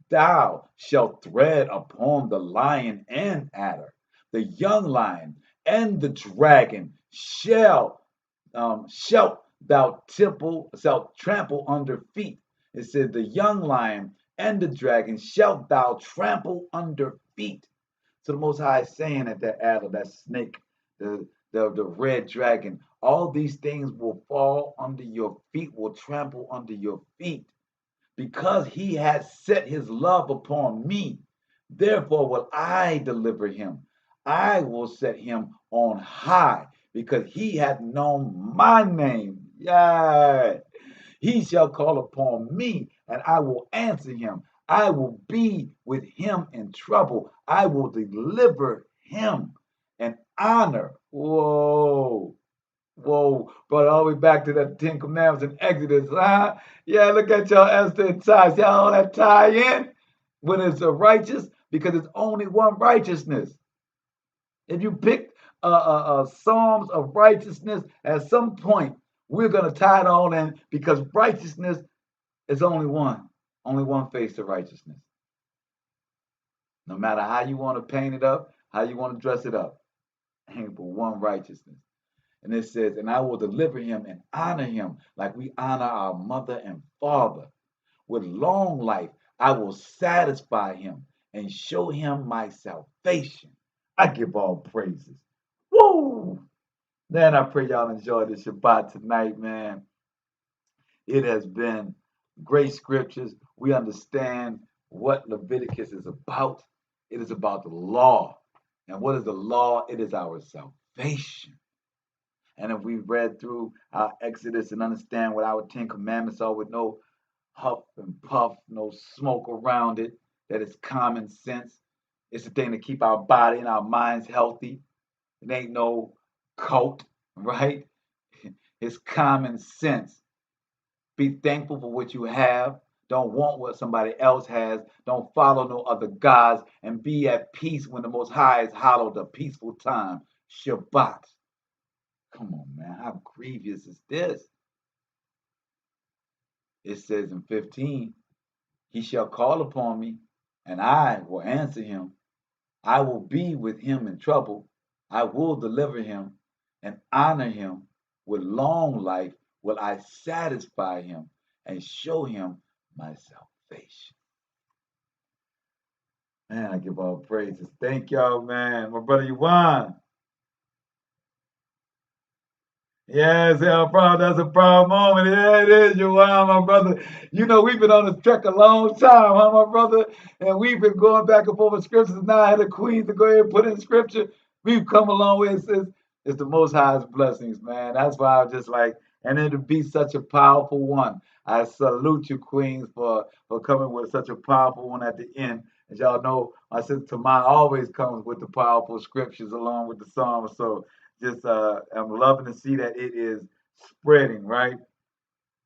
Thou shalt tread upon the lion and adder, the young lion and the dragon shalt thou trample under feet. It says, the young lion and the dragon shalt thou trample under feet. So the Most High is saying that adder, that snake, the red dragon, all these things will fall under your feet, will trample under your feet. Because he has set his love upon me, therefore will I deliver him. I will set him on high, because he hath known my name. Yeah. He shall call upon me, and I will answer him. I will be with him in trouble. I will deliver him and honor. Whoa. Whoa, brought it all the way back to that 10 Commandments in Exodus, huh? Yeah, look at y'all Esther and ties. Y'all all that tie in when it's a righteous, because it's only one righteousness. If you pick Psalms of righteousness, at some point, we're going to tie it all in, because righteousness is only one face to righteousness. No matter how you want to paint it up, how you want to dress it up, ain't but one righteousness. And it says, and I will deliver him and honor him like we honor our mother and father. With long life, I will satisfy him and show him my salvation. I give all praises. Woo! Man, I pray y'all enjoyed the Shabbat tonight, man. It has been great scriptures. We understand what Leviticus is about. It is about the law. And what is the law? It is our salvation. And if we read through our Exodus and understand what our 10 commandments are with no huff and puff, no smoke around it, that is common sense. It's the thing to keep our body and our minds healthy. It ain't no cult, right? It's common sense. Be thankful for what you have. Don't want what somebody else has. Don't follow no other gods. And be at peace when the Most High is hallowed, a peaceful time. Shabbat. Come on, man. How grievous is this? It says in 15, he shall call upon me, and I will answer him. I will be with him in trouble. I will deliver him and honor him. With long life will I satisfy him and show him my salvation. Man, I give all praises. Thank y'all, man. My brother Yuan. Yes, El Proud, that's a proud moment. Yeah, it is, Yuan, my brother. You know, we've been on this trek a long time, huh, my brother? And we've been going back and forth with scriptures. Now I had a queen to go ahead and put in scripture. We've come a long way. It's the Most High's blessings, man. That's why I was just like, and then to be such a powerful one. I salute you, queens, for coming with such a powerful one at the end. As y'all know, my sister Tamai always comes with the powerful scriptures along with the Psalms. So just I'm loving to see that it is spreading, right?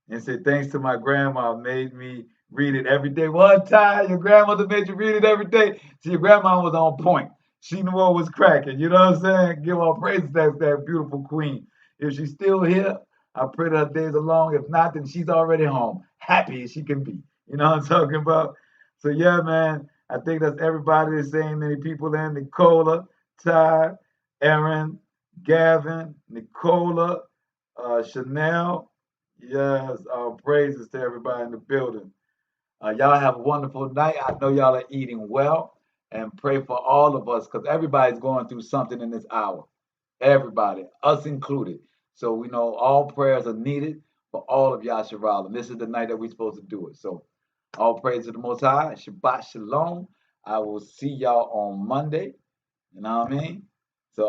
And say thanks to my grandma made me read it every day. One time your grandmother made you read it every day. See, your grandma was on point. She knew what was cracking. You know what I'm saying? Give all praise to that beautiful queen. If she's still here, I pray that her days are long. If not, then she's already home, happy as she can be. You know what I'm talking about? So yeah, man, I think that's everybody. The same many people in Nicola, Ty, Aaron, Gavin, Nicola, Chanel. Yes, praises to everybody in the building. Y'all have a wonderful night. I know y'all are eating well, and pray for all of us because everybody's going through something in this hour. Everybody, us included. So we know all prayers are needed for all of Yasharale. And this is the night that we're supposed to do it. So all praise to the Most High. Shabbat Shalom. I will see y'all on Monday. You know what I mean?